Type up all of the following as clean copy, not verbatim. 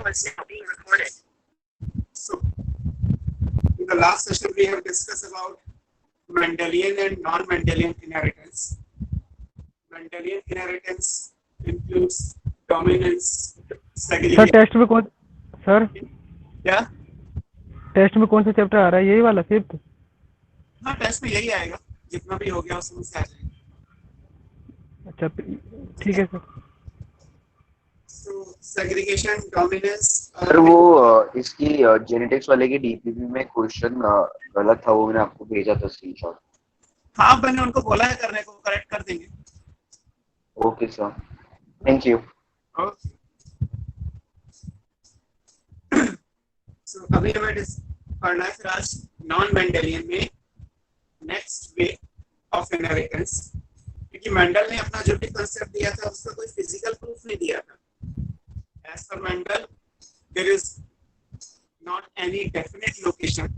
is now being recorded. So, in the last session, we have discussed about Mendelian and non-Mendelian inheritance. Mendelian inheritance includes dominance, sir segregation. Test में कौन sir क्या? Test में कौन सा chapter आ रहा है, यही वाला फिफ्थ? हाँ, टेस्ट में यही आएगा, जितना भी हो गया उसमें से आ जाएगा. अच्छा ठीक है sir. So, segregation, dominance. Sir वो इसकी जेनेटिक्स वाले की डीपीपी में क्वेश्चन गलत था, वो मैंने आपको भेजा था स्क्रीनशॉट. हाँ, मैंने उनको बोला है करने को, करेक्ट कर देंगे. Okay sir, thank you. Okay. So, अभी हमें पढ़ना है फिर आज नॉन मेंडेलियन में नेक्स्ट वे ऑफ इनहेरिटेंस, क्योंकि मेंडल ने अपना जो भी कंसेप्ट दिया था उसका कोई फिजिकल प्रूफ नहीं दिया था. As per Mendel, there is not any definite location.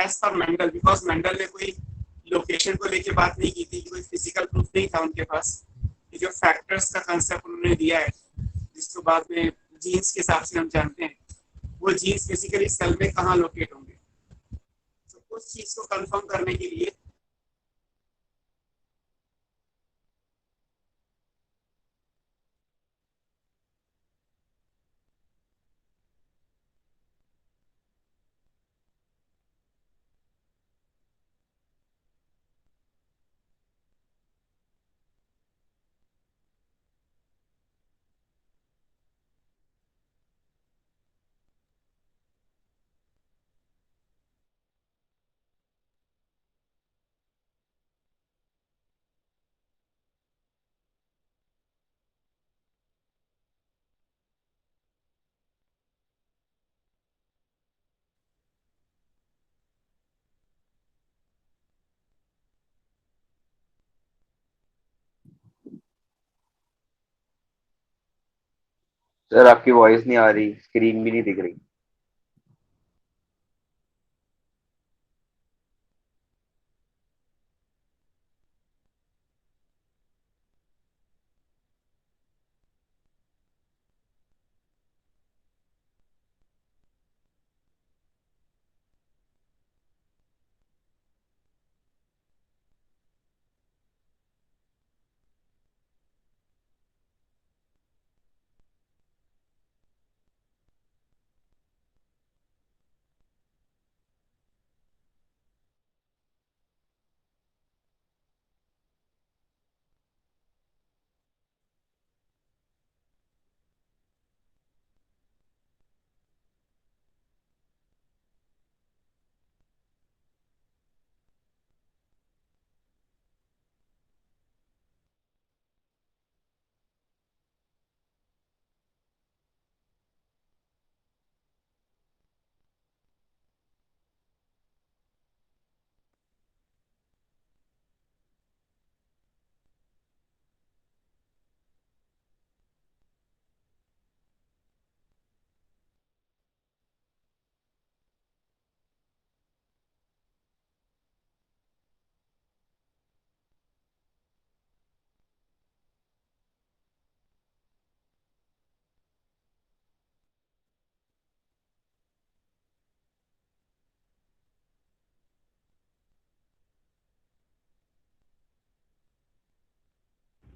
As per Mendel, because Mendel ने कोई लोकेशन को लेके बात नहीं की थी, कोई फिजिकल प्रूफ नहीं था उनके पास. ये जो फैक्टर्स का कंसेप्ट उन्होंने दिया है, जिसको बाद में जीन्स के हिसाब से हम जानते हैं, वो जीन्स बेसिकली सेल में कहाँ लोकेट होंगे. तो उस चीज को कंफर्म करने के लिए सर आपकी वॉइस नहीं आ रही, स्क्रीन भी नहीं दिख रही.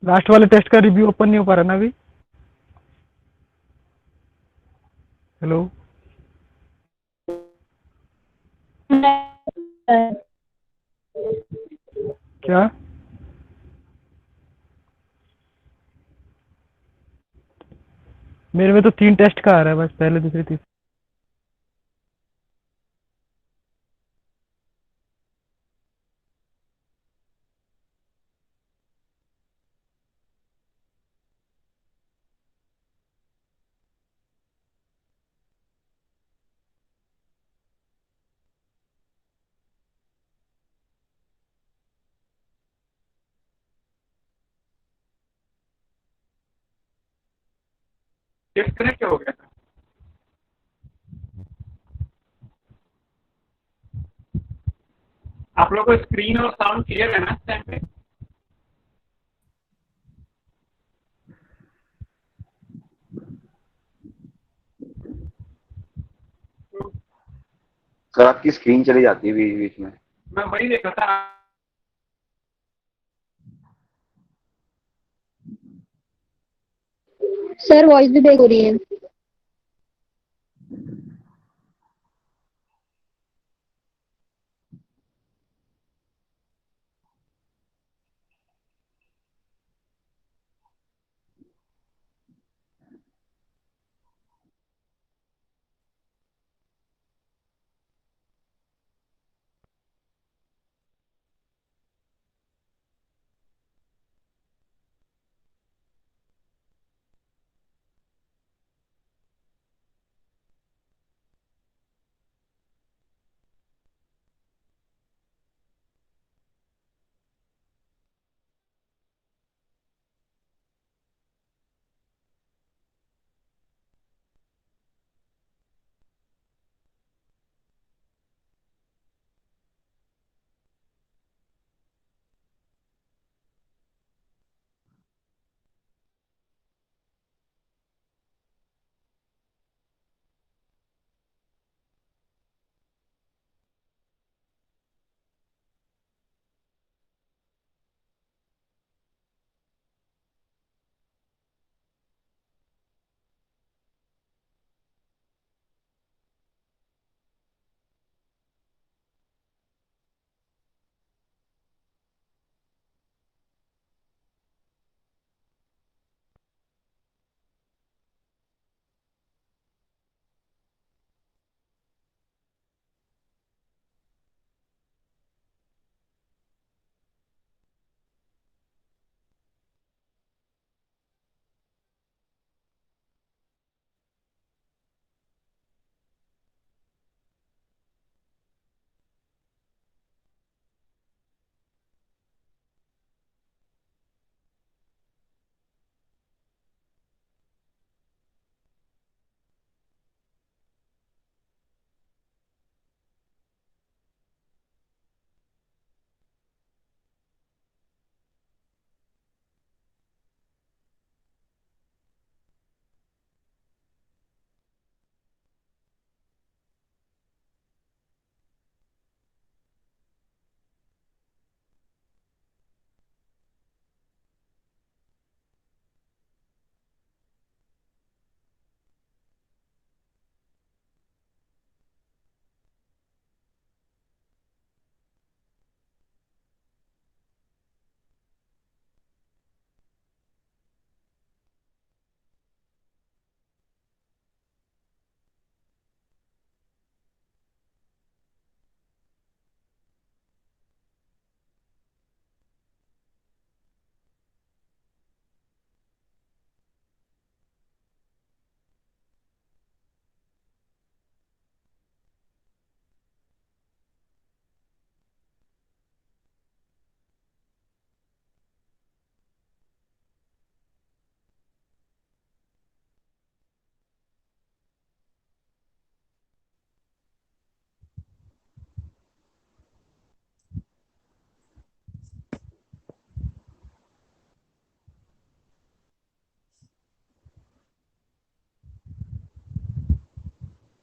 लास्ट वाले टेस्ट का रिव्यू ओपन नहीं हो पा रहा ना अभी. हेलो क्या? मेरे में तो 3 टेस्ट का आ रहा है बस, पहले दूसरे तीसरे. डिस्कनेक्ट हो गया था. आप लोगों को स्क्रीन और साउंड क्लियर है ना इस टाइम पे? सर आपकी स्क्रीन चली जाती है बीच बीच में। मैं वही देख रहा था। सर वॉइस भी ब्रेक हो रही है।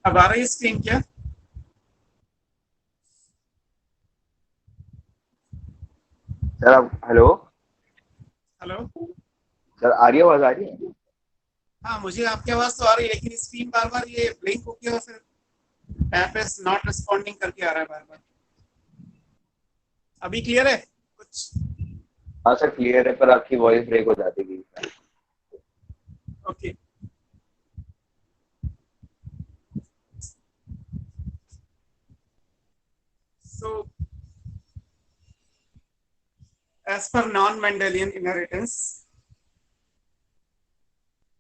अब आ रही है स्क्रीन क्या? सर आप हेलो। हेलो। सर आ रही है, आवाज आ रही है? हाँ, मुझे आपकी आवाज तो आ रही है, लेकिन स्क्रीन बार बार ये ब्लिंक होके और फिर ऐप इज नॉट रिस्पॉन्डिंग करके आ रहा है बार बार। अभी क्लियर है कुछ? हाँ सर क्लियर है, पर आपकी वॉइस ब्रेक हो जाती है बीच में। Okay. So as per non Mendelian inheritance,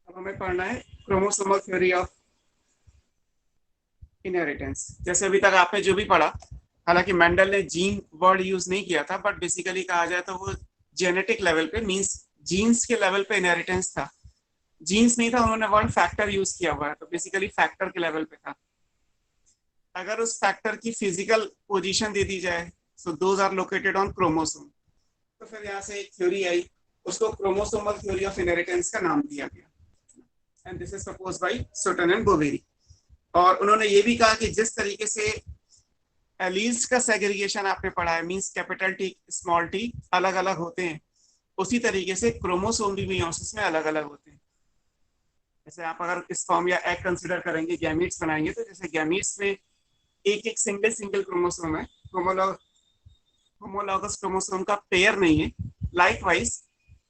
अब हमें पढ़ना है क्रोमोसोमल थ्योरी ऑफ इनहेरिटेंस। जैसे अभी तक आपने जो भी पढ़ा, हालांकि मेंडल ने जीन वर्ड यूज नहीं किया था, बट बेसिकली कहा जाए तो वो जेनेटिक लेवल पे मींस जीन्स के लेवल पे इनहेरिटेंस था। जीन्स नहीं था, उन्होंने वर्ड फैक्टर यूज किया हुआ है, तो बेसिकली फैक्टर के लेवल पे था। अगर उस फैक्टर की फिजिकल पोजीशन दे दी जाए, so those are located on chromosome, तो फिर यहाँ से एक थ्योरी आई, उसको क्रोमोसोमल थ्योरी ऑफ इनहेरिटेंस का नाम दिया गया। And this is suppose by Sutton and Boveri. और उन्होंने ये भी कहा कि जिस तरीके से एलील्स का सेग्रीगेशन आपने पढ़ा है, means capital T small T अलग अलग होते हैं, उसी तरीके से क्रोमोसोम भी मियोसिस में अलग अलग होते हैं। जैसे आप अगर स्पर्म या एग कंसिडर करेंगे, गैमीट्स बनाएंगे, तो जैसे गैमीट्स में एक एक सिंगल क्रोमोसोम है, होमोलॉगस क्रोमोसोम का पेयर नहीं है। लाइकवाइज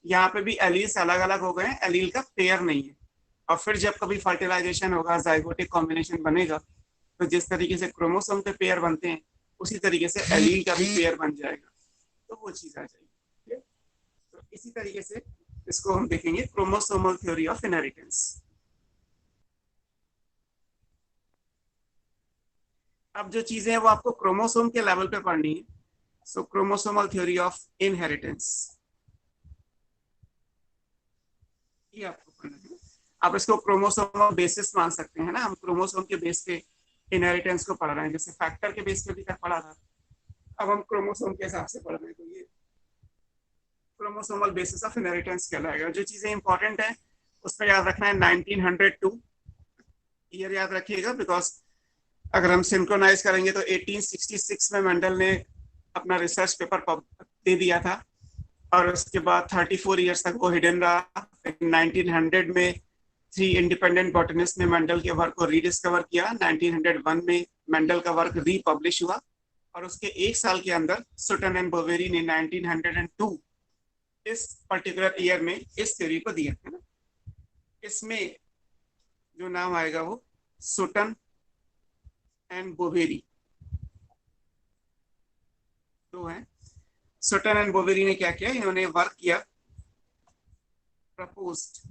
यहाँ पे भी एलील्स अलग अलग हो गए हैं, एलील का पेयर नहीं है। और फिर जब कभी फर्टिलाइजेशन होगा, जाइगोटिक कॉम्बिनेशन बनेगा, तो जिस तरीके से क्रोमोसोम के पेयर बनते हैं उसी तरीके से एलील का भी पेयर बन जाएगा, तो वो चीज आ जाएगी। तो इसी तरीके से इसको हम देखेंगे क्रोमोसोमल थ्योरी ऑफ इनहेरिटेंस। अब जो चीजें हैं वो आपको क्रोमोसोम के लेवल पे पढ़नी है। सो क्रोमोसोमल थ्योरी ऑफ इनहेरिटेंस ये आपको पढ़ना है। आप इसको क्रोमोसोमल बेसिस मान सकते हैं ना, हम क्रोमोसोम के बेस पे इनहेरिटेंस को पढ़ रहे हैं, जैसे फैक्टर के बेस पे भी तक पढ़ा था, अब हम क्रोमोसोम के हिसाब से पढ़ रहे हैं, तो ये क्रोमोसोमल बेसिस ऑफ इनहेरिटेंस कहलाएगा। जो चीजें इंपॉर्टेंट है उसमें याद रखना है 1902 ईयर याद रखिएगा, बिकॉज अगर हम सिंक्रोनाइज करेंगे तो 1866 में मेंडल ने अपना रिसर्च पेपर दे दिया था, और उसके बाद 34 इयर्स तक वो हिडन रहा। 1900 में 3 इंडिपेंडेंट बॉटनिस्ट ने मेंडल के वर्क को रीडिस्कवर किया। 1901 में मेंडल का वर्क रीपब्लिश हुआ, और उसके एक साल के अंदर सुटन एंड बोवेरी ने 1902 इस पर्टिकुलर ईयर में इस थ्योरी को दिया है ना। इसमें जो नाम आएगा वो सुटन एंड बोवेरी दो है। सुटन एंड बोवेरी ने क्या किया, इन्होंने वर्क किया proposed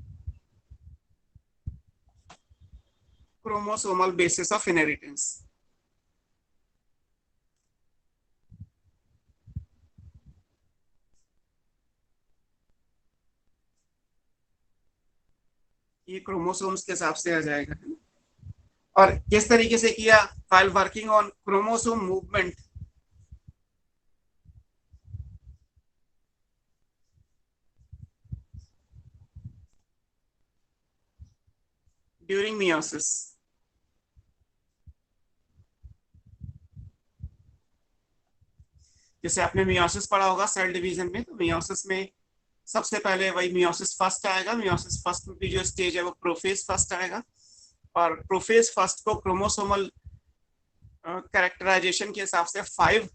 chromosomal basis of inheritance. ये क्रोमोसोम्स के हिसाब से आ जाएगा, और किस तरीके से किया, while working on chromosome movement during meiosis. जैसे आपने मियोसिस पढ़ा होगा सेल डिवीजन में, तो मियोसिस में सबसे पहले वही मियोसिस फर्स्ट आएगा। मियोसिस फर्स्ट में भी जो स्टेज है वो प्रोफेज फर्स्ट आएगा, और प्रोफेज फर्स्ट को क्रोमोसोमल कैरेक्टराइजेशन के हिसाब से 5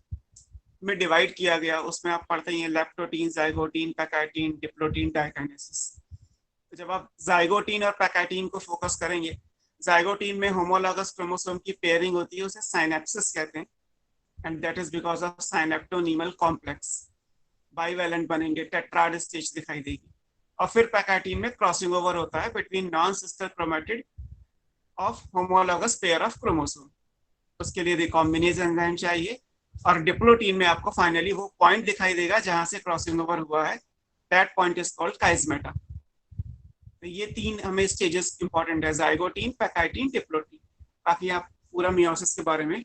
में डिवाइड किया गया। उसमें आप पढ़ते हैं leptotene, zygotene, pachytene, diplotene, diakinesis. तो जब आप जाइगोटीन और पैकाइटीन को फोकस करेंगे, जाइगोटीन में होमोलॉगस क्रोमोसोम की पेयरिंग होती है, उसे साइनेप्सिस कहते हैं, and that is because of synaptonemal complex. Bivalent बनेंगे, टेट्राड स्टेज दिखाई देगी। और फिर पैकाइटीन में क्रॉसिंग ओवर होता है between non sister chromatid of homologous pair of chromosome, उसके लिए रिकॉम्बिनेज एंजाइम चाहिए। और डिप्लोटीन में आपको फाइनली वो पॉइंट दिखाई देगा जहां से क्रॉसिंग ओवर हुआ है, दैट पॉइंट इज कॉल्ड काइजमेटा। तो ये 3 हमें स्टेजेस इंपॉर्टेंट है, जाइगोटीन, पैकाइटीन, डिप्लोटीन। बाकी आप पूरा मियोसिस के बारे में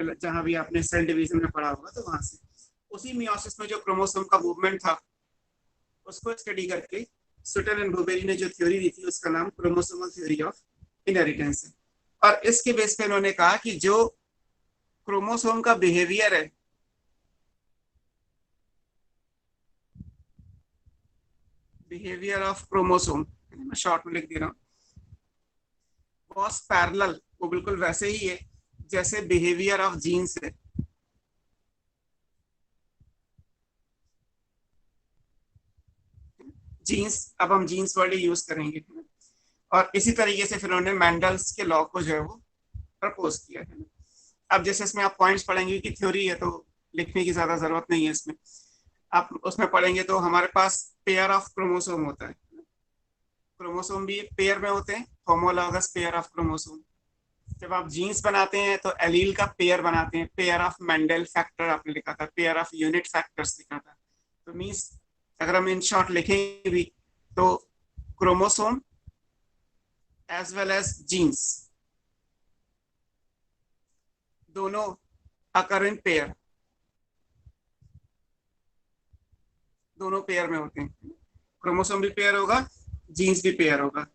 जहां भी आपने सेल डिवीजन में पढ़ा होगा, तो वहां से उसी मियोसिस में जो क्रोमोसोम का मूवमेंट था उसको स्टडी करके सुटन एंड बोवेरी ने जो थ्योरी दी थी उसका नाम क्रोमोसोमल थ्योरी ऑफ इनहेरिटेंस है। और इसके बेस पे उन्होंने कहा कि जो क्रोमोसोम का बिहेवियर है, बिहेवियर ऑफ क्रोमोसोम, मैं शॉर्ट में लिख दे रहा हूँ, वॉज पैरेलल, वो बिल्कुल वैसे ही है जैसे बिहेवियर ऑफ जीन्स है। जीन्स, अब हम जीन्स वर्ड यूज करेंगे, और इसी तरीके से फिर उन्होंने मैंडल्स के लॉ को जो है वो प्रपोज किया है। अब जैसे इसमें आप पॉइंट्स पढ़ेंगे कि थ्योरी है तो लिखने की ज्यादा जरूरत नहीं है इसमें, आप उसमें पढ़ेंगे तो हमारे पास पेयर ऑफ क्रोमोसोम होता है, क्रोमोसोम भी पेयर में होते हैं, होमोलॉगस पेयर ऑफ क्रोमोसोम। जब आप जीन्स बनाते हैं तो एलील का पेयर बनाते हैं, पेयर ऑफ मेंडल फैक्टर आपने लिखा था, पेयर ऑफ यूनिट फैक्टर्स लिखा था। तो मीन्स अगर हम इन शॉर्ट लिखेंगे भी तो chromosome as well as genes दोनों अकर इन पेयर, दोनों पेयर में होते हैं। क्रोमोसोम भी पेयर होगा, जीन्स भी पेयर होगा,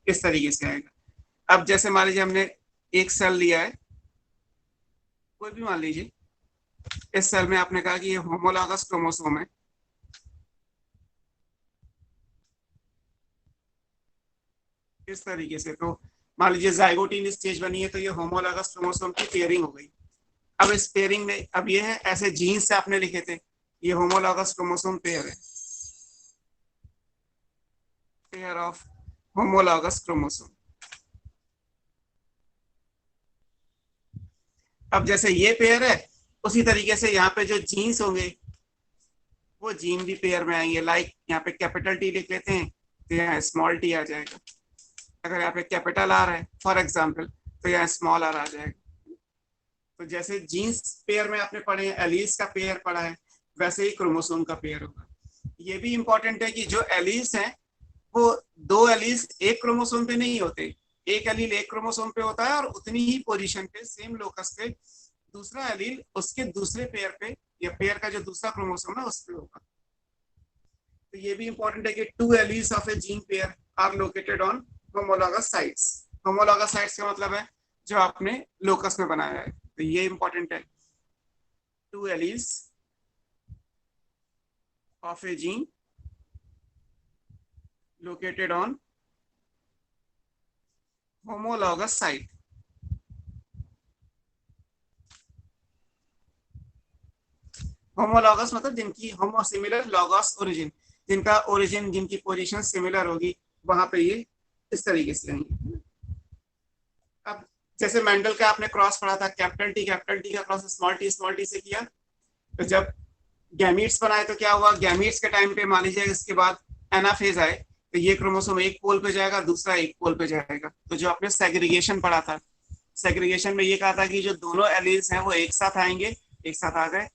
इस तरीके से आएगा। अब जैसे मान लीजिए हमने एक सेल लिया है, कोई भी मान लीजिए, इस सेल में आपने कहा कि ये होमोलॉगस क्रोमोसोम है, इस तरीके से, तो मान लीजिए जाइगोटीन स्टेज बनी है, तो ये होमोलॉगस क्रोमोसोम की पेयरिंग हो गई। अब इस पेयरिंग में अब ये है, ऐसे जीन्स से आपने लिखे थे, ये होमोलॉगस क्रोमोसोम पेयर है, पेयर ऑफ होमोलॉगस क्रोमोसोम। अब जैसे ये पेयर है, उसी तरीके से यहाँ पे जो जीन्स होंगे वो जीन भी पेयर में आएंगे। लाइक यहाँ पे कैपिटल टी लिख लेते हैं, तो यहाँ स्मॉल टी आ जाएगा। अगर यहाँ पे कैपिटल आर है फॉर एग्जाम्पल, तो यहाँ स्मॉल आर आ जाएगा। तो जैसे जीन्स पेयर में आपने पढ़े हैं, एलील्स का पेयर पढ़ा है, वैसे ही क्रोमोसोम का पेयर होगा। ये भी इंपॉर्टेंट है कि जो एलील्स हैं वो दो एलील्स एक क्रोमोसोम पे नहीं होते, एक एलील एक क्रोमोसोम पे होता है और उतनी ही पोजीशन पे सेम लोकस पे दूसरा एलील उसके दूसरे पेयर पे, या पेयर का जो दूसरा क्रोमोसोम है उस पे होगा। तो ये भी इंपॉर्टेंट है कि two alleles of a gene pair are located on homologous sites. Homologous sites का मतलब है जो आपने लोकस में बनाया है, तो ये इंपॉर्टेंट है। Two alleles of a gene located on homologous site। Homologous मतलब जिनकी होमो सिमिलर, लॉगस ओरिजिन, जिनका ओरिजिन, जिनकी पोजीशन सिमिलर होगी, वहां पे ये इस तरीके से आएंगे। अब जैसे मेंडल का आपने क्रॉस पढ़ा था, कैपिटल टी का क्रॉस स्मॉल टी से किया, तो जब गैमीट्स बनाए तो क्या हुआ, गैमीट्स के टाइम पे मान लीजिए इसके बाद एनाफेज आए, तो ये क्रोमोसोम एक पोल पे जाएगा, दूसरा एक पोल पे जाएगा। तो जो आपने सेग्रीगेशन पढ़ा था, सेग्रीगेशन में ये कहा था कि जो दोनों एलील्स हैं वो एक साथ आएंगे, एक साथ आ गए।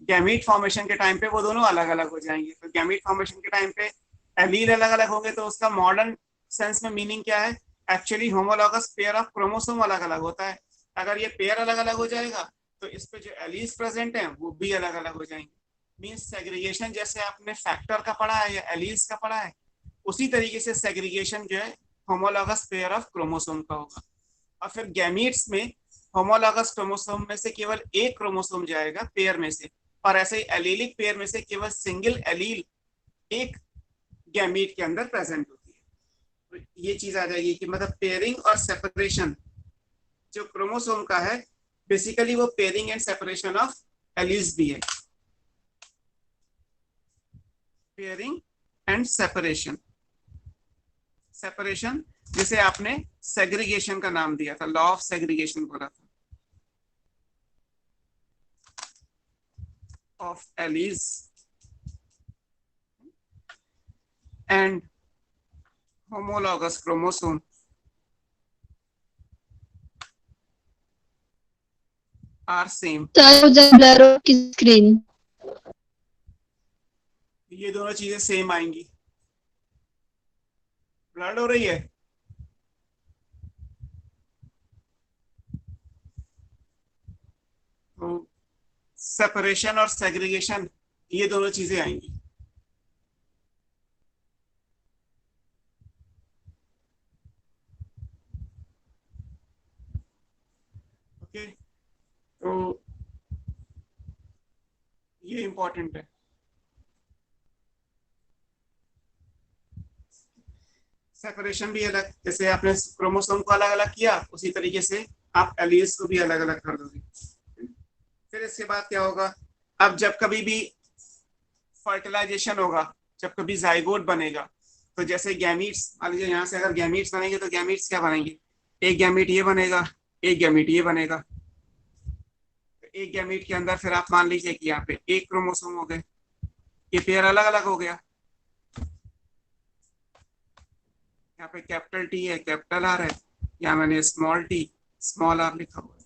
गैमीट फॉर्मेशन के टाइम पे वो दोनों अलग अलग हो जाएंगे। तो गैमीट फॉर्मेशन के टाइम पे एलील अलग अलग होंगे, तो उसका मॉडर्न सेंस में मीनिंग क्या है, actually homologous pair of chromosome अलग अलग होता है। अगर ये पेयर अलग अलग हो जाएगा तो इस पे जो एलील्स प्रेजेंट हैं वो भी अलग अलग हो जाएंगे। मींस सेग्रीगेशन जैसे आपने फैक्टर का पढ़ा है या एलील्स का पढ़ा है, उसी तरीके से सेग्रीगेशन जो है होमोलॉगस पेयर ऑफ क्रोमोसोम का होगा। और फिर गैमीट्स में होमोलॉगस क्रोमोसोम में से केवल एक क्रोमोसोम जाएगा पेयर में से, और ऐसे ही एलीलिक पेयर में से केवल सिंगल एलील एक गैमीट के अंदर प्रेजेंट होती है। तो ये चीज आ जाएगी कि मतलब पेयरिंग और सेपरेशन जो क्रोमोसोम का है, बेसिकली वो pairing and separation of alleles भी है। पेयरिंग एंड सेपरेशन, सेपरेशन जिसे आपने सेग्रीगेशन का नाम दिया था, लॉ ऑफ सेग्रीगेशन बोला था, of alleles and homologous chromosome are same. Blur की स्क्रीन, ये दोनों चीजें सेम आएंगी। ब्लड हो रही है, तो सेपरेशन और सेग्रीगेशन ये दोनों चीजें आएंगी। ओके, तो ये इंपॉर्टेंट है। सेपरेशन भी अलग, जैसे आपने क्रोमोसोम को अलग अलग किया, उसी तरीके से आप एलील्स को भी अलग अलग कर दोगे। फिर इसके बाद क्या होगा, अब जब कभी भी फर्टिलाइजेशन होगा, जब कभी जाइगोट बनेगा, तो जैसे गैमीट्स, मान लीजिए यहाँ से अगर गैमीट्स बनेंगे तो गैमीट्स क्या बनेंगे, एक गैमीट ये बनेगा, एक गैमीट ये बनेगा। तो एक गैमीट के अंदर फिर आप मान लीजिए कि यहाँ पे एक क्रोमोसोम हो गए, ये पेयर अलग अलग हो गया। यहाँ पे कैपिटल टी है, कैपिटल आर है, यहाँ मैंने स्मॉल टी स्मॉल आर लिखा हुआ है।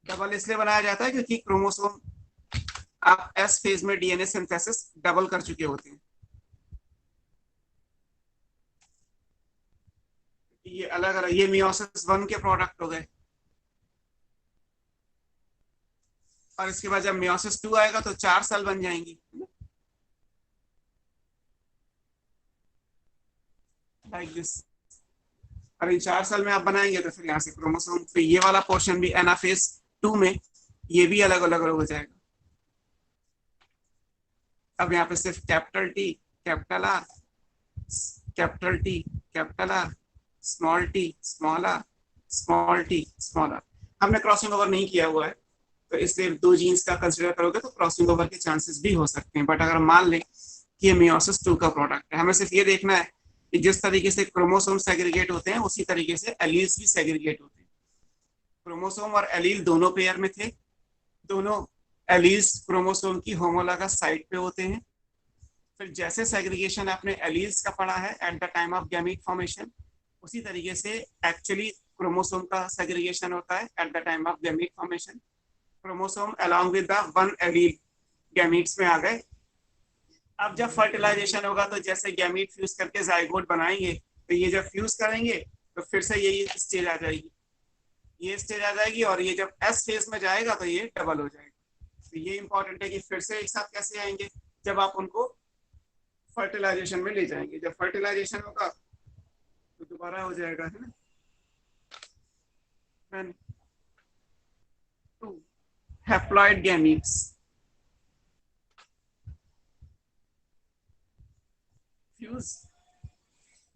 डबल इसलिए बनाया जाता है क्योंकि क्रोमोसोम आप एस फेज में डीएनए सिंथेसिस डबल कर चुके होते हैं। ये अलग अलग, ये मियोसिस 1 के प्रोडक्ट हो गए, और इसके बाद जब मियोसिस 2 आएगा तो 4 सेल बन जाएंगी, लाइक दिस। और इन 4 सेल में आप बनाएंगे तो फिर यहाँ से क्रोमोसोम पे ये वाला पोर्शन भी एनाफेज 2 में ये भी अलग अलग हो जाएगा। अब यहाँ पे सिर्फ capital T, capital R, capital T, capital R, small T, small R, small T, small R. हमने क्रॉसिंग ओवर नहीं किया हुआ है, तो इसलिए दो जीन्स का कंसिडर करोगे तो क्रॉसिंग ओवर के चांसेस भी हो सकते हैं। बट अगर मान लें कि ये मियोसिस 2 का प्रोडक्ट है, हमें सिर्फ ये देखना है कि जिस तरीके से क्रोमोसोम सेग्रीगेट होते हैं उसी तरीके से एलील्स भी सेग्रीगेट होते हैं। क्रोमोसोम और एलील दोनों पेयर में थे, दोनों एलील्स क्रोमोसोम की होमोलॉगस साइड पे होते हैं। फिर जैसे सेग्रीगेशन आपने एलील्स का पढ़ा है at the time of gamete formation, उसी तरीके से एक्चुअली क्रोमोसोम का सेग्रीगेशन होता है at the time of gamete formation. Chromosome along with the one allele gametes में आ गए। अब जब फर्टिलाइजेशन होगा तो जैसे गैमीट फ्यूज करके जाइगोट बनाएंगे, तो ये जब फ्यूज करेंगे तो फिर से ये स्टेज आ जाएगी, ये स्टेज आ जाएगी, और ये जब एस फेज में जाएगा तो ये डबल हो जाएगा। तो ये इंपॉर्टेंट है कि फिर से एक साथ कैसे आएंगे, जब आप उनको फर्टिलाइजेशन में ले जाएंगे। जब फर्टिलाइजेशन होगा तो दोबारा हो जाएगा, है ना। Then 2 haploid gametes fuse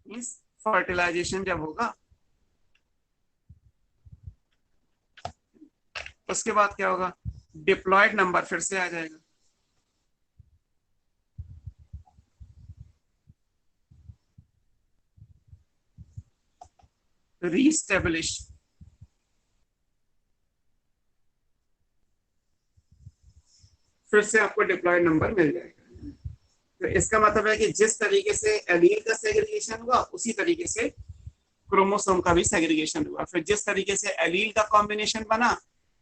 means fertilisation जब होगा, उसके बाद क्या होगा, डिप्लॉयड नंबर फिर से आ जाएगा। रीस्टेब्लिश, फिर से आपको डिप्लॉयड नंबर मिल जाएगा। तो इसका मतलब है कि जिस तरीके से एलील का सेग्रीगेशन हुआ उसी तरीके से क्रोमोसोम का भी सेग्रीगेशन हुआ। फिर जिस तरीके से एलील का कॉम्बिनेशन बना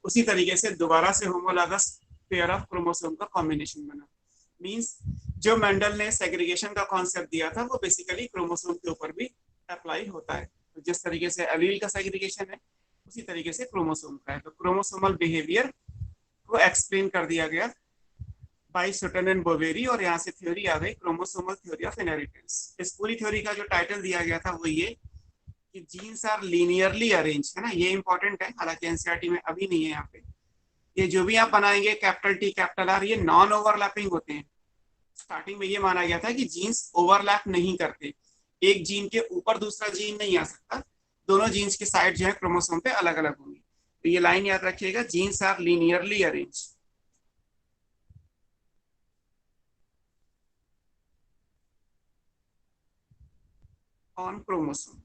उसी तरीके से दोबारा से होमोलॉगस पेयर ऑफ क्रोमोसोम का कॉम्बिनेशन बना। मींस जो मेंडल ने सेग्रीगेशन का कॉन्सेप्ट दिया था वो बेसिकली क्रोमोसोम के ऊपर भी अप्लाई होता है। तो जिस तरीके से एलील का सेग्रीगेशन है उसी तरीके से क्रोमोसोम का है। तो क्रोमोसोमल बिहेवियर को एक्सप्लेन कर दिया गया बाय सुटन एंड बोवेरी, और यहाँ से थ्योरी आ गई क्रोमोसोमल थ्योरी ऑफ इनहेरिटेंस। इस पूरी थ्योरी का जो टाइटल दिया गया था वो ये कि जीन्स आर लीनियरली अरेंज, है ना। ये इंपॉर्टेंट है, हालांकि एनसीईआरटी में अभी नहीं है यहाँ पे। ये जो भी आप बनाएंगे कैपिटल टी कैपिटल आर, ये नॉन ओवरलैपिंग होते हैं। स्टार्टिंग में ये माना गया था कि जीन्स ओवरलैप नहीं करते, एक जीन के ऊपर दूसरा जीन नहीं आ सकता, दोनों जीन्स की साइड जो है क्रोमोसोम पे अलग अलग होंगी। तो ये लाइन याद रखिएगा, genes are linearly arrange. On chromosome,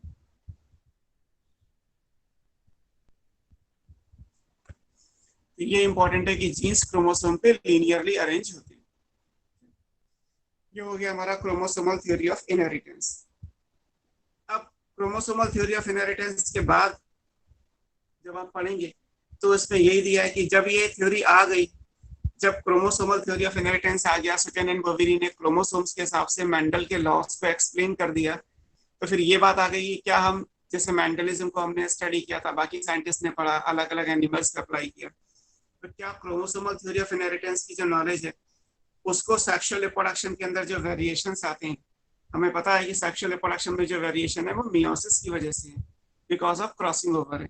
ये इंपॉर्टेंट है कि जीन्स क्रोमोसोम पे लीनियरली अरेंज होते हैं। ये हो गया हमारा क्रोमोसोमल थ्योरी ऑफ इनहेरिटेंस। अब क्रोमोसोमल थ्योरी ऑफ इनहेरिटेंस के बाद जब आप पढ़ेंगे तो इसमें यही दिया है कि जब ये थ्योरी आ गई, जब क्रोमोसोमल थ्योरी ऑफ इनहेरिटेंस आ गया, सुटन एंड बोवेरी ने क्रोमोसोम्स के हिसाब से मेंडल के लॉस को एक्सप्लेन कर दिया, तो फिर ये बात आ गई कि क्या हम, जैसे मेंडलिज्म को हमने स्टडी किया था, बाकी साइंटिस्ट ने पढ़ा, अलग अलग एनिमल्स पे अप्लाई किया, तो क्या क्रोमोसोमल थ्योरी ऑफ इनहेरिटेंस की जो नॉलेज है उसको सेक्सुअल रिप्रोडक्शन के अंदर जो वेरिएशंस आते हैं, हमें पता है कि सेक्सुअल रिप्रोडक्शन में जो वेरिएशन है वो मियोसिस की वजह से है, बिकॉज ऑफ क्रॉसिंग ओवर है।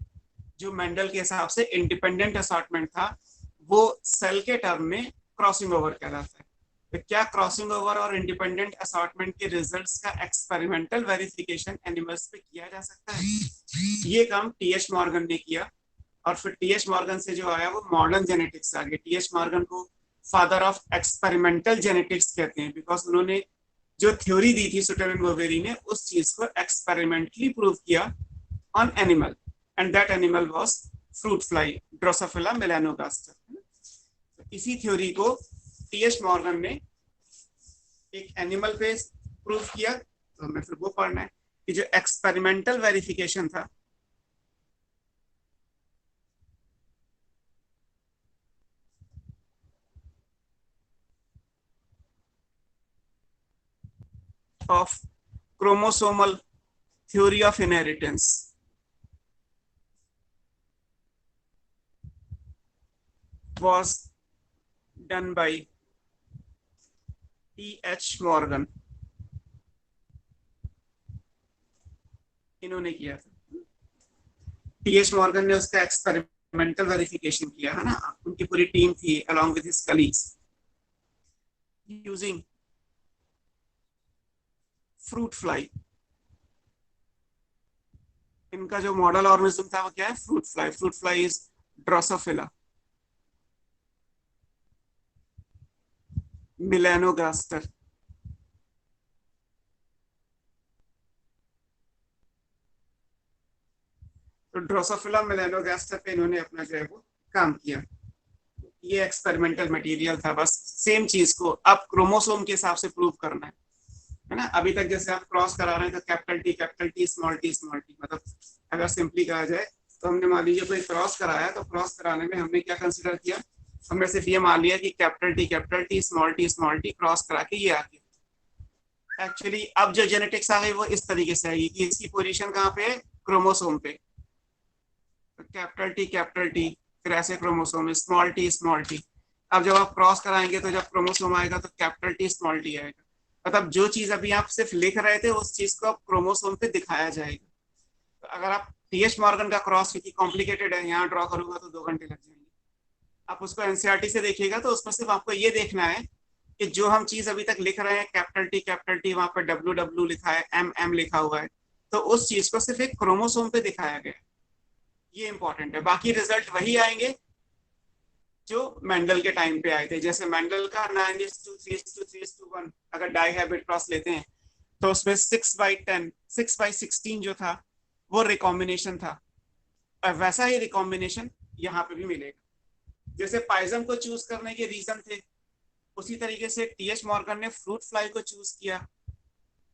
जो मेंडल के हिसाब से इंडिपेंडेंट असॉर्टमेंट था वो सेल के टर्म में क्रॉसिंग ओवर कहलाता है। तो क्या क्रॉसिंग ओवर और इंडिपेंडेंट असॉर्टमेंट के रिजल्ट्स का एक्सपेरिमेंटल वेरिफिकेशन एनिमल्स पे किया जा सकता है? ये काम टीएच मॉर्गन ने किया, और फिर टीएच मॉर्गन से जो आया वो मॉडर्न जेनेटिक्स आ गया। टीएच मॉर्गन को फादर ऑफ एक्सपेरिमेंटल जेनेटिक्स कहते हैं, बिकॉज उन्होंने जो थ्योरी दी थी सुटन एंड बोवेरी ने, उस चीज को एक्सपेरिमेंटली प्रूव किया on animal, and that animal was fruit fly, Drosophila melanogaster. इसी थ्योरी को टीएच मॉर्गन ने एक एनिमल पे प्रूव किया, तो हमें फिर वो पढ़ना है कि जो एक्सपेरिमेंटल वेरिफिकेशन था of chromosomal theory of inheritance was done by T.H. Morgan। इन्होंने किया था, टीएच मॉर्गन ने उसका एक्सपेरिमेंट एक्सपेरिमेंटल वेरिफिकेशन किया है ना, उनकी पूरी टीम थी along with his colleagues using fruit fly. इनका जो मॉडल ऑर्गेनिज्म था वो क्या है, fruit fly. Fruit fly is Drosophila melanogaster. तो ड्रोसोफिला मिलेनोगास्टर पे इन्होंने अपना जो है वो काम किया. ये एक्सपेरिमेंटल मटेरियल था. बस सेम चीज को अब क्रोमोसोम के हिसाब से प्रूव करना है ना. अभी तक जैसे आप क्रॉस करा रहे हैं तो कैपिटल टी स्मॉल टी, मतलब अगर सिंपली कहा जाए तो हमने मान लीजिए कोई क्रॉस कराया, तो क्रॉस कराने में हमने क्या कंसिडर किया, हमने सिर्फ ये मान लिया कि capital T small T cross करा के ये आ गया. एक्चुअली अब जो जेनेटिक्स आ गई वो इस तरीके से आएगी कि इसकी पोजीशन कहाँ पे है, क्रोमोसोम पे. कैपिटल टी फिर ऐसे क्रोमोसोम में स्मॉल टी. अब जब आप क्रॉस कराएंगे तो जब क्रोमोसोम आएगा तो कैपिटल टी स्मॉल टी आएगा. मतलब जो चीज अभी आप सिर्फ लिख रहे थे उस चीज को अब क्रोमोसोम पे दिखाया जाएगा. तो अगर आप टी.एच. मॉर्गन का क्रॉस, क्योंकि कॉम्प्लिकेटेड है, यहाँ ड्रॉ करूंगा तो 2 घंटे लग जाएंगे. आप उसको एनसीईआरटी से देखिएगा तो उसमें सिर्फ आपको ये देखना है कि जो हम चीज अभी तक लिख रहे हैं कैपिटल टी वहां पर डब्ल्यू लिखा है, एम लिखा हुआ है, तो उस चीज को सिर्फ एक क्रोमोसोम पे दिखाया गया. ये इंपॉर्टेंट है. बाकी रिजल्ट वही आएंगे जो मेंडल के टाइम पे आए थे. जैसे मेंडल का 9:3:1 अगर डाई हैबिट क्रॉस लेते हैं तो उसमें 6/10 6/16 जो था वो रिकॉम्बिनेशन था. और वैसा ही रिकॉम्बिनेशन यहाँ पे भी मिलेगा. जैसे पाइजम को चूज करने के रीजन थे, उसी तरीके से टी.एच. मॉर्गन ने फ्रूट फ्लाई को चूज किया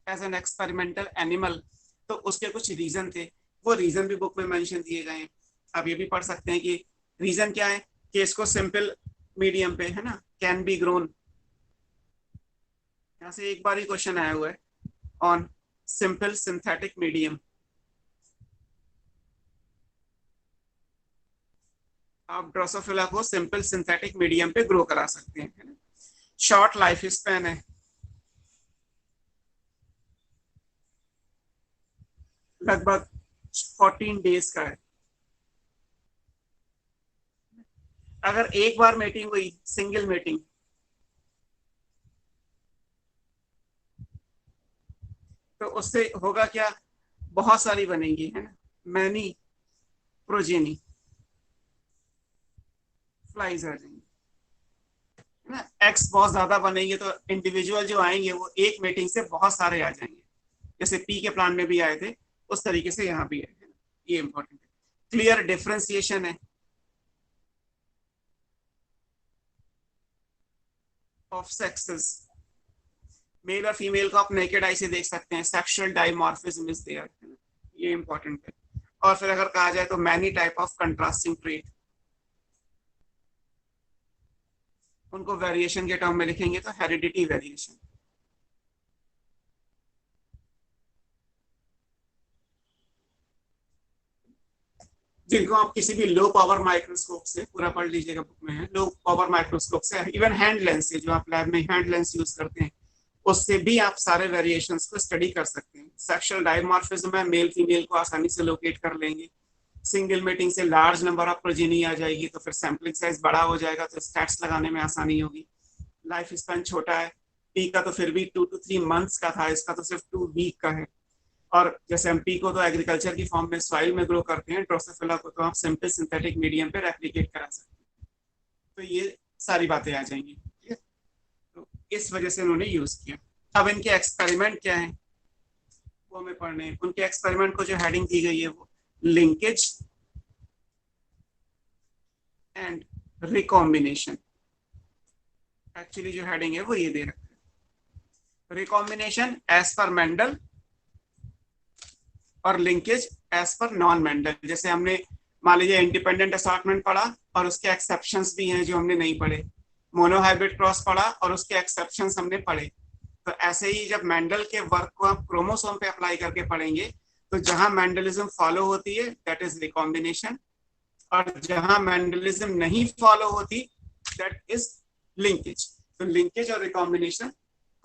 एज एन एक्सपेरिमेंटल एनिमल. तो उसके कुछ रीजन थे, वो रीजन भी बुक में मेंशन दिए गए हैं. आप ये भी पढ़ सकते हैं कि रीजन क्या है, कि इसको सिंपल मीडियम पे है ना, कैन बी ग्रोन. यहाँ से एक बार ही क्वेश्चन आया हुआ है ऑन सिंपल सिंथेटिक मीडियम. आप ड्रोसोफिला को सिंपल सिंथेटिक मीडियम पे ग्रो करा सकते हैं, है ना. शॉर्ट लाइफ स्पैन है, लगभग 14 डेज का है. अगर एक बार मीटिंग हुई, सिंगल मीटिंग, तो उससे होगा क्या, बहुत सारी बनेंगी, है ना, मैनी प्रोजेनी फ्लाइज आ जाएंगी, है ना. एक्स बहुत ज्यादा बनेंगे तो इंडिविजुअल जो आएंगे वो एक मीटिंग से बहुत सारे आ जाएंगे. जैसे पी के प्लान में भी आए थे उस तरीके से यहाँ भी है. ये इंपॉर्टेंट है. क्लियर डिफरेंशिएशन है ऑफ सेक्सेस. मेल और फीमेल को आप नेकेड आई से देख सकते हैं. सेक्सुअल डाइमॉर्फिज्म इज देयर, ये इंपॉर्टेंट है. और फिर अगर कहा जाए तो many type of contrasting trait, उनको वेरिएशन के टर्म में लिखेंगे तो हेरिडिटी वेरिएशन. जिनको आप किसी भी लो पावर माइक्रोस्कोप से, पूरा पढ़ लीजिएगा बुक में है, लो पावर माइक्रोस्कोप से, इवन हैंड लेंस से, जो आप लैब में हैंड लेंस यूज करते हैं, उससे भी आप सारे वेरिएशंस को स्टडी कर सकते हैं. सेक्सुअल डायमॉर्फिज्म है, मेल फीमेल को आसानी से लोकेट कर लेंगे. सिंगल मीटिंग से लार्ज नंबर ऑफ प्रोजेनी आ जाएगी तो फिर सैंपलिंग साइज बड़ा हो जाएगा तो स्टैट्स लगाने में आसानी होगी. लाइफ स्पैन छोटा है. पी का तो फिर भी 2 to 3 मंथ्स का था, इसका तो सिर्फ 2 वीक का है. और जैसे हम पी को तो एग्रीकल्चर की फॉर्म में सॉइल में ग्रो करते हैं, ड्रोसोफिला को तो आप सिंपल सिंथेटिक मीडियम पे रेप्लिकेट करा सकते हैं. तो ये सारी बातें आ जाएंगी. ठीक है, तो इस वजह से उन्होंने यूज किया. अब इनके एक्सपेरिमेंट क्या है वो हमें पढ़ने हैं. उनके एक्सपेरिमेंट को जो हेडिंग दी गई है वो लिंकेज एंड रिकॉम्बिनेशन. एक्चुअली जो हेडिंग है वो ये दे रखा है, रिकॉम्बिनेशन एज पर मेंडल और linkage as per non Mendel. जैसे हमने मान लीजिए इंडिपेंडेंट असॉर्टमेंट पढ़ा और उसके एक्सेप्शंस भी हैं जो हमने नहीं पढ़े. मोनोहाइब्रिड क्रॉस पढ़ा और उसके एक्सेप्शंस हमने पढ़े. तो ऐसे ही जब मेंडल के वर्क को आप क्रोमोसोम पे अप्लाई करके पढ़ेंगे तो जहां मेंडलिज्म फॉलो होती है दैट इज रिकॉम्बिनेशन, और जहां मेंडलिज्म नहीं फॉलो होती दैट इज लिंकेज. तो लिंकेज और रिकॉम्बिनेशन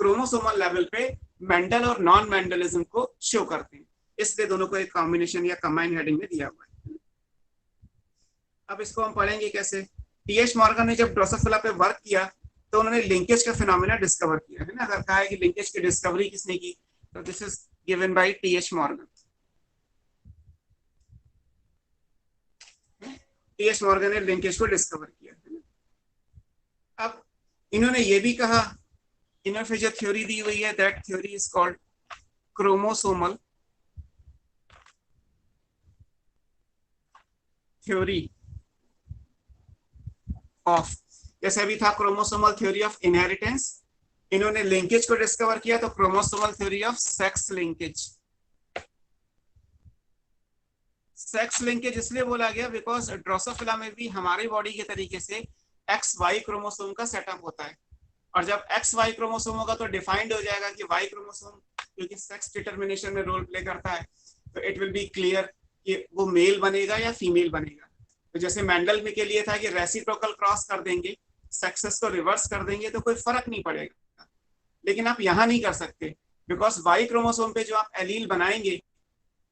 क्रोमोसोमल लेवल पे मेंडल और नॉन मेंडलिज्म को शो करते हैं, इसलिए दोनों को एक कॉम्बिनेशन या कंबाइन हेडिंग में दिया हुआ है. अब इसको हम पढ़ेंगे कैसे। टीएच मॉर्गन ने जब ड्रोसोफिला पे वर्क किया तो उन्होंने लिंकेज का फिनोमेना डिस्कवर किया है ना। अगर कहा है कि लिंकेज की डिस्कवरी किसने की, तो this is given by TH Morgan. TH Morgan ने लिंकेज को डिस्कवर किया है ना। अब इन्होंने ये भी कहा, इन्होंने फिर जो थ्योरी दी हुई है, that theory is called chromosomal theory of, जैसे अभी था क्रोमोसोमल थ्योरी ऑफ इनहेरिटेंस, इन्होंने लिंकेज को डिस्कवर किया तो chromosomal theory of sex linkage. Sex linkage इसलिए बोला गया बिकॉज ड्रोसोफिला में भी हमारी बॉडी के तरीके से एक्स वाई क्रोमोसोम का सेटअप होता है, और जब एक्स वाई क्रोमोसोम होगा तो डिफाइंड हो जाएगा कि वाई क्रोमोसोम क्योंकि सेक्स डिटर्मिनेशन में रोल प्ले करता है, तो इट विल बी क्लियर कि वो मेल बनेगा या फीमेल बनेगा। तो जैसे मेंडल में के लिए था कि रेसिप्रोकल क्रॉस कर देंगे, सेक्सेस को रिवर्स कर देंगे तो कोई फर्क नहीं पड़ेगा, लेकिन आप यहाँ नहीं कर सकते बिकॉज वाई क्रोमोसोम पे जो आप एलील बनाएंगे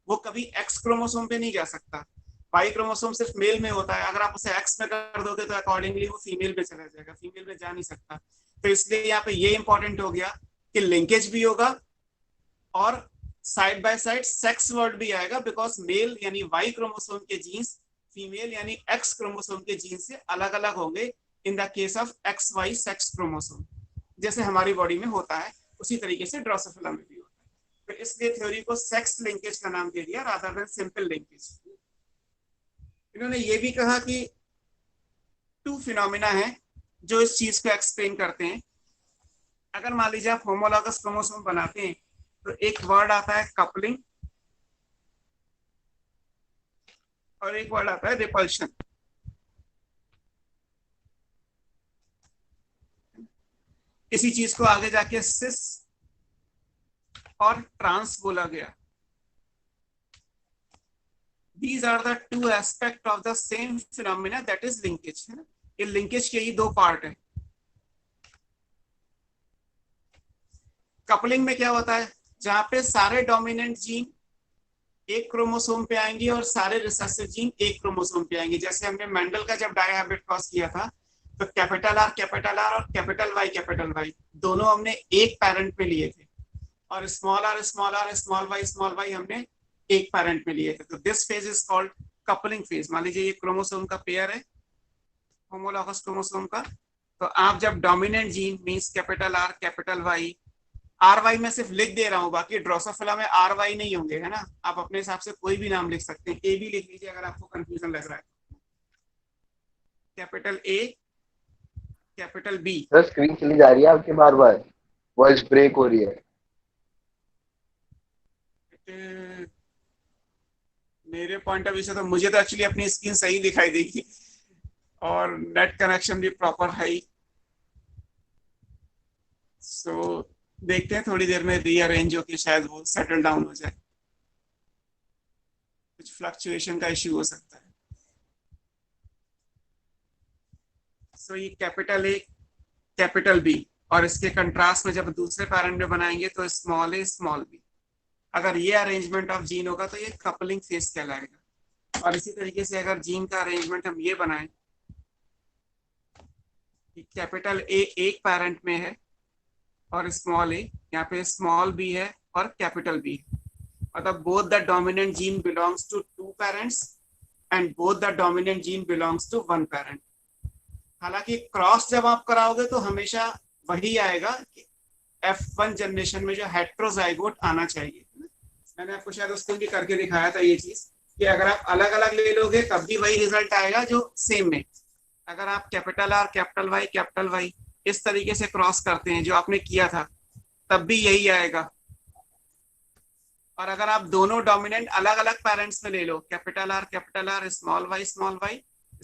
वो कभी एक्स क्रोमोसोम पे नहीं जा सकता। वाई क्रोमोसोम सिर्फ मेल में होता है, अगर आप उसे एक्स में कर दोगे तो अकॉर्डिंगली वो फीमेल पे चला जाएगा, फीमेल में जा नहीं सकता। तो इसलिए यहाँ पे ये इंपॉर्टेंट हो गया कि लिंकेज भी होगा और side by side sex word भी आएगा, बिकॉज मेल यानी वाई क्रोमोसोम के जीन्स फीमेल यानी एक्स क्रोमोसोम के जीन से अलग अलग होंगे in the case of X Y sex chromosome, जैसे हमारी बॉडी में होता है उसी तरीके से ड्रोसोफिला में भी होता है। तो इसलिए थ्योरी को सेक्स लिंकेज का नाम दे दिया रादर देन सिंपल लिंकेज। इन्होंने ये भी कहा कि 2 फिनोमिना है जो इस चीज को एक्सप्लेन करते हैं। अगर मान लीजिए आप होमोलॉगस क्रोमोसोम बनाते हैं तो एक वर्ड आता है कपलिंग और एक वर्ड आता है रिपल्शन। इसी चीज को आगे जाके सिस और ट्रांस बोला गया। These are the 2 aspects of the same phenomena that is linkage, है ना। ये लिंकेज के ही 2 पार्ट है। कपलिंग में क्या होता है, जहां पे सारे डोमिनेंट जीन एक क्रोमोसोम पे आएंगे और सारे रिसेसिव जीन एक क्रोमोसोम पे आएंगे। जैसे हमने मेंडल का जब डायहाब्रिड क्रॉस किया था तो कैपिटल आर और कैपिटल वाई दोनों हमने एक पेरेंट में लिए थे, और स्मॉल आर स्मॉल वाई हमने एक पेरेंट में लिए थे। तो this phase is called coupling phase. मान लीजिए ये क्रोमोसोम का पेयर है होमोलॉगस क्रोमोसोम का, तो आप जब dominant gene means capital Y R Y में सिर्फ लिख दे रहा हूँ, बाकी ड्रोसोफिला में आर वाई नहीं होंगे, है ना। आप अपने हिसाब से कोई भी नाम लिख सकते हैं, ए भी लिख लीजिए अगर आपको कंफ्यूजन लग रहा है। Capital A capital B. Sir screen चली जा रही है आपकी, बार बार वॉइस ब्रेक हो रही है। मेरे पॉइंट ऑफ व्यू से तो मुझे तो एक्चुअली अपनी स्क्रीन सही दिखाई देगी और नेट कनेक्शन भी प्रॉपर है। सो देखते हैं थोड़ी देर में रीअरेंज होकर शायद वो सेटल डाउन हो जाए, कुछ फ्लक्चुएशन का इश्यू हो सकता है। सो ये कैपिटल ए कैपिटल बी, और इसके कंट्रास्ट में जब दूसरे पैरेंट में बनाएंगे तो स्मॉल ए स्मॉल बी। अगर ये अरेंजमेंट ऑफ जीन होगा तो ये कपलिंग फेज कहलाएगा। और इसी तरीके से अगर जीन का अरेंजमेंट हम ये बनाएं कि कैपिटल ए एक पैरेंट में है और स्मॉल ए, यहाँ पे स्मॉल बी है और कैपिटल बी, मतलब both the dominant gene belongs to 2 parents and both the dominant gene belongs to 1 parent. हालांकि क्रॉस जब आप कराओगे तो हमेशा वही आएगा कि F1 जनरेशन में जो हेट्रोजाइगोट आना चाहिए। मैंने आपको शायद उस दिन भी करके दिखाया था ये चीज कि अगर आप अलग अलग ले लोगे तब भी वही रिजल्ट आएगा जो सेम में। अगर आप कैपिटल आर कैपिटल वाई इस तरीके से क्रॉस करते हैं जो आपने किया था तब भी यही आएगा। और अगर आप दोनों डोमिनेंट अलग अलग पेरेंट्स में ले लो, capital R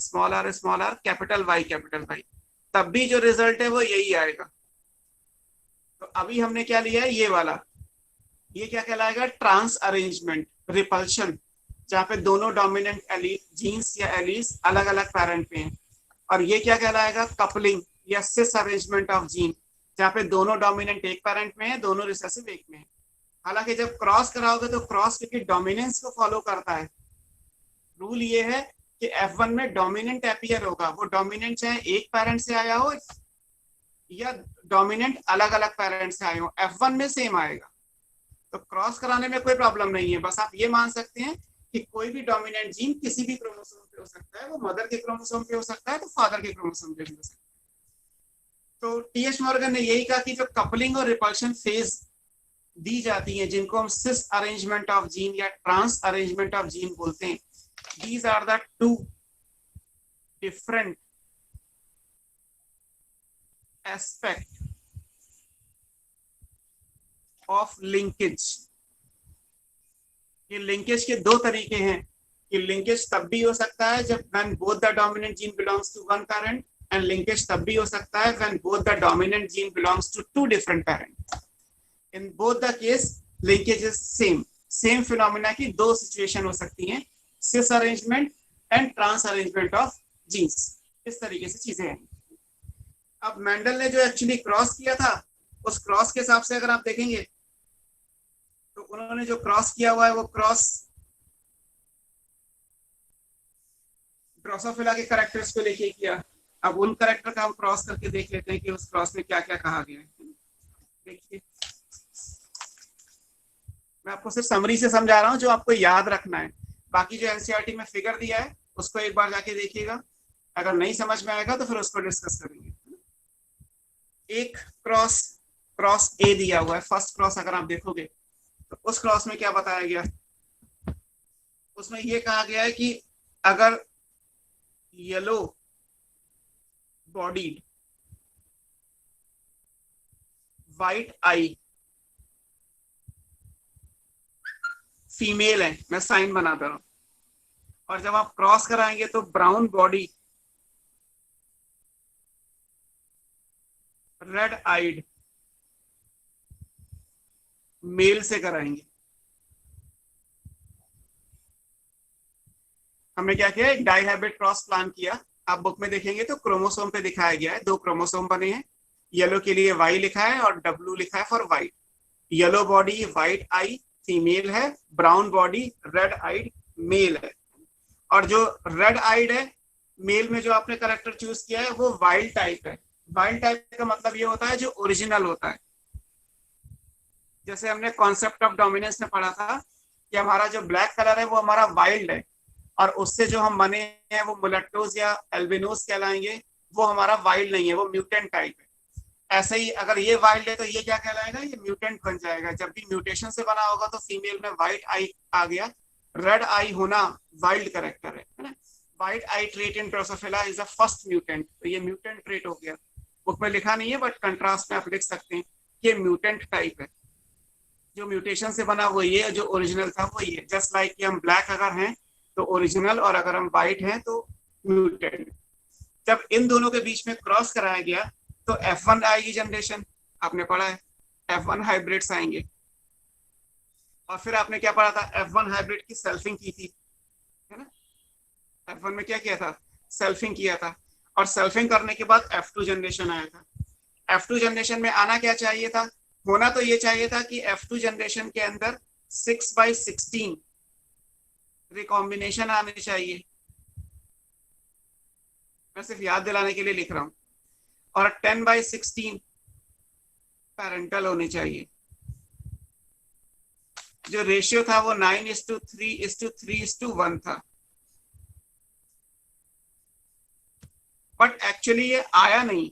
small R capital Y तब भी जो रिजल्ट है वो यही आएगा। तो अभी हमने क्या लिया है, ये वाला, ये क्या कहलाएगा, ट्रांस अरेंजमेंट रिपल्शन, जहाँ पे दोनों डोमिनेंट जीन्स या एलीज अलग अलग पेरेंट में हैं। और ये क्या कहलाएगा, कपलिंग या सिस अरेंजमेंट ऑफ जीन, जहाँ पे दोनों डोमिनेंट एक पेरेंट में है, दोनों रिसेसिव एक में है। हालांकि जब क्रॉस कराओगे तो क्रॉस क्योंकि डोमिनेंस को फॉलो करता है, रूल ये है कि F1 में डोमिनेंट अपीयर होगा, वो डोमिनेंट चाहे एक पेरेंट से आया हो या डोमिनेंट अलग अलग पेरेंट से आए हो, F1 में सेम आएगा। तो क्रॉस कराने में कोई प्रॉब्लम नहीं है, बस आप ये मान सकते हैं कि कोई भी डोमिनेंट जीन किसी भी क्रोमोसोम पे हो सकता है, वो मदर के क्रोमोसोम पे हो सकता है तो फादर के क्रोमोसोम पे भी हो सकता है। तो टी.एच. मॉर्गन ने यही कहा कि जो कपलिंग और रिपल्शन फेज दी जाती है, जिनको हम सिस अरेंजमेंट ऑफ जीन या ट्रांस अरेंजमेंट ऑफ जीन बोलते हैं, these are the two different aspect of linkage. ये लिंकेज के दो तरीके हैं कि लिंकेज तब भी हो सकता है जब when both the dominant gene belongs to one parent, and linkage तब भी हो सकता है when both the dominant gene belongs to two different parent. In both the case linkage is same phenomena की दो सिचुएशन हो सकती हैं, cis arrangement and trans arrangement of genes. इस तरीके से चीजें हैं। अब मेंडल ने जो एक्चुअली क्रॉस किया था, उस क्रॉस के हिसाब से अगर आप देखेंगे तो उन्होंने जो क्रॉस किया हुआ है वो क्रॉस ड्रोसोफिला के कैरेक्टर्स को लेके किया। अब उन कैरेक्टर का हम क्रॉस करके देख लेते हैं कि उस क्रॉस में क्या क्या कहा गया है। देखिए, मैं आपको सिर्फ समरी से समझा रहा हूं जो आपको याद रखना है, बाकी जो एनसीईआरटी में फिगर दिया है उसको एक बार जाके देखिएगा, अगर नहीं समझ में आएगा तो फिर उसको डिस्कस करेंगे। एक क्रॉस ए दिया हुआ है, फर्स्ट क्रॉस अगर आप देखोगे तो उस क्रॉस में क्या बताया गया, उसमें यह कहा गया है कि अगर yellow bodied white eye female है, मैं साइन बनाता हूं, और जब आप क्रॉस कराएंगे तो brown body red eyed male से कराएंगे। हमने क्या किया, एक डाइहाइब्रिड क्रॉस प्लान किया। आप बुक में देखेंगे तो क्रोमोसोम पे दिखाया गया है, दो क्रोमोसोम बने हैं, येलो के लिए वाई लिखा है और डब्ल्यू लिखा है for white. Yellow body white eye female है, brown body red eyed male है। और जो रेड आइड है मेल में जो आपने कैरेक्टर चूज किया है वो वाइल्ड टाइप है। वाइल्ड टाइप का मतलब ये होता है जो ओरिजिनल होता है। जैसे हमने कॉन्सेप्ट ऑफ डोमिनेंस में पढ़ा था कि हमारा जो ब्लैक कलर है वो हमारा वाइल्ड है, और उससे जो हम बने हैं वो मुलेट्टोस या एल्बिनोस कहलाएंगे, वो हमारा वाइल्ड नहीं है, वो म्यूटेंट टाइप है। ऐसे ही अगर ये वाइल्ड है तो ये क्या कहलाएगा, ये म्यूटेंट बन जाएगा। जब भी म्यूटेशन से बना होगा तो फीमेल में व्हाइट आई आ गया, रेड आई होना वाइल्ड कैरेक्टर है ना। White I trait in Drosophila is the first mutant, तो ये म्यूटेंट ट्रेट हो गया। बुक में लिखा नहीं है बट कंट्रास्ट में आप लिख सकते हैं कि म्यूटेंट टाइप है, जो म्यूटेशन से बना वो ये, जो ओरिजिनल था वो ये। जस्ट लाइक कि हम ब्लैक अगर हैं तो ओरिजिनल, और अगर हम व्हाइट हैं तो म्यूटेंट। जब इन दोनों के बीच में क्रॉस कराया गया तो F1 आएगी जनरेशन, आपने पढ़ा है F1 हाइब्रिड्स आएंगे। और फिर आपने क्या पढ़ा था, F1 हाइब्रिड की सेल्फिंग की थी, है ना। F1 में क्या किया था, सेल्फिंग किया था, और सेल्फिंग करने के बाद F2 जनरेशन आया था। F2 जनरेशन में आना क्या चाहिए था, होना तो ये चाहिए था कि F2 जनरेशन के अंदर 6/16 रिकॉम्बिनेशन आने चाहिए। मैं सिर्फ याद दिलाने के लिए लिख रहा हूं। और 10/16 पैरेंटल होने चाहिए। जो रेशियो था वो 9:3:3:1 था। बट एक्चुअली ये आया नहीं।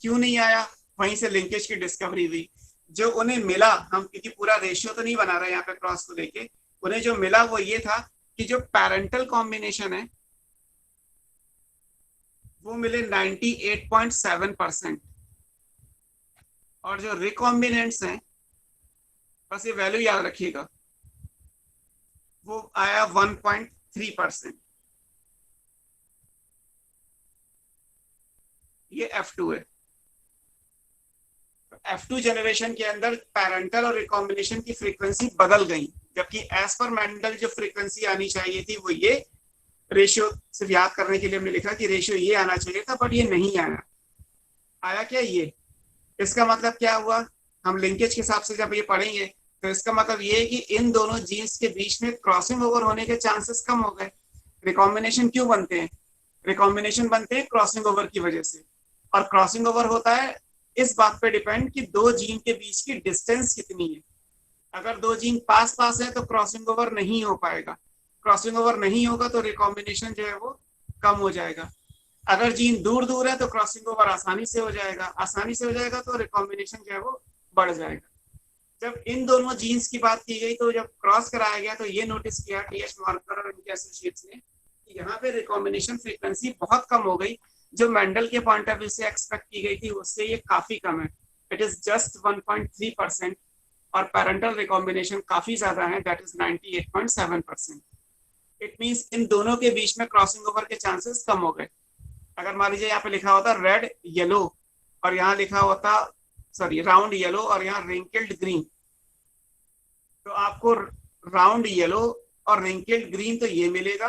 क्यों नहीं आया, वहीं से लिंकेज की डिस्कवरी हुई। जो उन्हें मिला, हम क्योंकि पूरा रेशियो तो नहीं बना रहे यहाँ पे क्रॉस को लेके, उन्हें जो मिला वो ये था कि जो पैरेंटल कॉम्बिनेशन है वो मिले 98.7%, और जो रिकॉम्बिनेंट्स हैं, बस ये वैल्यू याद रखिएगा, वो आया 1.3%। ये F2 है। F2 जनरेशन के अंदर पैरेंटल और रिकॉम्बिनेशन की फ्रीक्वेंसी बदल गई, जबकि एज पर मेंडल जो फ्रीक्वेंसी आनी चाहिए थी वो ये, रेशियो सिर्फ याद करने के लिए हमने लिखा कि रेशियो ये आना चाहिए था, बट ये नहीं आया। आया क्या ये, इसका मतलब क्या हुआ, हम लिंकेज के हिसाब से जब ये पढ़ेंगे तो इसका मतलब ये है कि इन दोनों जीन्स के बीच में क्रॉसिंग ओवर होने के चांसेस कम हो गए। रिकॉम्बिनेशन क्यों बनते हैं? रिकॉम्बिनेशन बनते हैं क्रॉसिंग ओवर की वजह से, और क्रॉसिंग ओवर होता है इस बात पे डिपेंड कि दो जीन के बीच की डिस्टेंस कितनी है। अगर दो जीन पास पास है तो क्रॉसिंग ओवर नहीं हो पाएगा, क्रॉसिंग ओवर नहीं होगा तो रिकॉम्बिनेशन जो है वो कम हो जाएगा। अगर जीन दूर दूर है तो क्रॉसिंग ओवर आसानी से हो जाएगा, आसानी से हो जाएगा तो रिकॉम्बिनेशन जो है वो बढ़ जाएगा। जब इन दोनों जीन्स की बात की गई तो जब क्रॉस कराया गया तो ये नोटिस किया टीएच मार्कर और उनके एसोसिएट्स ने कि यहाँ पे रिकॉम्बिनेशन फ्रीक्वेंसी बहुत कम हो गई, जो मेंडल के पॉइंट ऑफ व्यू से एक्सपेक्ट की गई थी उससे ये काफी कम है। इट इज जस्ट 1.3% और पैरेंटल रिकॉम्बिनेशन काफी ज्यादा है, दैट इज 98.7%। इट मींस इन दोनों के बीच में क्रॉसिंग ओवर के चांसेस कम हो गए। अगर मान लीजिए यहाँ पे लिखा होता रेड येलो और यहाँ लिखा होता राउंड येलो और यहाँ रिंकल्ड ग्रीन, तो आपको राउंड येलो और रिंकल्ड ग्रीन तो ये मिलेगा,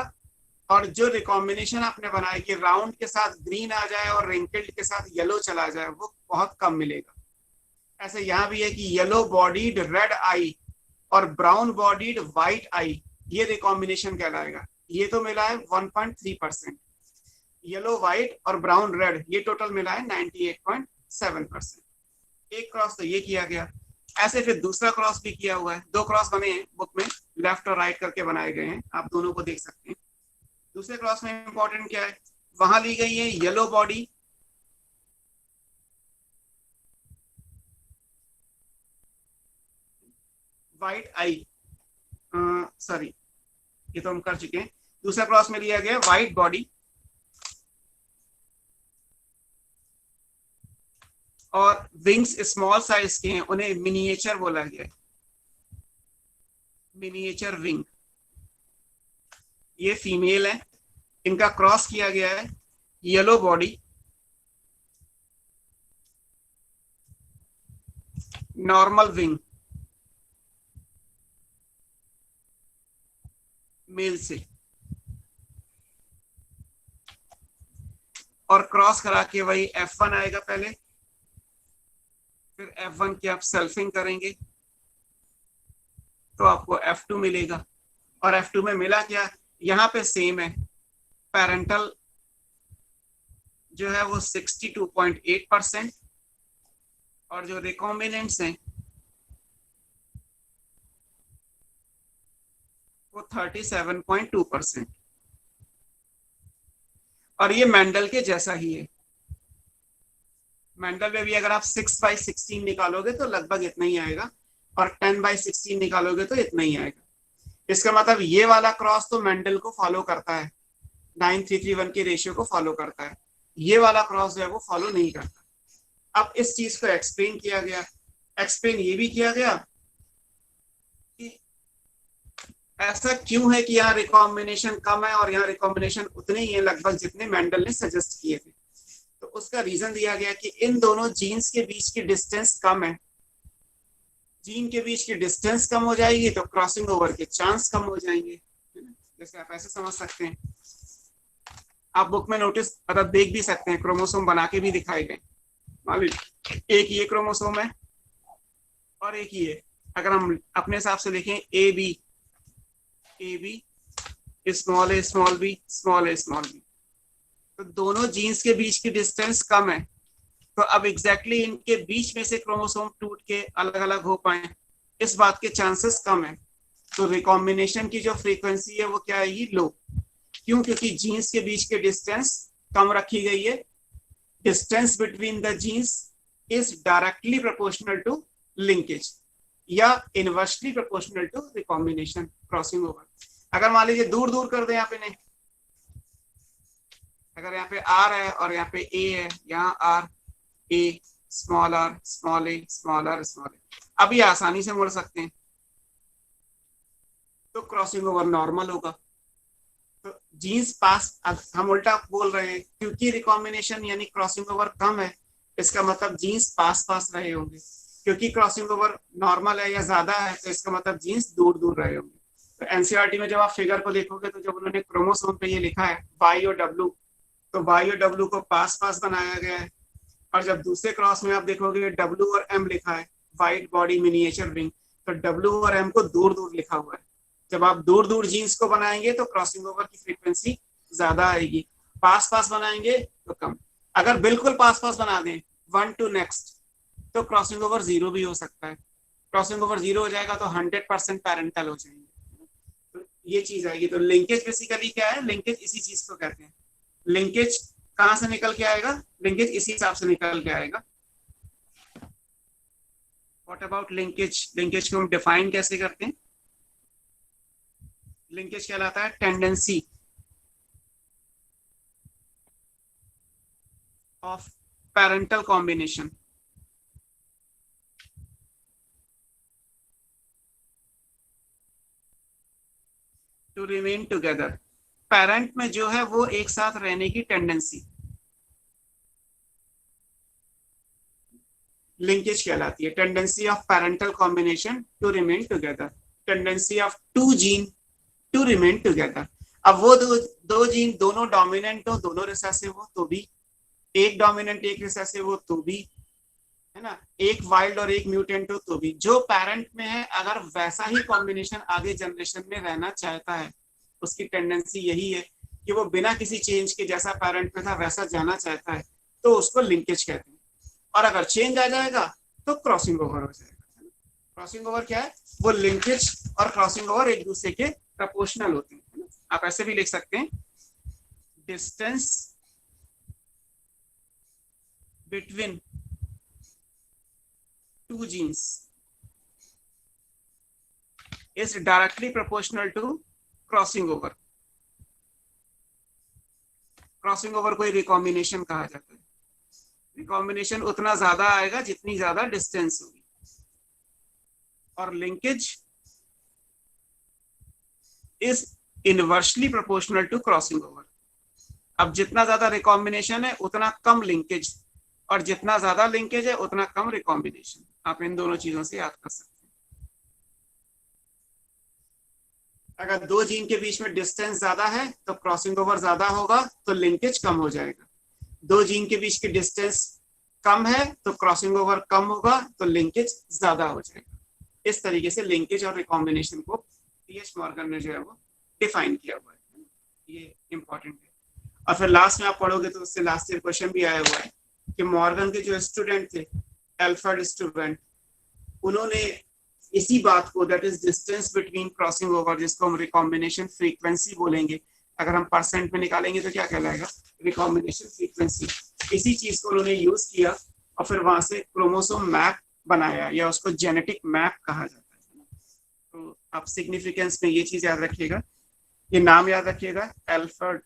और जो रिकॉम्बिनेशन आपने बनाया कि राउंड के साथ ग्रीन आ जाए और रिंकल्ड के साथ येलो चला जाए वो बहुत कम मिलेगा। ऐसे यहाँ भी है कि येलो बॉडीड रेड आई और ब्राउन बॉडीड व्हाइट आई, ये रिकॉम्बिनेशन कहलाएगा। ये तो मिला है 1.3%, येलो व्हाइट और ब्राउन रेड ये टोटल मिला है 98.7%। एक क्रॉस तो ये किया गया। ऐसे फिर दूसरा क्रॉस भी किया हुआ है, दो क्रॉस बने हैं बुक में, लेफ्ट और राइट करके बनाए गए हैं, आप दोनों को देख सकते हैं। दूसरे क्रॉस में इंपॉर्टेंट क्या है, वहां ली गई है येलो बॉडी व्हाइट आई, सॉरी ये तो हम कर चुके हैं। दूसरा क्रॉस में लिया गया व्हाइट बॉडी और विंग्स स्मॉल साइज के हैं, उन्हें मिनिएचर बोला गया है, मिनिएचर विंग। ये फीमेल है, इनका क्रॉस किया गया है yellow body normal wing male से, और क्रॉस करा के वही F1 आएगा पहले, फिर F1 की आप सेल्फिंग करेंगे तो आपको F2 मिलेगा। और F2 में मिला क्या, यहाँ पे सेम है, पैरेंटल जो है वो 62.8% और जो रिकॉम्बिनेंट्स हैं वो 37.2%। और ये मेंडल के जैसा ही है। मेंडल में भी अगर आप 6/16 निकालोगे तो लगभग इतना ही आएगा, और 10/16 निकालोगे तो इतना ही आएगा। इसका मतलब ये वाला क्रॉस तो मेंडल को फॉलो करता है, 9331 के रेशियो को फॉलो करता है, ये वाला क्रॉस जो है वो फॉलो नहीं करता। अब इस चीज को एक्सप्लेन किया गया, एक्सप्लेन ये भी किया गया कि ऐसा क्यों है कि यहाँ रिकॉम्बिनेशन कम है और यहाँ रिकॉम्बिनेशन उतने ही है लगभग जितने मेंडल ने सजेस्ट किए थे। तो उसका रीजन दिया गया कि इन दोनों जीन्स के बीच की डिस्टेंस कम है, जीन के बीच की डिस्टेंस कम हो जाएगी तो क्रॉसिंग ओवर के चांस कम हो जाएंगे। जैसे आप ऐसे समझ सकते हैं, आप बुक में नोटिस मतलब देख भी सकते हैं, क्रोमोसोम बना के भी दिखाए गए। मान लीजिए एक ये क्रोमोसोम है और एक ये, अगर हम अपने हिसाब से लिखें A B small A small B small A small B, तो दोनों जीन्स के बीच की डिस्टेंस कम है, तो अब एग्जैक्टली इनके बीच में से क्रोमोसोम टूट के अलग अलग हो पाए इस बात के चांसेस कम है। तो रिकॉम्बिनेशन की जो फ्रीक्वेंसी है वो क्या है, ये लो। क्यों? क्योंकि जीन्स के बीच की डिस्टेंस कम रखी गई है। Distance between the genes is directly proportional to linkage या inversely proportional to recombination crossing over. अगर मान लीजिए दूर दूर कर दे यहाँ पे, नहीं, अगर यहाँ पे आर है और यहाँ पे ए है, यहाँ R A small R small A small R small A, अभी आसानी से मोड़ सकते हैं, तो क्रॉसिंग ओवर नॉर्मल होगा। तो जीन्स पास, हम उल्टा बोल रहे हैं क्योंकि रिकॉम्बिनेशन यानी क्रॉसिंग ओवर कम है, इसका मतलब जीन्स पास पास रहे होंगे। क्योंकि क्रॉसिंग ओवर नॉर्मल है या ज्यादा है तो इसका मतलब जीन्स दूर दूर रहे होंगे। तो एनसीईआरटी में जब आप फिगर को देखोगे तो जब उन्होंने क्रोमोसोम पे ये लिखा है वाई और डब्ल्यू, तो वाई और डब्ल्यू को पास पास बनाया गया है, और जब दूसरे क्रॉस में आप देखोगे डब्ल्यू और एम लिखा है व्हाइट बॉडी मिनिएचर विंग, तो W और M को दूर दूर लिखा हुआ है। जब आप दूर दूर जीन्स को बनाएंगे तो क्रॉसिंग ओवर की फ्रीक्वेंसी ज्यादा आएगी, पास पास बनाएंगे तो कम। अगर बिल्कुल पास पास बना दें 1 to नेक्स्ट तो क्रॉसिंग ओवर 0 भी हो सकता है। क्रॉसिंग ओवर 0 हो जाएगा तो 100% पैरेंटल हो जाएंगे, तो ये चीज आएगी। तो लिंकेज बेसिकली क्या है, लिंकेज इसी चीज को कहते हैं। लिंकेज कहां से निकल के आएगा, लिंकेज इसी हिसाब से निकल के आएगा। व्हाट अबाउट लिंकेज, लिंकेज को हम डिफाइन कैसे करते हैं? लिंकेज कहलाता है tendency of parental combination to remain together. Parent में जो है वो एक साथ रहने की टेंडेंसी लिंकेज कहलाती है। Tendency of parental combination to remain together, tendency of two gene to remain together. अब वो दो जीन दोनों डोमिनेंट हो, दोनों रिसेसिव हो तो भी, एक डोमिनेंट एक रिसेसिव हो तो भी, है ना, एक वाइल्ड और एक म्यूटेंट हो तो भी, जो पेरेंट में है अगर वैसा ही कॉम्बिनेशन आगे जनरेशन में रहना चाहता है, उसकी टेंडेंसी यही है कि वो बिना किसी चेंज के जैसा पेरेंट में था वैसा जाना चाहता है, तो उसको लिंकेज कहते हैं। और अगर चेंज आ जाएगा तो क्रॉसिंग ओवर हो जाएगा। क्रॉसिंग ओवर क्या है, वो लिंकेज और क्रॉसिंग ओवर एक दूसरे के प्रोपोर्शनल होते हैं। आप ऐसे भी लिख सकते हैं, distance between two genes is directly proportional to crossing over। Crossing over को रिकॉम्बिनेशन कहा जाता है। रिकॉम्बिनेशन उतना ज्यादा आएगा जितनी ज्यादा डिस्टेंस होगी, और linkage is inversely proportional to crossing over. अब जितना ज्यादा रिकॉम्बिनेशन है उतना कम लिंकेज, और जितना ज्यादा लिंकेज है उतना कम रिकॉम्बिनेशन। आप इन दोनों चीजों से याद कर सकते हैं। अगर दो जीन के बीच में डिस्टेंस ज्यादा है तो क्रॉसिंग ओवर ज्यादा होगा तो लिंकेज कम हो जाएगा। दो जीन के बीच की डिस्टेंस कम है तो क्रॉसिंग ओवर कम होगा तो लिंकेज ज्यादा हो जाएगा। इस तरीके से लिंकेज और रिकॉम्बिनेशन को पीएच मॉर्गन ने जो है वो डिफाइन किया हुआ है। ये इंपॉर्टेंट है। और फिर लास्ट में आप पढ़ोगे तो उससे लास्ट ईयर क्वेश्चन भी आया हुआ है कि मॉर्गन के जो स्टूडेंट थे, एल्फर्ड स्टूडेंट, उन्होंने इसी बात को, that is distance between crossing over, जिसको हम रिकॉम्बिनेशन फ्रीक्वेंसी बोलेंगे, अगर हम परसेंट में निकालेंगे तो क्या कहलाएगा, रिकॉम्बिनेशन फ्रीक्वेंसी। इसी चीज को उन्होंने यूज किया और फिर वहां से क्रोमोसोम मैप बनाया, या उसको जेनेटिक मैप कहा जाता है। तो आप सिग्निफिकेंस में ये चीज याद रखिएगा, ये नाम याद रखिएगा, एल्फर्ड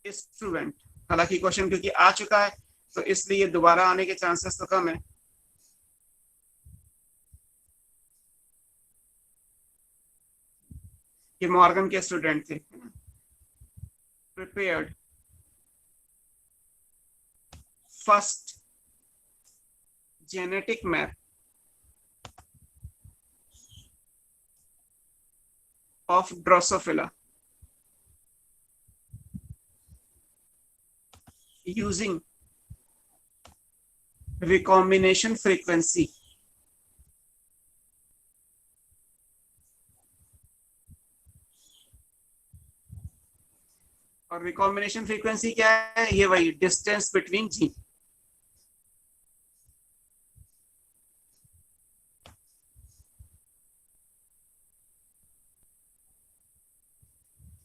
स्टूडेंट। हालांकि क्वेश्चन क्योंकि आ चुका है तो इसलिए दोबारा आने के चांसेस तो कम है। ये मॉर्गन के स्टूडेंट थे। Prepared first genetic map of Drosophila using recombination frequency और रिकॉम्बिनेशन फ्रीक्वेंसी क्या है, ये वही डिस्टेंस बिटवीन जीन।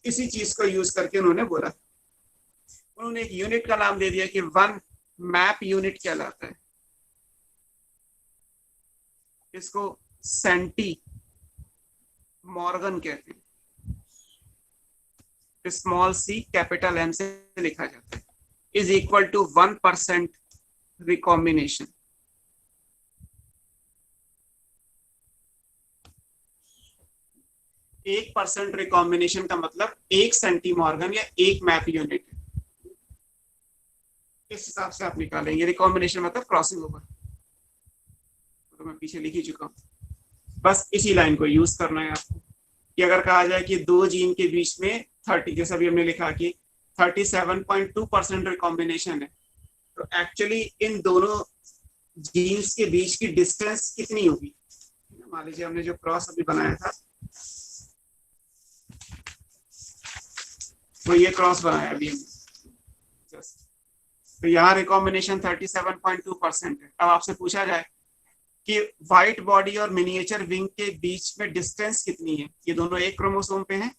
इसी चीज को यूज करके उन्होंने बोला, उन्होंने एक यूनिट का नाम दे दिया कि 1 मैप यूनिट कहलाता है। इसको सेंटी मॉर्गन कहते हैं। स्मॉल सी कैपिटल एम से लिखा जाता है, इज इक्वल टू 1% रिकॉम्बिनेशन। एक परसेंट रिकॉम्बिनेशन का मतलब 1 सेंटी मॉर्गन या 1 मैप यूनिट। इस हिसाब से आप निकालेंगे। रिकॉम्बिनेशन मतलब क्रॉसिंग ओवर, तो मैं पीछे लिख ही चुका हूं। बस इसी लाइन को यूज करना है आपको कि अगर कहा जाए कि दो जीन के बीच में 30, जैसा अभी हमने लिखा कि 37.2% रिकॉम्बिनेशन है, तो एक्चुअली इन दोनों जीन्स के बीच की डिस्टेंस कितनी होगी। मान लीजिए हमने जो क्रॉस अभी बनाया था वो ये क्रॉस बनाया अभी हमने जस्ट, तो यहाँ रिकॉम्बिनेशन 37.2% है। अब आपसे पूछा जाए कि व्हाइट बॉडी और मिनिएचर विंग के बीच में डिस्टेंस कितनी है, ये दोनों एक क्रोमोसोम पे हैं,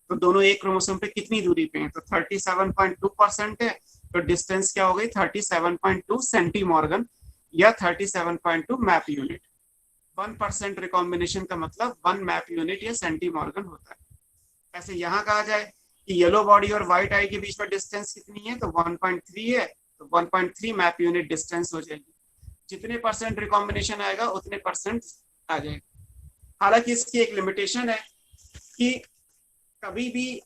तो दोनों एक क्रोमोसोम पे कितनी दूरी पे हैं, तो 37.2% है, तो डिस्टेंस क्या हो गई 37.2 सेंटीमॉर्गन या 37.2 मैप यूनिट। 1% रिकॉम्बिनेशन का मतलब 1 मैप यूनिट या सेंटीमॉर्गन होता है। ऐसे यहाँ कहा जाए कि येलो बॉडी और व्हाइट आई के बीच में डिस्टेंस कितनी है, तो 1.3 है, तो 1.3 मैप यूनिट डिस्टेंस हो जाएगी। जितने परसेंट रिकॉम्बिनेशन आएगा उतने परसेंट आ जाएगा। हालांकि इसकी एक लिमिटेशन है कि कभी भी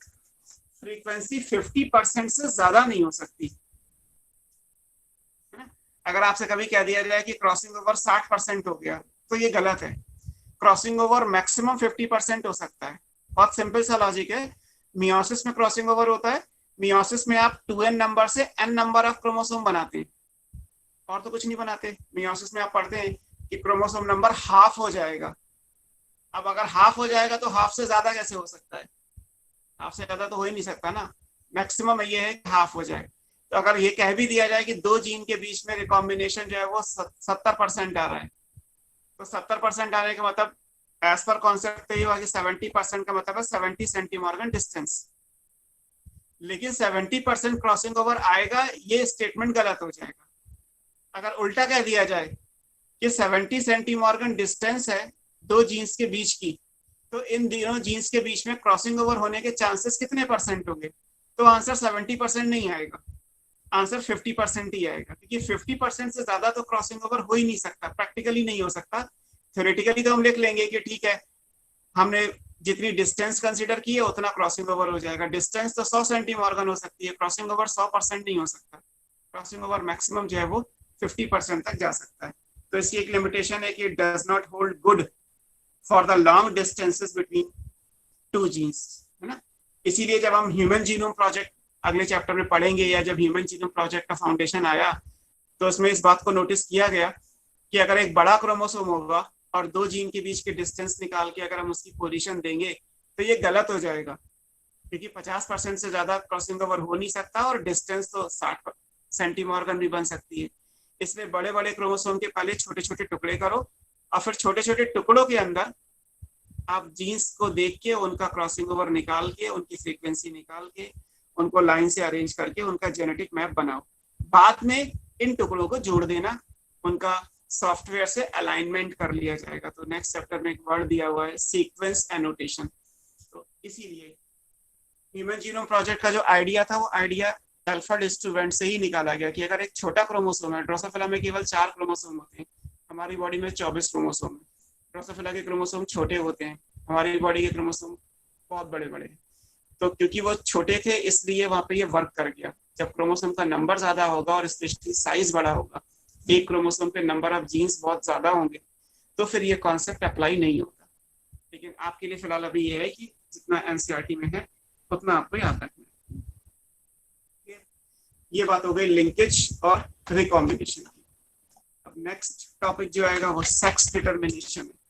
फ्रीक्वेंसी 50% से ज्यादा नहीं हो सकती है ना। अगर आपसे कभी कह दिया जाए कि क्रॉसिंग ओवर 60% हो गया तो ये गलत है। क्रॉसिंग ओवर मैक्सिमम 50% हो सकता है। बहुत सिंपल सा लॉजिक है। मियोसिस में क्रॉसिंग ओवर होता है। मियोसिस में आप 2n नंबर से n नंबर ऑफ क्रोमोसोम बनाते हैं और तो कुछ नहीं बनाते। मियोसिस में आप पढ़ते हैं कि क्रोमोसोम नंबर हाफ हो जाएगा। अब अगर हाफ हो जाएगा तो हाफ से ज्यादा कैसे हो सकता है, हाफ से ज्यादा तो हो ही नहीं सकता ना। मैक्सिमम ये है कि हाफ हो जाए। तो अगर ये कह भी दिया जाए कि दो जीन के बीच में रिकॉम्बिनेशन जो है वो 70% आ रहा है, तो 70% आने का मतलब एज पर कॉन्सेप्ट तो ये हुआ कि 70% का मतलब है 70 सेंटीमॉर्गन डिस्टेंस। लेकिन 70% क्रॉसिंग ओवर आएगा ये स्टेटमेंट गलत हो जाएगा। अगर उल्टा कह दिया जाए कि 70 सेंटीमॉर्गन डिस्टेंस है दो जीन्स के बीच की, तो इन दोनों जीन्स के बीच में क्रॉसिंग ओवर होने के चांसेस कितने परसेंट होंगे, तो आंसर 70% नहीं आएगा, आंसर 50% ही आएगा। क्योंकि 50% से ज्यादा तो क्रॉसिंग ओवर हो ही नहीं सकता, प्रैक्टिकली नहीं हो सकता। थ्योरेटिकली तो हम लिख लेंगे कि ठीक है हमने जितनी डिस्टेंस कंसीडर की है उतना क्रॉसिंग ओवर हो जाएगा। डिस्टेंस तो 100 सेंटीमॉर्गन हो सकती है, क्रॉसिंग ओवर 100% नहीं हो सकता। क्रॉसिंग ओवर मैक्सिमम जो है वो 50% तक जा सकता है। तो इसकी एक लिमिटेशन है कि it does not hold good for the long distances between two genes, है ना। इसीलिए जब हम ह्यूमन जीनोम प्रोजेक्ट अगले चैप्टर में पढ़ेंगे या जब ह्यूमन जीनोम प्रोजेक्ट का फाउंडेशन आया तो उसमें इस बात को नोटिस किया गया कि अगर एक बड़ा क्रोमोसोम होगा और दो जीन के बीच के डिस्टेंस निकाल के अगर हम उसकी पोजीशन देंगे तो ये गलत हो जाएगा, क्योंकि 50% से ज्यादा क्रॉसिंग ओवर हो नहीं सकता और डिस्टेंस तो 60 सेंटीमॉर्गन भी बन सकती है। इसलिए बड़े बड़े क्रोमोसोम के पहले छोटे छोटे टुकड़े करो और फिर छोटे छोटे टुकड़ों के अंदर आप जीन्स को देख के उनका क्रॉसिंग ओवर निकाल के उनकी फ्रीक्वेंसी निकाल के उनको लाइन से अरेंज करके उनका जेनेटिक मैप बनाओ। बाद में इन टुकड़ों को जोड़ देना, उनका सॉफ्टवेयर से अलाइनमेंट कर लिया जाएगा। तो नेक्स्ट चैप्टर में एक वर्ड दिया हुआ है सीक्वेंस एनोटेशन। तो इसीलिए ह्यूमन जीनोम प्रोजेक्ट का जो आइडिया था वो आइडिया अल्फर्ड स्टूवेंट से ही निकाला गया कि अगर एक छोटा क्रोमोसोम है, ड्रोसोफिला में केवल 4 क्रोमोसोम होते हैं, हमारी बॉडी में 24 क्रोमोसोम है। ड्रोसोफिला के क्रोमोसोम छोटे होते हैं, हमारी बॉडी के क्रोमोसोम बहुत बड़े बड़े हैं। तो क्योंकि वो छोटे थे इसलिए वहां पे ये वर्क कर गया। जब क्रोमोसोम का नंबर ज्यादा होगा और स्पेशली साइज बड़ा होगा, एक क्रोमोसोम पे नंबर ऑफ जीन्स बहुत ज्यादा होंगे, तो फिर ये कॉन्सेप्ट अप्लाई नहीं होता। लेकिन आपके लिए फिलहाल अभी ये है कि जितना एनसीईआरटी में है उतना आपको याद रखना है। ये बात हो गई लिंकेज और रिकॉम्बिनेशन की। अब नेक्स्ट टॉपिक जो आएगा वो सेक्स डिटरमिनेशन है।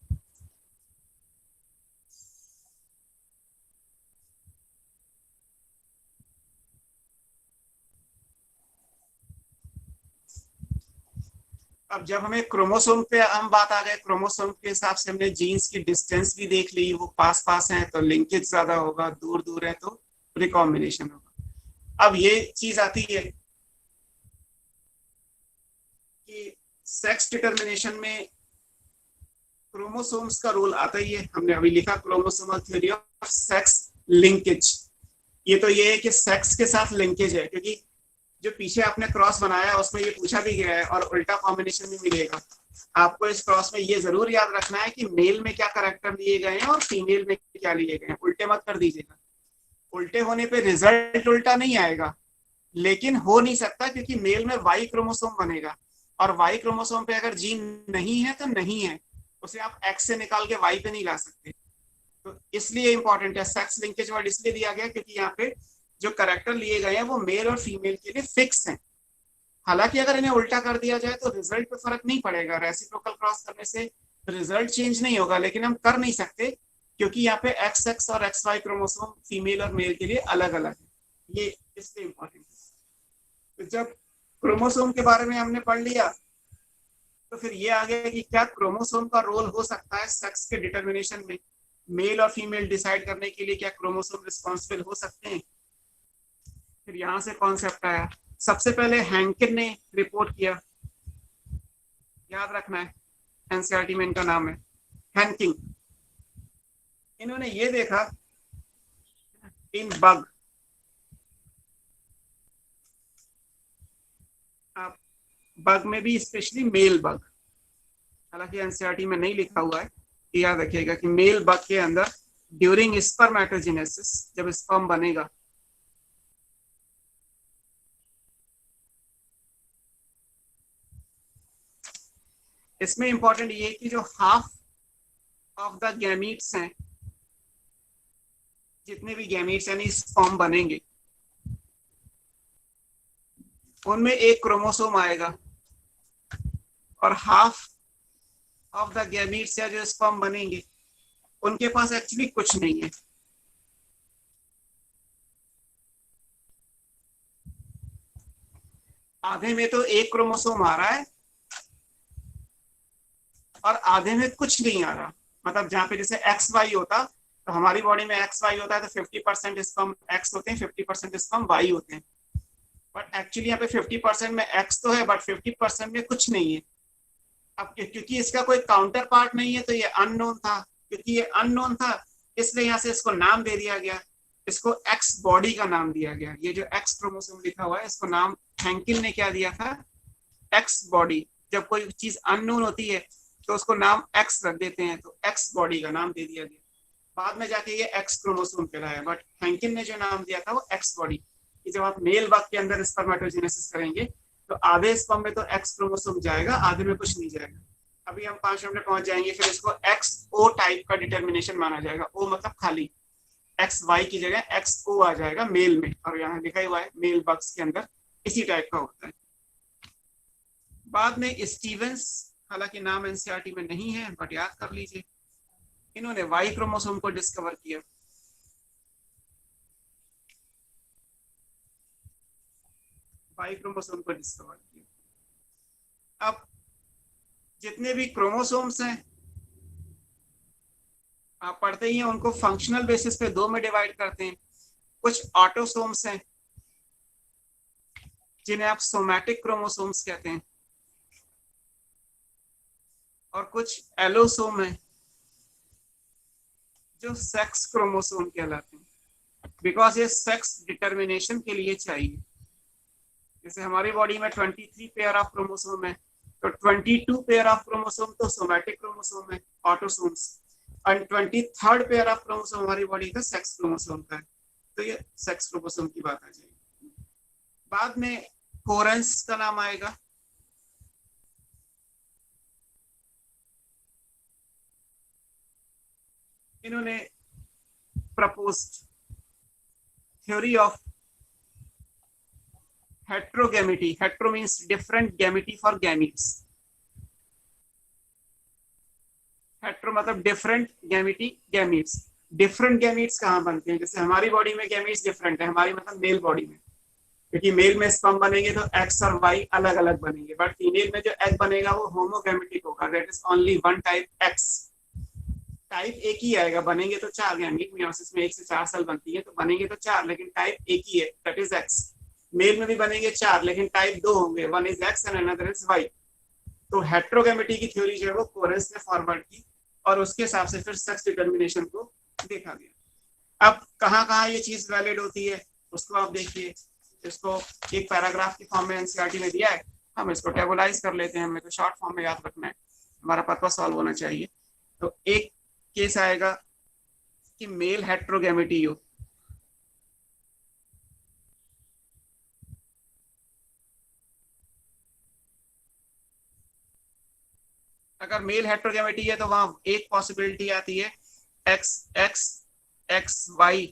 अब जब हमें क्रोमोसोम पे हम बात आ गए, क्रोमोसोम के हिसाब से हमने जीन्स की डिस्टेंस भी देख ली, वो पास पास है तो लिंकेज ज्यादा होगा, दूर दूर है तो रिकॉम्बिनेशन होगा। अब ये चीज आती है कि सेक्स डिटरमिनेशन में क्रोमोसोम्स का रोल आता ही है। हमने अभी लिखा chromosomal theory of sex linkage. ये तो ये है कि सेक्स के साथ लिंकेज है, क्योंकि जो पीछे आपने क्रॉस बनाया है उसमें ये पूछा भी गया है और उल्टा कॉम्बिनेशन भी मिलेगा। आपको इस क्रॉस में ये जरूर याद रखना है कि मेल में क्या करैक्टर लिए गए हैं और फीमेल में क्या लिए गए हैं, उल्टे मत कर दीजिएगा। उल्टे होने पे रिजल्ट उल्टा नहीं आएगा, लेकिन हो नहीं सकता क्योंकि मेल में वाई क्रोमोसोम बनेगा और वाई क्रोमोसोम पे अगर जीन नहीं है तो नहीं है, उसे आप एक्स से निकाल के वाई पे नहीं ला सकते। तो इसलिए इंपॉर्टेंट है सेक्स लिंकेज वर्ड इसलिए दिया गया क्योंकि यहाँ पे जो करैक्टर लिए गए हैं वो मेल और फीमेल के लिए फिक्स हैं। हालांकि अगर इन्हें उल्टा कर दिया जाए तो रिजल्ट पे फर्क नहीं पड़ेगा, रेसिप्रोकल क्रॉस करने से रिजल्ट चेंज नहीं होगा, लेकिन हम कर नहीं सकते क्योंकि यहाँ पे एक्स एक्स और एक्स वाई क्रोमोसोम फीमेल और मेल के लिए अलग अलग है, ये इसलिए इम्पोर्टेंट है। तो जब क्रोमोसोम के बारे में हमने पढ़ लिया तो फिर ये आ गया कि क्या क्रोमोसोम का रोल हो सकता है सेक्स के डिटर्मिनेशन में, मेल और फीमेल डिसाइड करने के लिए क्या क्रोमोसोम रिस्पॉन्सिबल हो सकते हैं। फिर यहां से कॉन्सेप्ट आया, सबसे पहले हैंकिन ने रिपोर्ट किया, याद रखना है एनसीईआरटी में इनका नाम है हैंकिंग। इन्होंने ये देखा इन बग, आप बग में भी स्पेशली मेल बग, हालांकि एनसीईआरटी में नहीं लिखा हुआ है, याद रखिएगा कि मेल बग के अंदर ड्यूरिंग स्पर्मेटोजेनेसिस जब स्पर्म बनेगा इसमें इंपॉर्टेंट ये कि जो हाफ ऑफ द गैमीट्स हैं, जितने भी गैमीट्स यानी स्पर्म बनेंगे उनमें एक क्रोमोसोम आएगा और हाफ ऑफ द गैमीट्स या जो स्पर्म बनेंगे उनके पास एक्चुअली कुछ नहीं है। आधे में तो एक क्रोमोसोम आ रहा है और आधे में कुछ नहीं आ रहा, मतलब जहां पे जैसे एक्स वाई होता तो हमारी बॉडी में एक्स वाई होता है तो 50% स्पर्म एक्स होते हैं, 50% स्पर्म वाई होते हैं, बट एक्चुअली यहाँ पे 50% में एक्स तो है बट 50% में कुछ नहीं है। अब क्योंकि इसका कोई काउंटर पार्ट नहीं है तो ये अननोन था, क्योंकि ये अननोन था इसलिए यहाँ से इसको नाम दे दिया गया, इसको एक्स बॉडी का नाम दिया गया। ये जो एक्स क्रोमोसोम लिखा हुआ है इसको नाम हैंकिन ने क्या दिया था, एक्स बॉडी। जब कोई चीज अननोन होती है तो उसको नाम एक्स रख देते हैं, तो एक्स बॉडी का नाम दे दिया गया, बाद में जाके ये एक्स क्रोमोसोम कहलाया, बट हैंकिन ने जो नाम दिया था वो एक्स बॉडी। कि जब आप मेल बग के अंदर स्पर्मेटोजेनेसिस करेंगे तो आधे स्पर्म में तो एक्स क्रोमोसोम जाएगा, आधे में कुछ नहीं जाएगा। अभी हम 5 मिनट में पहुंच जाएंगे, फिर इसको एक्स ओ टाइप का डिटर्मिनेशन माना जाएगा। ओ मतलब खाली, एक्स वाई की जगह एक्स ओ आ जाएगा मेल में, और यहाँ लिखा हुआ है मेल बग्स के अंदर इसी टाइप का होता है। बाद में स्टीवेंस, हालांकि नाम एनसीईआरटी में नहीं है बट याद कर लीजिए, इन्होंने वाई क्रोमोसोम को डिस्कवर किया। वाई क्रोमोसोम को डिस्कवर किया। अब जितने भी क्रोमोसोम्स हैं आप पढ़ते ही हैं, उनको फंक्शनल बेसिस पे 2 में डिवाइड करते हैं। कुछ ऑटोसोम्स हैं जिन्हें आप सोमैटिक क्रोमोसोम्स कहते हैं, और कुछ एलोसोम हैं जो सेक्स क्रोमोसोम कहलाते हैं, बिकॉज ये सेक्स डिटर्मिनेशन के लिए चाहिए। जैसे हमारी बॉडी में 23 पेयर ऑफ क्रोमोसोम है, तो 22 पेयर ऑफ क्रोमोसोम तो सोमैटिक क्रोमोसोम है, ऑटोसोम्स, और 23rd पेयर ऑफ क्रोमोसोम हमारी बॉडी का सेक्स क्रोमोसोम का है, तो ये सेक्स क्रोमोसोम की बात आ जाएगी। बाद में कोरेंस का नाम आएगा, इन्होंने proposed theory of heterogamety. Hetero means different, gamety for gametes, hetero मतलब different, gamety gametes. Different gametes कहाँ बनते हैं, जैसे हमारी बॉडी में गैमीट्स डिफरेंट है, हमारी मतलब मेल बॉडी में, क्योंकि मेल में स्पर्म बनेंगे तो एक्स और वाई अलग अलग बनेंगे, बट फीमेल में जो एग बनेगा वो होमोगैमेटिक होगा, that is only one type x. Type एक ही आएगा, बनेंगे तो 4, यानी मियोसिस में 1 से 4 सेल बनती है तो बनेंगे तो 4, लेकिन टाइप एक ही है, दैट इज एक्स। मेल में भी बनेंगे 4 लेकिन टाइप 2 होंगे, one is X and another is Y. तो हेट्रोगैमिटी की थ्योरी जो है वो कोरेंस ने फॉरवर्ड की और उसके हिसाब से फिर सेक्स डिटर्मिनेशन को देखा गया। अब कहाँ कहाँ ये चीज वैलिड होती है उसको आप देखिए, इसको एक पैराग्राफ की फॉर्म में एनसीईआरटी में दिया है, हम इसको टेबुलाइज कर लेते हैं, हमें तो शॉर्ट फॉर्म में याद रखना है, हमारा पर्पस सॉल्व होना चाहिए। तो एक केस आएगा कि मेल हेट्रोगैमिटी हो, अगर मेल हेट्रोगैमिटी है तो वहां एक पॉसिबिलिटी आती है X X X Y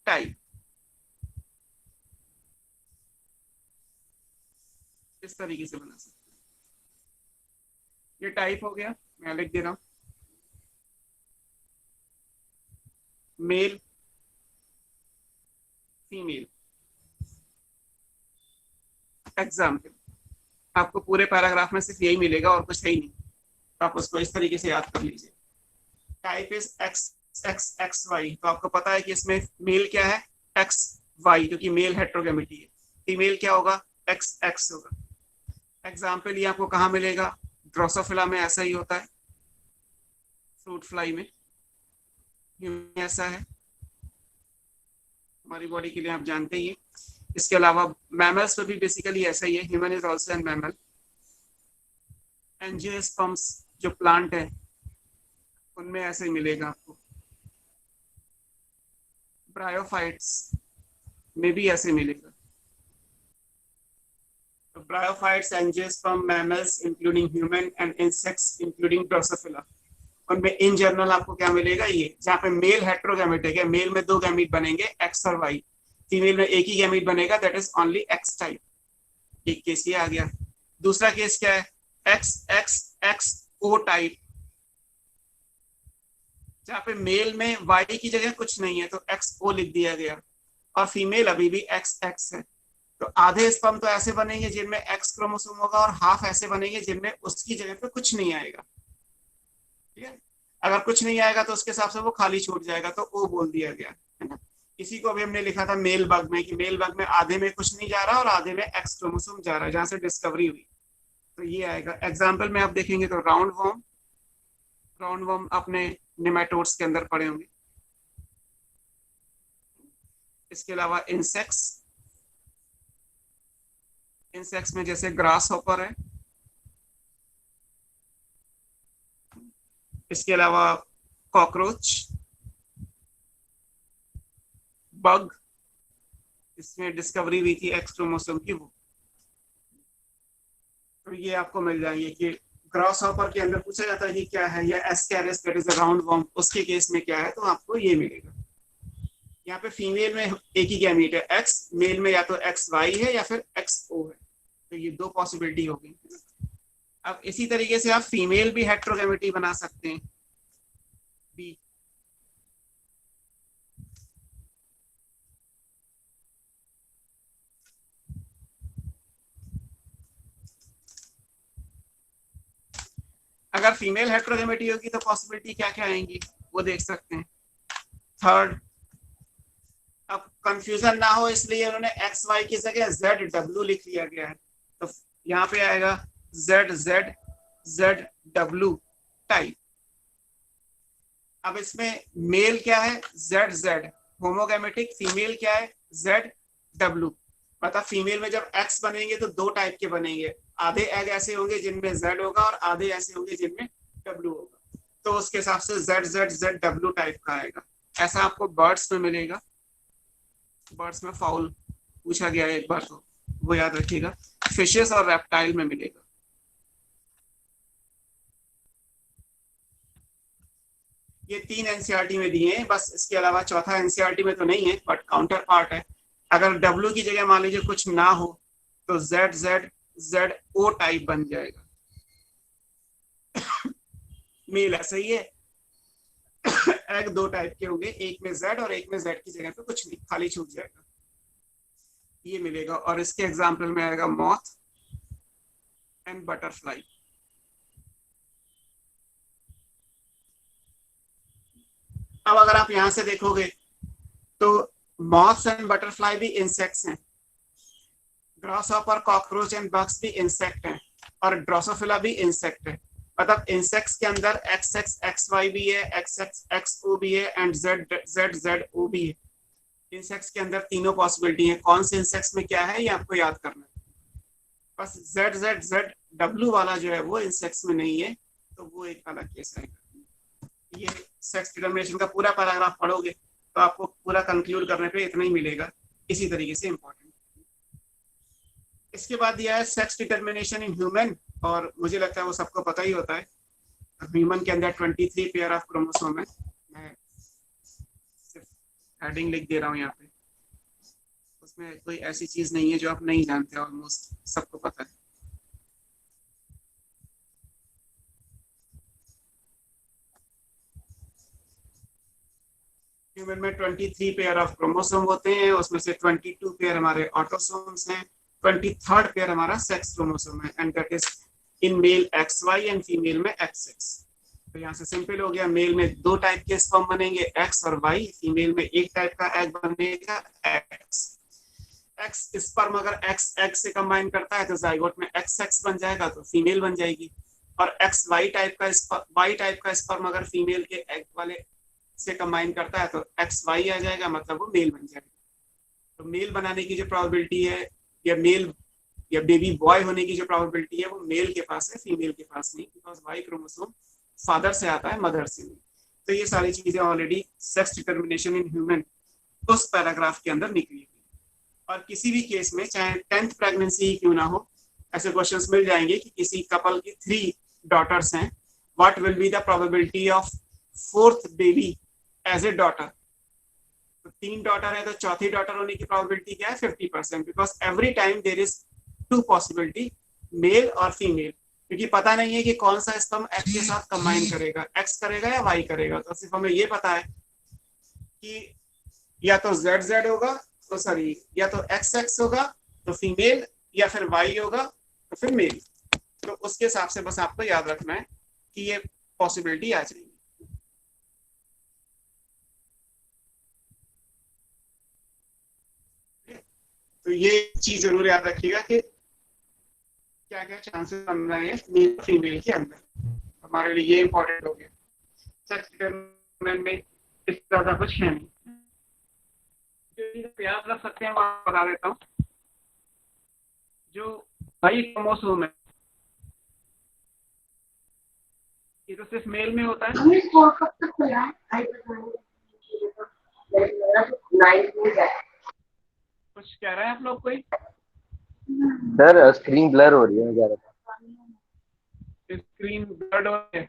type, इस तरीके से बना सकते हैं। ये टाइप हो गया, मैं लिख दे रहा हूं, मेल फीमेल। एग्जाम्पल, आपको पूरे पैराग्राफ में सिर्फ यही मिलेगा और कुछ है ही नहीं, आप उसको इस तरीके से याद कर लीजिए। Type is X X X Y, तो आपको पता है कि इसमें मेल क्या है, एक्स वाई, क्योंकि मेल हेट्रोगेमिटी है। फीमेल क्या होगा, एक्स एक्स होगा। एग्जाम्पल ये आपको कहाँ मिलेगा, ड्रोसोफिला में ऐसा ही होता है, फ्रूट फ्लाई में ऐसा है, हमारी बॉडी के लिए आप जानते ही हैं। इसके अलावा मैमल्स में भी बेसिकली ऐसा ही है, human is also an mammal. Angiosperms जो प्लांट है उनमें ऐसे ही मिलेगा आपको। ब्रायोफाइट्स में भी ऐसे मिलेगा। Bryophytes, angiosperm, mammals including human and insects including Drosophila, उनमें इन जनरल आपको क्या मिलेगा, ये जहाँ पे मेल हेट्रोगैमेटिक है, मेल में 2 गैमीट बनेंगे एक्स और वाई, फीमेल में एक ही गैमीट बनेगा, that is only x type. एक केस ये आ गया। दूसरा केस क्या है, एक्स एक्स एक्स ओ टाइप, जहाँ पे मेल में वाई की जगह कुछ नहीं है तो एक्स ओ लिख दिया गया, और फीमेल अभी भी एक्स एक्स है। तो आधे स्पर्म तो ऐसे बनेंगे जिनमें एक्स क्रोमोसोम होगा, और हाफ ऐसे बनेंगे जिनमें उसकी जगह पे कुछ नहीं आएगा। ठीक है, अगर कुछ नहीं आएगा तो उसके हिसाब से वो खाली छूट जाएगा, तो ओ बोल दिया गया है ना। इसी को अभी हमने लिखा था मेल बग में, कि मेल बग में आधे में कुछ नहीं जा रहा और आधे में एक्स क्रोमोसोम जा रहा है, जहां से डिस्कवरी हुई, तो ये आएगा। एग्जाम्पल में आप देखेंगे तो राउंड वर्म, राउंड वर्म अपने निमेटोड्स के अंदर पड़े होंगे। इसके अलावा इंसेक्ट्स, इंसेक्ट्स में जैसे ग्रास हॉपर है। इसके अलावा कॉकरोच, बग, इसमें डिस्कवरी हुई थी एक्स क्रोमोसोम की वो, तो ये आपको मिल जाएंगे। कि ग्रास हॉपर के अंदर पूछा जाता है कि क्या है, या Ascaris that is a round worm, उसके केस में क्या है, तो आपको ये मिलेगा। यहाँ पे फीमेल में एक ही गैमीट है एक्स, मेल में या तो एक्स वाई है या फिर एक्स ओ है, तो ये 2 पॉसिबिलिटी हो गई। अब इसी तरीके से आप फीमेल भी हेट्रोगैमेटी बना सकते हैं बी। अगर फीमेल हेट्रोगैमेटी होगी तो पॉसिबिलिटी क्या क्या आएंगी वो देख सकते हैं। थर्ड, अब कंफ्यूजन ना हो इसलिए उन्होंने एक्स वाई की जगह जेड डब्ल्यू लिख लिया गया है, तो यहाँ पे आएगा Z Z Z W type. अब इसमें मेल क्या है, जेड जेड होमोगैमेटिक, फीमेल क्या है, जेड डब्ल्यू। मतलब फीमेल में जब एक्स बनेंगे तो 2 टाइप के बनेंगे, आधे एग ऐसे होंगे जिनमें जेड होगा और आधे ऐसे होंगे जिनमें डब्ल्यू होगा, तो उसके हिसाब से Z Z Z W type का आएगा। ऐसा आपको बर्ड्स में मिलेगा। बर्ड्स में फाउल पूछा गया है एक बार, तो वो याद रखिएगा। फिशेस और रेप्टाइल में मिलेगा। ये 3 एनसीईआरटी में दिए हैं बस, इसके अलावा चौथा एनसीईआरटी में तो नहीं है, बट काउंटर पार्ट है। अगर डब्ल्यू की जगह मान लीजिए कुछ ना हो तो Z Z Z O type बन जाएगा। मेल ऐसा ही है, एग 2 टाइप के होंगे, एक में जेड और एक में जेड की जगह पे कुछ नहीं, खाली छूट जाएगा, ये मिलेगा। और इसके एग्जाम्पल में आएगा मॉथ एंड बटरफ्लाई। अब अगर आप यहां से देखोगे तो मॉथ्स एंड बटरफ्लाई भी इंसेक्ट्स हैं, ग्रासहॉपर, कॉकरोच एंड बग्स भी इंसेक्ट हैं, और ड्रोसोफिला भी इंसेक्ट है। मतलब इंसेक्ट्स के अंदर एक्स एक्स एक्स वाई भी है, एक्स एक्स एक्स ओ भी है, and Z Z Z O भी है। इंसेक्ट्स के अंदर तीनों पॉसिबिलिटी है। कौन से इंसेक्ट्स में क्या है ये आपको याद करना है। बस जेड जेड जेड डब्ल्यू वाला जो है वो इंसेक्ट्स में नहीं है, तो वो एक अलग केस है। ये सेक्स डिटरमिनेशन का पूरा पैराग्राफ पढ़ोगे तो आपको पूरा कंक्लूड करने पे इतना ही मिलेगा, इसी तरीके से इंपॉर्टेंट। इसके बाद दिया है सेक्स डिटरमिनेशन इन ह्यूमन, और मुझे लगता है वो सबको पता ही होता है। ह्यूमन के अंदर 23 पेयर ऑफ क्रोमोसोम है। मैं सिर्फ हेडिंग लिख दे रहा हूँ यहाँ पे, उसमें कोई ऐसी चीज नहीं है जो आप नहीं जानते, ऑलमोस्ट सबको पता है। ह्यूमन में 23 पेयर ऑफ क्रोमोसोम होते हैं, उसमें से 22 पेयर हमारे ऑटोसोम्स हैं, 23rd पेयर हमारा सेक्स क्रोमोसोम है, and that is in male XY and female में XX। तो यहाँ से सिंपल हो गया, मेल में 2 टाइप के स्पर्म बनेंगे X और Y, फीमेल में 1 टाइप का एग बनेगा X। X स्पर्म अगर XX से कंबाइन करता है तो जाइगोट में XX बन जाएगा, तो फीमेल बन जाएगी, और XY टाइप का स्पर्म अगर फीमेल के एग वाले से कंबाइन करता है तो XY आ जाएगा, मतलब वो मेल बन जाएगा। तो मेल बनाने की जो प्रोबेबिलिटी है, या मेल या बेबी बॉय होने की जो प्रोबेबिलिटी है, वो मेल के पास है, फीमेल के पास नहीं, बिकॉज वाई क्रोमोसोम फादर से आता है, मदर से नहीं। तो ये सारी चीजें already sex determination in human उस पैराग्राफ के अंदर निकली हुई। और किसी भी केस में, चाहे 10th प्रेगनेंसी ही क्यों ना हो, ऐसे क्वेश्चंस मिल जाएंगे कि किसी कपल की 3 डॉटर्स हैं, what will be the probability of 4th baby as a daughter. तो 3 डॉटर है तो चौथी डॉटर होने की प्रोबेबिलिटी क्या है, 50%, because every time there is 2 possibility, male और फीमेल, क्योंकि पता नहीं है कि कौन सा स्पर्म एक्स के साथ कंबाइन करेगा, एक्स करेगा या वाई करेगा। तो सिर्फ हमें ये पता है कि या तो ZZ होगा, तो सॉरी, या तो XX होगा तो फीमेल, या फिर Y होगा तो फिर मेल। तो उसके हिसाब से बस आपको याद रखना है कि ये पॉसिबिलिटी आ जाएगी। तो ये चीज जरूर याद रखिएगा कि क्या क्या चांसेस बन रहे हैं मेल फीमेल के अंदर, हमारे लिए ये इंपॉर्टेंट हो गया। सेक्स डिटरमिनेंट में इस ज्यादा कुछ है नहीं, जो याद रख सकते हैं वो बता देता हूँ। जो वाई क्रोमोसोम है, ये तो सिर्फ मेल में होता है। कुछ कह रहे हैं आप लोग कोई? सर स्क्रीन ब्लर हो रही है, मैं कह रहा था। स्क्रीन ब्लर्ड हो रही है।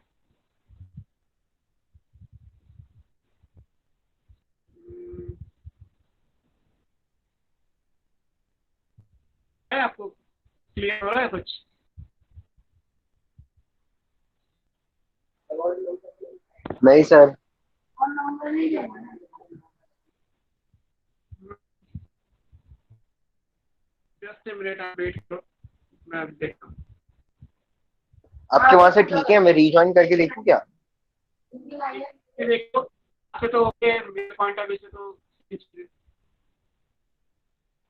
आपको क्लियर हो रहा है कुछ? नहीं सर। जस्ट ए मिनट, आप वेट करो, मैं अभी देखता हूँ। आपके वहां से ठीक है, मैं रीजॉइन करके देखूं क्या? ये देखो, आपसे तो ओके, मेरे पॉइंट ऑफ व्यू से तो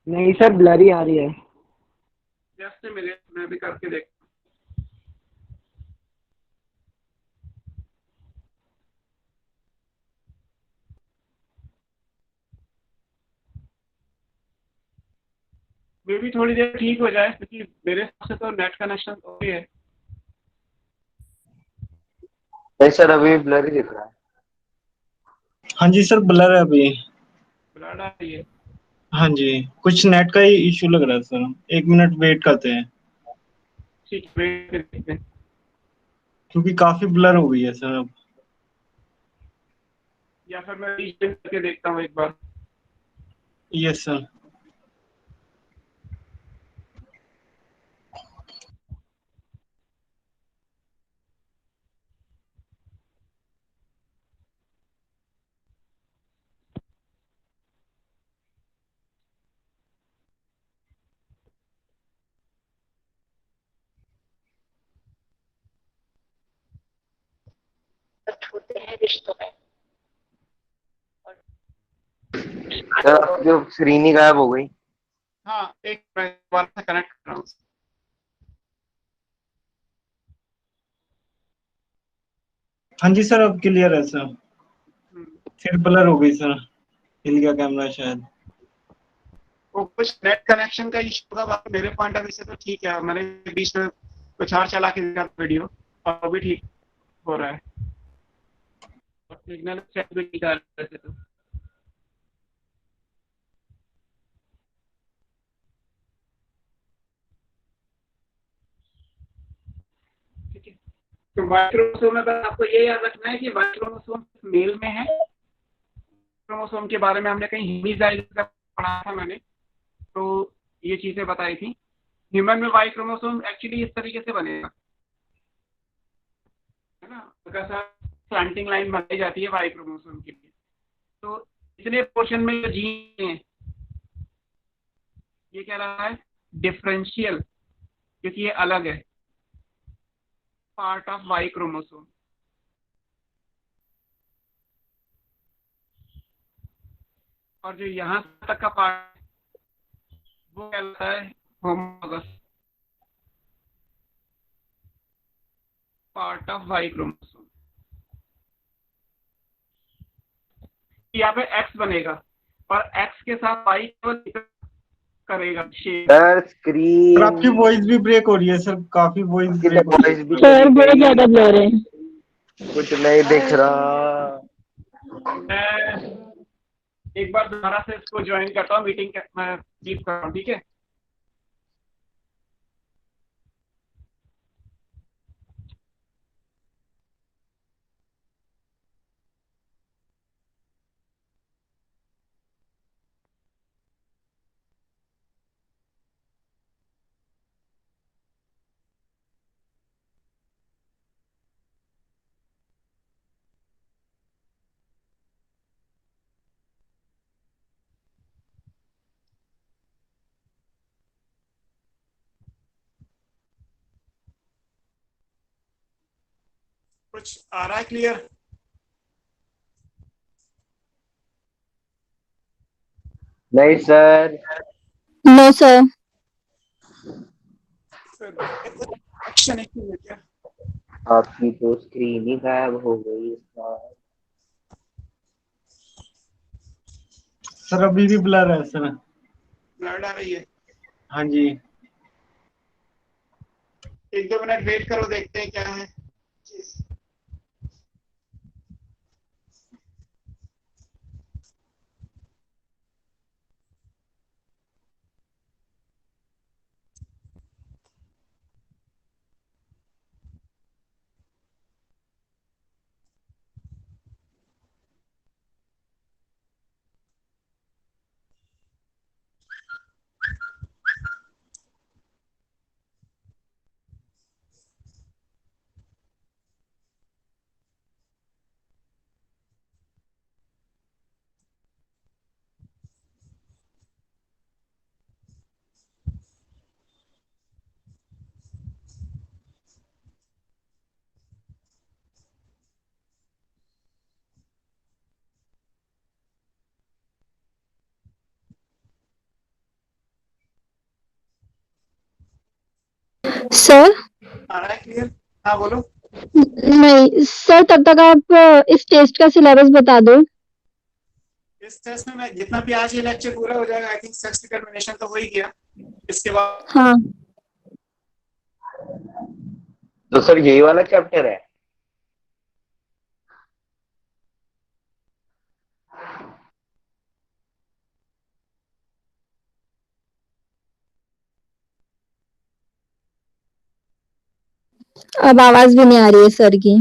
नहीं सर, ब्लरी आ रही है। जस्ट ए मिनट, मैं भी करके देखता हूँ। मे भी थोड़ी देर ठीक हो जाए, क्योंकि मेरे हिसाब से तो नेट कनेक्शन ओके है। नहीं सर, अभी ब्लर ही दिख रहा है। हाँ जी सर, ब्लर है अभी। ब्लड आ रही है। हाँ जी, कुछ नेट का ही इशू लग रहा है सर, 1 मिनट वेट करते हैं, ठीक है, वेट करते हैं। क्योंकि काफी ब्लर हो गई है सर अब। या फिर मैं रीजॉइन करके देखता हूँ एक बार। Yes sir. होते हैं रिश्तों में। सर आपकी स्क्रीन ही गायब हो गई। हाँ, एक मैं बार से कनेक्ट कर रहा हूँ। हाँ जी सर, अब क्लियर है सर, फिर ब्लर हो गई सर, हिल गया कैमरा शायद। वो कुछ नेट कनेक्शन का इशू होगा, बाकी मेरे पॉइंट ऑफ व्यू से तो ठीक है। मैंने बीच में कुछ और चला के देखा वीडियो, और वो भी ठीक हो रहा है, और सिग्नल चेक भी ठीक आ रहा है। तो ठीक है, तो वाई क्रोमोसोम में बस आपको ये याद रखना है कि वाई क्रोमोसोम मेल में है। क्रोमोसोम के बारे में हमने कहीं हेमिजाइगोट का पढ़ा था मैंने, तो ये चीजें बताई थी। ह्यूमन में वाई क्रोमोसोम एक्चुअली इस तरीके से बनेगा, है ना, स्लैंटिंग लाइन बनाई जाती है वाई क्रोमोसोम के लिए। तो इतने पोर्शन में जो जीन है ये क्या रहा है, डिफरेंशियल, क्योंकि ये अलग है, पार्ट ऑफ वाई क्रोमोसोम। और जो यहाँ तक का पार्ट वो कहलाता है homologous, part of Y chromosome. यहाँ पे एक्स बनेगा और एक्स के साथ वाई करेगा शेप। सर सर स्क्रीन आपकी वॉइस भी ब्रेक हो रही है सर, काफी वॉइस की ब्रेक तो हो रही वॉइस है। भी सर चली बहुत गई, ज्यादा ब्लर है। कुछ नहीं दिख रहा। मैं एक बार दोबारा से इसको ज्वाइन करता हूँ, मीटिंग मैं लीव कर रहा हूँ, ठीक है। कुछ आ रहा है क्लियर? नहीं सर, नो सर। एक्शन है क्या? आपकी तो स्क्रीन ही गायब हो गई इसका। सर अभी भी ब्लर है सर। ब्लड आ रही है? हाँ जी। 1-2 मिनट वेट करो, देखते हैं क्या है। सर आ रहा है क्लियर? हाँ बोलो। नहीं सर, तब तक आप इस टेस्ट का सिलेबस बता दो। इस टेस्ट में मैं जितना भी आज ये लेक्चर पूरा हो जाएगा, आई थिंक सेक्स डिटरमिनेशन तो हो ही गया। इसके बाद हाँ तो सर यही वाला चैप्टर है? अब आवाज भी नहीं आ रही है सर की।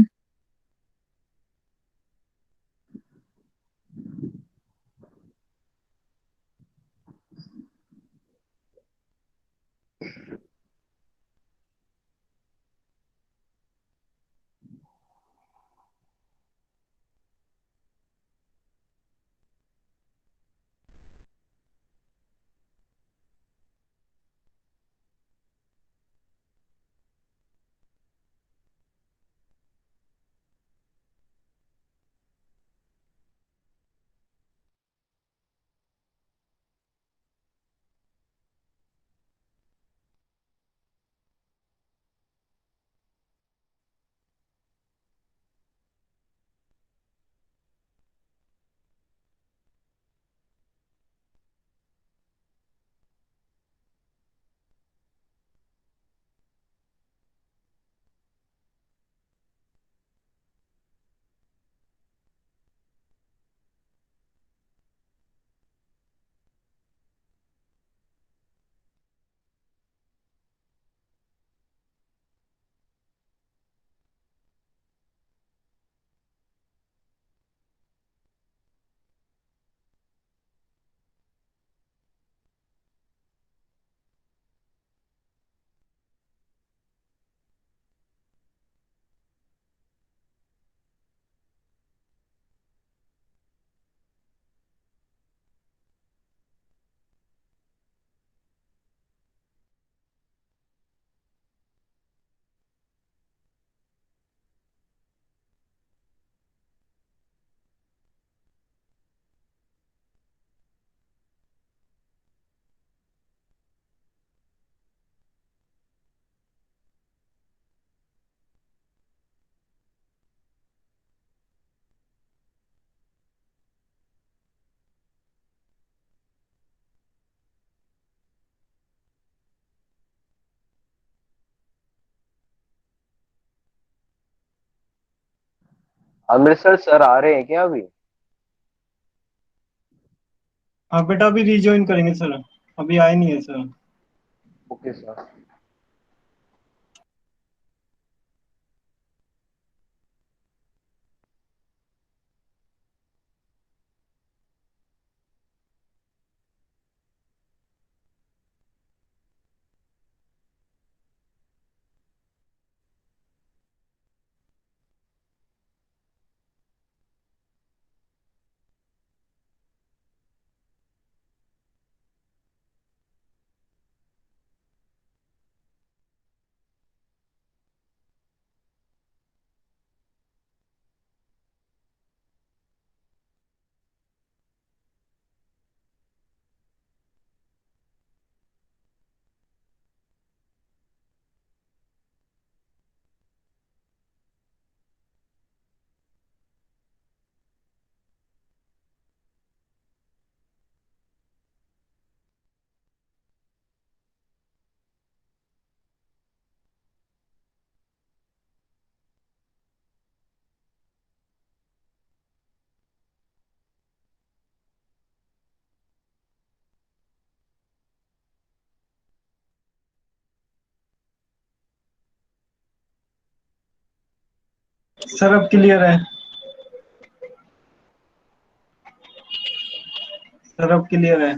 अमृतसर सर आ रहे हैं क्या अभी? हाँ बेटा, अभी रिज्वाइन करेंगे सर, अभी आए नहीं है सर। Okay sir. सर अब क्लियर है, सर अब क्लियर है।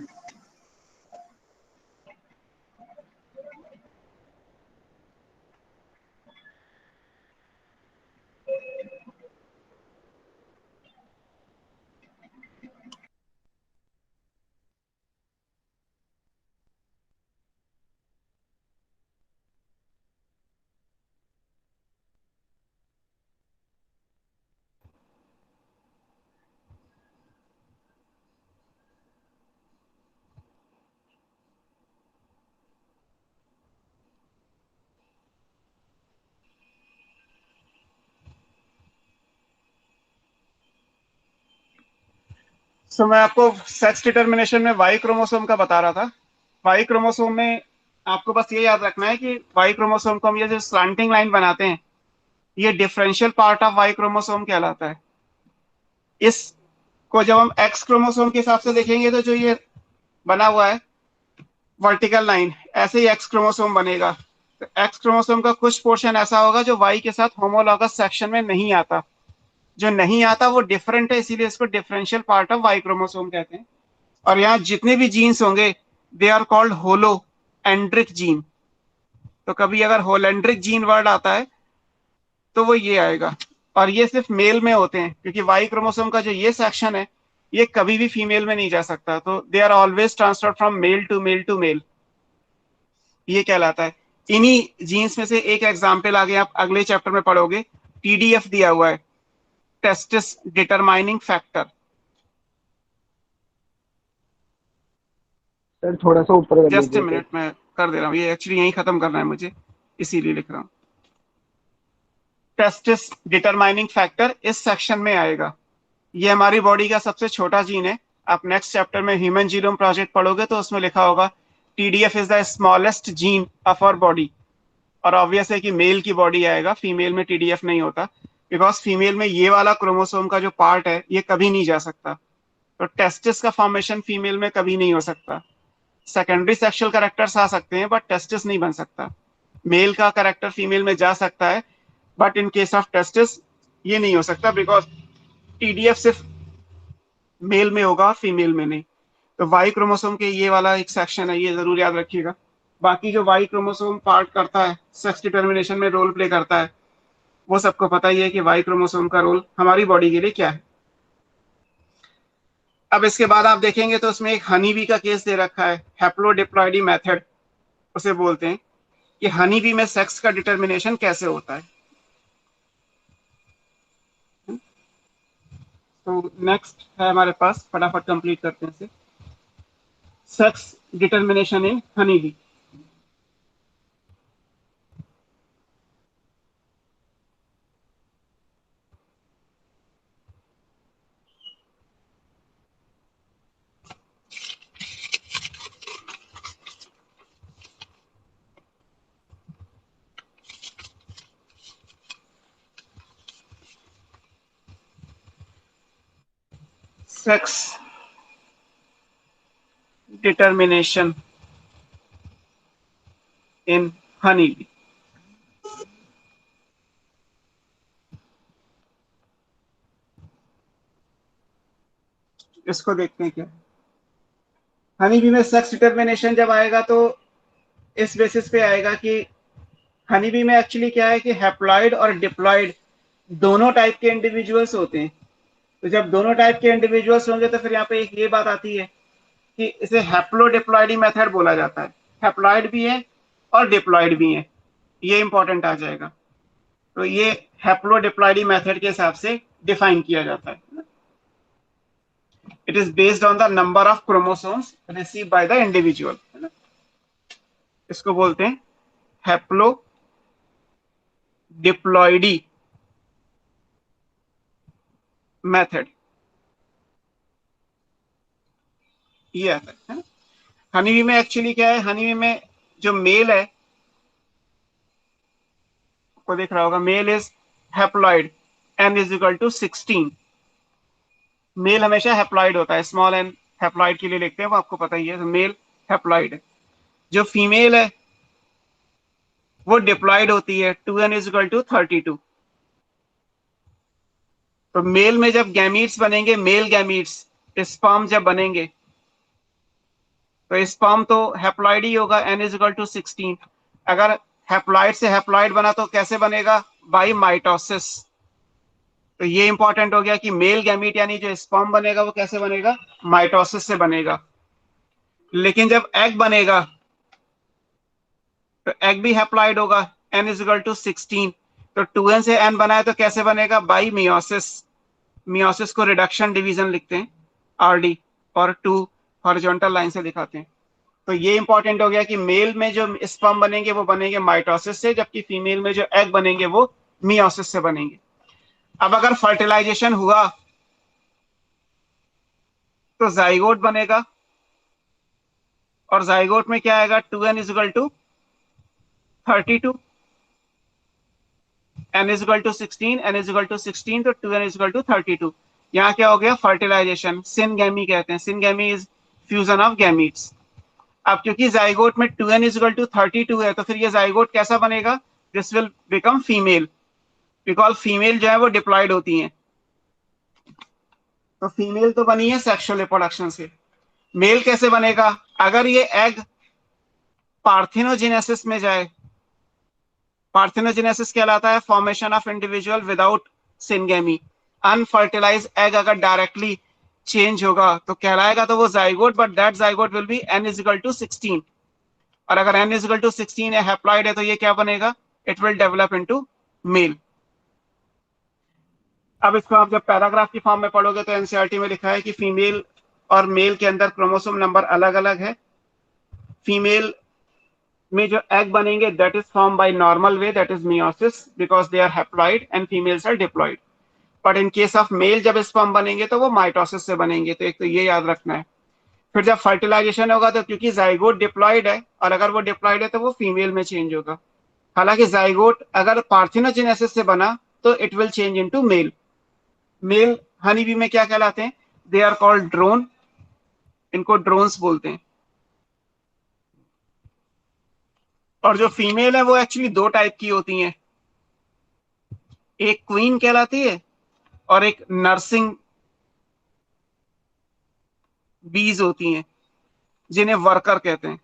सो मैं आपको सेक्स डिटर्मिनेशन में वाई क्रोमोसोम का बता रहा था। वाई क्रोमोसोम में आपको बस ये याद रखना है कि वाई क्रोमोसोम को हम ये जो स्लांटिंग लाइन बनाते हैं, ये differential part of Y chromosome कहलाता है। इसको जब हम एक्स क्रोमोसोम के हिसाब से देखेंगे तो जो ये बना हुआ है वर्टिकल लाइन, ऐसे ही एक्स क्रोमोसोम बनेगा। तो एक्स क्रोमोसोम का कुछ पोर्शन ऐसा होगा जो वाई के साथ होमोलॉगस सेक्शन में नहीं आता। जो नहीं आता वो डिफरेंट है, इसीलिए इसको differential part of Y chromosome कहते हैं। और यहाँ जितने भी जीन्स होंगे they are called holandric gene. तो कभी अगर होलेंड्रिक जीन वर्ड आता है तो वो ये आएगा। और ये सिर्फ मेल में होते हैं, क्योंकि वाई क्रोमोसोम का जो ये सेक्शन है ये कभी भी फीमेल में नहीं जा सकता। तो they are always transfer from male to male to male, ये कहलाता है। इन्हीं जीन्स में से एक एग्जाम्पल आगे आप अगले चैप्टर में पढ़ोगे, टीडीएफ दिया हुआ है, टेस्टिस डिटरमाइनिंग फैक्टर। सर थोड़ा सा ऊपर कर जस्ट ए लीजिए तो। मिनट में कर दे रहा हूँ, ये एक्चुअली यही खत्म करना है मुझे, इसीलिए लिख रहा हूँ। टेस्टिस डिटरमाइनिंग फैक्टर इस सेक्शन में आएगा। ये हमारी बॉडी का सबसे छोटा जीन है। आप नेक्स्ट चैप्टर में ह्यूमन जीनोम प्रोजेक्ट पढ़ोगे तो उसमें लिखा होगा TDF is the smallest gene of our body. और ऑब्वियस है कि मेल की बॉडी आएगा, फीमेल में टीडीएफ नहीं होता, बिकॉज फीमेल में ये वाला क्रोमोसोम का जो पार्ट है ये कभी नहीं जा सकता। तो टेस्टिस का फॉर्मेशन फीमेल में कभी नहीं हो सकता। सेकेंडरी सेक्सुअल कैरेक्टर्स आ सकते हैं बट टेस्टिस नहीं बन सकता। मेल का कैरेक्टर फीमेल में जा सकता है but in case of testis ये नहीं हो सकता, बिकॉज टीडीएफ सिर्फ मेल में होगा और फीमेल में नहीं। तो वाई क्रोमोसोम के ये वाला एक सेक्शन है, ये जरूर याद रखिएगा। बाकी जो वाई क्रोमोसोम पार्ट करता है, सेक्स डिटर्मिनेशन में रोल प्ले करता है, वो सबको पता ही है कि वाई क्रोमोसोम का रोल हमारी बॉडी के लिए क्या है। अब इसके बाद आप देखेंगे तो उसमें एक हनी बी का केस दे रखा है, हैप्लोडिप्लॉइडी मेथड उसे बोलते हैं, कि हनी बी में सेक्स का डिटर्मिनेशन कैसे होता है। तो नेक्स्ट है हमारे पास, फटाफट कंप्लीट करते हैं इसे, sex determination in honey bee. sex determination in honeybee. इसको देखते हैं क्या हनीबी में सेक्स डिटर्मिनेशन जब आएगा तो इस बेसिस पे आएगा कि हनीबी में एक्चुअली क्या है कि हैप्लॉइड और डिप्लॉइड दोनों टाइप के इंडिविजुअल्स होते हैं। तो जब दोनों टाइप के इंडिविजुअल्स होंगे तो फिर यहाँ पे एक ये बात आती है कि इसे हैप्लोडिप्लॉइडी मेथड बोला जाता है। हैप्लॉइड भी है और डिप्लॉइड भी है, ये इंपॉर्टेंट आ जाएगा। तो ये हैप्लोडिप्लॉइडी मेथड के हिसाब से डिफाइन किया जाता है। It is based on the number of chromosomes receive by the individual, है ना। इसको बोलते हैं हैप्लोडिप्लॉइडी मेथड, ये आता है। हनीबी में एक्चुअली क्या है, हनीबी में जो मेल है को देख रहा होगा, male is haploid n is equal to 16। Male हमेशा हैप्लॉइड होता है, स्मॉल n हैप्लॉइड के लिए लिखते हैं, वो आपको पता ही है। तो मेल हैप्लॉइड है। जो फीमेल है वो डिप्लॉइड होती है, 2n इज इक्वल टू 32। तो मेल में जब गैमीट्स बनेंगे, मेल गैमीट्स स्पर्म जब बनेंगे तो स्पर्म तो हैप्लॉइड ही होगा, n इज इक्वल टू 16। अगर हैप्लॉइड से हैप्लॉइड बना तो कैसे बनेगा, बाई माइटोसिस। तो ये इंपॉर्टेंट हो गया कि मेल गैमीट यानी जो स्पर्म बनेगा वो कैसे बनेगा, माइटोसिस से बनेगा। लेकिन जब एग बनेगा तो एग भी हैप्लॉइड होगा, n इज इक्वल टू 16। तो 2n से n बनाए तो कैसे बनेगा, बाई मियोसिस। मियोसिस को रिडक्शन डिवीजन लिखते हैं RD, और 2 हॉरिजॉन्टल लाइन से दिखाते हैं। तो ये इंपॉर्टेंट हो गया कि मेल में जो स्पर्म बनेंगे वो बनेंगे माइटोसिस से, जबकि फीमेल में जो एग बनेंगे वो मियोसिस से बनेंगे। अब अगर फर्टिलाइजेशन हुआ तो जाइगोट बनेगा, और जाइगोट में क्या आएगा, 2n is equal to 32, n is equal to 16, n is equal to 16, तो 2n इज इक्वल टू 32। यहाँ क्या हो गया, फर्टिलाइजेशन, सिनगैमी कहते हैं। Syngamy is fusion of gametes. अब क्योंकि जाइगोट में 2n इज इक्वल टू 32 है तो फिर ये जाइगोट कैसा बनेगा, this will become female, because female जो है वो डिप्लॉयड होती हैं। तो फीमेल तो बनी है सेक्सुअल रिप्रोडक्शन से। मेल कैसे बनेगा, अगर ये एग पार्थिनोजेनेसिस में जाए, पार्थिनोजेनेसिस कहलाता है formation of individual without syngamy. Unfertilise egg अगर डायरेक्टली चेंज होगा तो कहलाएगा तो वो zygote, but that zygote will be n is equal to 16। और अगर n इज इक्वल टू 16 है, हैप्लॉइड है, तो ये क्या बनेगा, it will develop into male. अब इसको आप जब पैराग्राफ की फॉर्म में पढ़ोगे तो एनसीईआरटी में लिखा है कि फीमेल और मेल के अंदर क्रोमोसोम नंबर अलग अलग है। फीमेल में जो एग बनेंगे that is form by normal way, that is meiosis, because they are haploid and females are diploid. But in case of male जब स्पर्म बनेंगे तो वो माइटोसिस से बनेंगे। तो एक तो ये याद रखना है। फिर जब फर्टिलाइजेशन होगा तो क्योंकि जाइगोट डिप्लॉइड है, और अगर वो डिप्लॉइड है तो वो फीमेल में चेंज होगा। हालांकि जाइगोट अगर पार्थिनोजेनेसिस से बना तो it will change into male. Male honey bee में क्या कहलाते हैं, दे आर कॉल्ड ड्रोन, इनको ड्रोन्स बोलते हैं। और जो फीमेल है वो एक्चुअली दो टाइप की होती हैं, एक क्वीन कहलाती है और एक नर्सिंग बीज होती हैं जिन्हें वर्कर कहते हैं।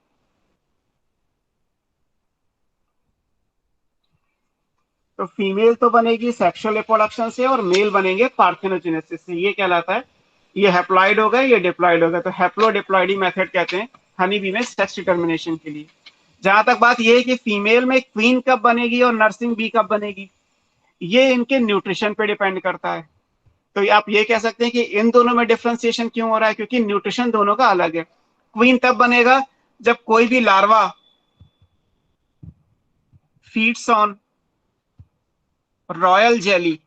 तो फीमेल तो बनेगी सेक्सुअल रिप्रोडक्शन से और मेल बनेंगे पार्थिनोजेनेसिस से। ये कहलाता है, ये हैप्लॉइड हो गए, ये डिप्लॉइड हो गए। तो हैप्लोडिप्लॉइडी मेथड कहते हैं हनी बी में सेक्स डिटर्मिनेशन के लिए। जहां तक बात ये है कि फीमेल में क्वीन कब बनेगी और नर्सिंग बी कब बनेगी, ये इनके न्यूट्रिशन पे डिपेंड करता है। तो आप ये कह सकते हैं कि इन दोनों में डिफ्रेंसिएशन क्यों हो रहा है, क्योंकि न्यूट्रिशन दोनों का अलग है। क्वीन तब बनेगा जब कोई भी larva feeds on royal jelly.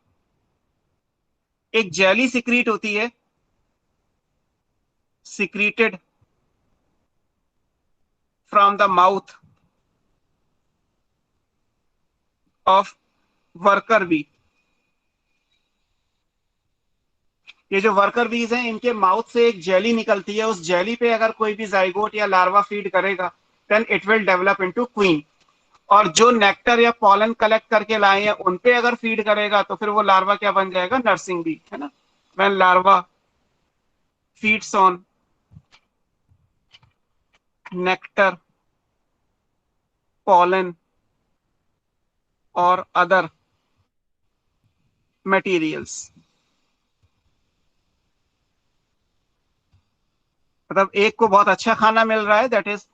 एक जेली सिक्रीट होती है, secreted from the mouth of worker bee. ये जो वर्कर बीज हैं, इनके माउथ से एक जेली निकलती है, उस जेली पे अगर कोई भी जाइगोट या लार्वा फीड करेगा then it will develop into queen. और जो नेक्टर या पॉलन कलेक्ट करके लाए हैं उन पे अगर फीड करेगा तो फिर वो लार्वा क्या बन जाएगा, नर्सिंग बी, है ना। When larva feeds on nectar, pollen और अदर मटेरियल्स, मतलब एक को बहुत अच्छा खाना मिल रहा है दैट इज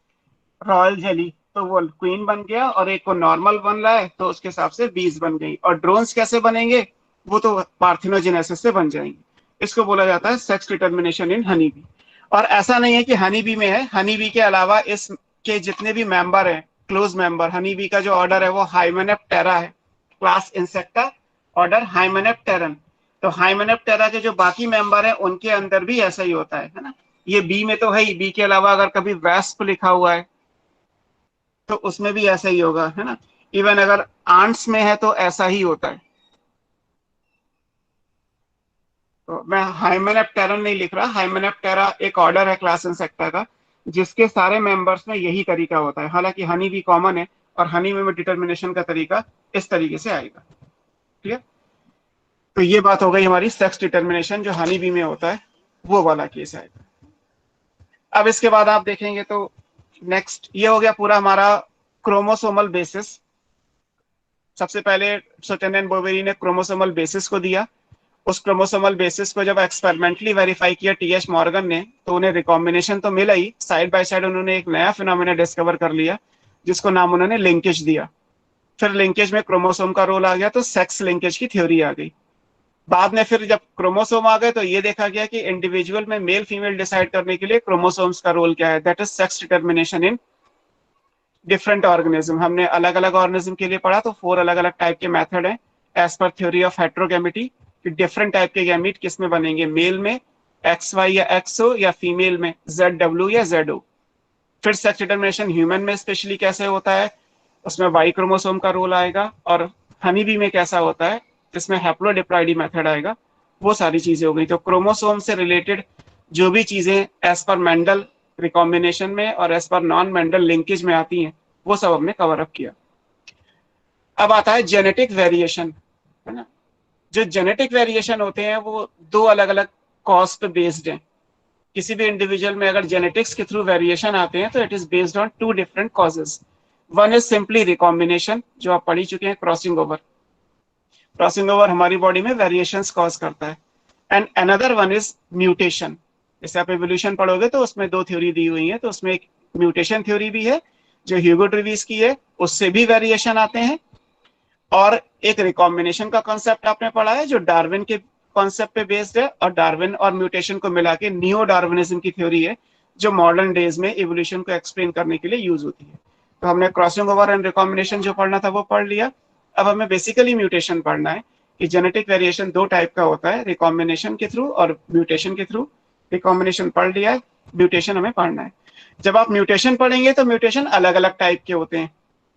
रॉयल जेली, तो वो क्वीन बन गया, और एक को नॉर्मल बन रहा है तो उसके हिसाब से बीज बन गई। और ड्रोन्स कैसे बनेंगे, वो तो पार्थिनोजेनेसिस से बन जाएंगे। इसको बोला जाता है sex determination in honey bee. और ऐसा नहीं है कि हनी बी में है, हनी बी के अलावा इसके जितने भी मेंबर हैं, क्लोज मेंबर, हनी बी का जो ऑर्डर है वो हाइमेनेप्टेरा है, क्लास इंसेक्टा, ऑर्डर हाइमेनेप्टेरन। तो हाइमेनेप्टेरा के जो बाकी मेंबर हैं उनके अंदर भी ऐसा ही होता है ना। ये बी में तो है ही, बी के अलावा अगर कभी वेस्प लिखा हुआ है तो उसमें भी ऐसा ही होगा, है ना। इवन अगर आंट्स में है तो ऐसा ही होता है। तो मैं हाइमेनेप्टेरन नहीं लिख रहा, हाइमेनेप्टेरा एक ऑर्डर है क्लास इंसेक्टा का, जिसके सारे मेंबर्स में यही तरीका होता है। हालांकि हनी भी कॉमन है, और हनी में डिटर्मिनेशन का तरीका इस तरीके से आएगा। ठीक है, तो ये बात हो गई हमारी सेक्स डिटर्मिनेशन जो हनी बी में होता है, वो वाला केस आएगा। अब इसके बाद आप देखेंगे तो नेक्स्ट ये हो गया पूरा हमारा क्रोमोसोमल बेसिस। सबसे पहले सोटेन एंड बोवेरी ने क्रोमोसोमल बेसिस को दिया। उस क्रोमोसोमल बेसिस को जब एक्सपेरिमेंटली वेरीफाई किया टीएच मॉर्गन ने, तो उन्हें रिकॉम्बिनेशन तो मिला ही, साइड बाय साइड उन्होंने एक नया फिनोमेना डिस्कवर कर लिया जिसको नाम उन्होंने लिंकेज दिया। फिर लिंकेज में क्रोमोसोम का रोल आ गया तो सेक्स लिंकेज की थ्योरी आ गई। बाद में फिर जब क्रोमोसोम आ गए तो ये देखा गया कि इंडिविजुअल में मेल फीमेल डिसाइड करने के लिए क्रोमोसोम्स का रोल क्या है, that is sex determination in different organism. हमने अलग अलग ऑर्गेनिज्म के लिए पढ़ा, तो 4 अलग अलग टाइप के मेथड हैं एज पर थ्योरी ऑफ हेट्रोगेमिटी, कि डिफरेंट टाइप के गैमीट किस में बनेंगे, मेल में XY या XO, या फीमेल में ZW या ZO। फिर सेक्स डिटर्मिनेशन ह्यूमन में स्पेशली कैसे होता है, उसमें वाई क्रोमोसोम का रोल आएगा, और हनी बी में कैसा होता है जिसमें हैप्लोडिप्लॉइडी मेथड आएगा। वो सारी चीजें हो गई। तो क्रोमोसोम से रिलेटेड जो भी चीजें एज पर मेंडल रिकॉम्बिनेशन में और as per non Mendel linkage में आती हैं, वो सब हमने कवर अप किया। अब आता है जेनेटिक वेरिएशन, है ना। जो जेनेटिक वेरिएशन होते हैं वो 2 अलग अलग कॉज पे बेस्ड हैं। किसी भी इंडिविजुअल में अगर जेनेटिक्स के थ्रू वेरिएशन आते हैं तो it is based on 2 different causes. One is simply recombination, जो आप पढ़ ही चुके हैं, क्रॉसिंग ओवर। क्रॉसिंग ओवर हमारी बॉडी में वेरिएशंस कॉज करता है। And another one is mutation. जैसे आप एवोल्यूशन पढ़ोगे तो उसमें 2 थ्योरी दी हुई है, तो उसमें एक म्यूटेशन थ्योरी भी है जो ह्यूगो ट्रेविस की है, उससे भी वेरिएशन आते हैं। और एक रिकॉम्बिनेशन का कॉन्सेप्ट आपने पढ़ा है जो डार्विन के कॉन्सेप्ट पे बेस्ड है, और डार्विन और म्यूटेशन को मिला के नियो डार्विनिज्म की थ्योरी है जो मॉडर्न डेज में इवोल्यूशन को एक्सप्लेन करने के लिए यूज होती है। तो हमने क्रॉसिंग ओवर एंड रिकॉम्बिनेशन जो पढ़ना था वो पढ़ लिया। अब हमें बेसिकली म्यूटेशन पढ़ना है कि जेनेटिक वेरिएशन 2 टाइप का होता है, रिकॉम्बिनेशन के थ्रू और म्यूटेशन के थ्रू। रिकॉम्बिनेशन पढ़ लिया है, म्यूटेशन हमें पढ़ना है। जब आप म्यूटेशन पढ़ेंगे तो म्यूटेशन अलग अलग टाइप के होते हैं।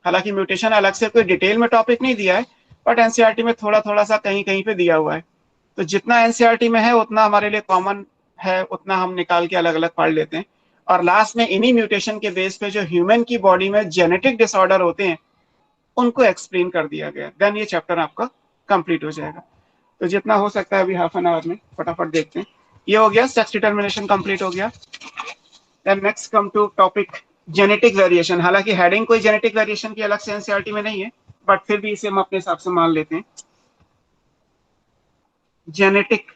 हालांकि म्यूटेशन अलग से कोई डिटेल में टॉपिक नहीं दिया है, बट एनसीईआरटी में थोड़ा थोड़ा सा कहीं कहीं पे दिया हुआ है। तो जितना एनसीईआरटी में है उतना हमारे लिए कॉमन है, उतना हम निकाल के अलग अलग पढ़ लेते हैं। और लास्ट में इन्हीं म्यूटेशन के बेस पे जो ह्यूमन की बॉडी में जेनेटिक डिसऑर्डर होते हैं उनको एक्सप्लेन कर दिया गया, देन ये चैप्टर आपका कंप्लीट हो जाएगा। तो जितना हो सकता है अभी हाफ एन आवर में फटाफट देखते हैं। ये हो गया, सेक्स डिटर्मिनेशन कंप्लीट हो गया। Then next come to topic genetic variation. हालांकि हेडिंग कोई जेनेटिक वेरिएशन की अलग से एनसीईआरटी में नहीं है, बट फिर भी इसे हम अपने हिसाब से मान लेते हैं। जेनेटिक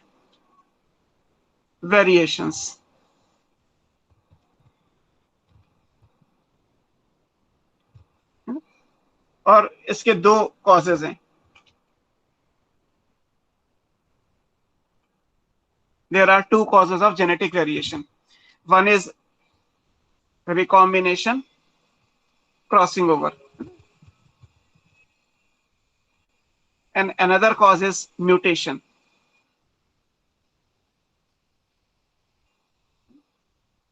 वेरिएशंस, और इसके 2 कॉजेज हैं। There are 2 causes of genetic variation. One is recombination, crossing over, and another cause is mutation.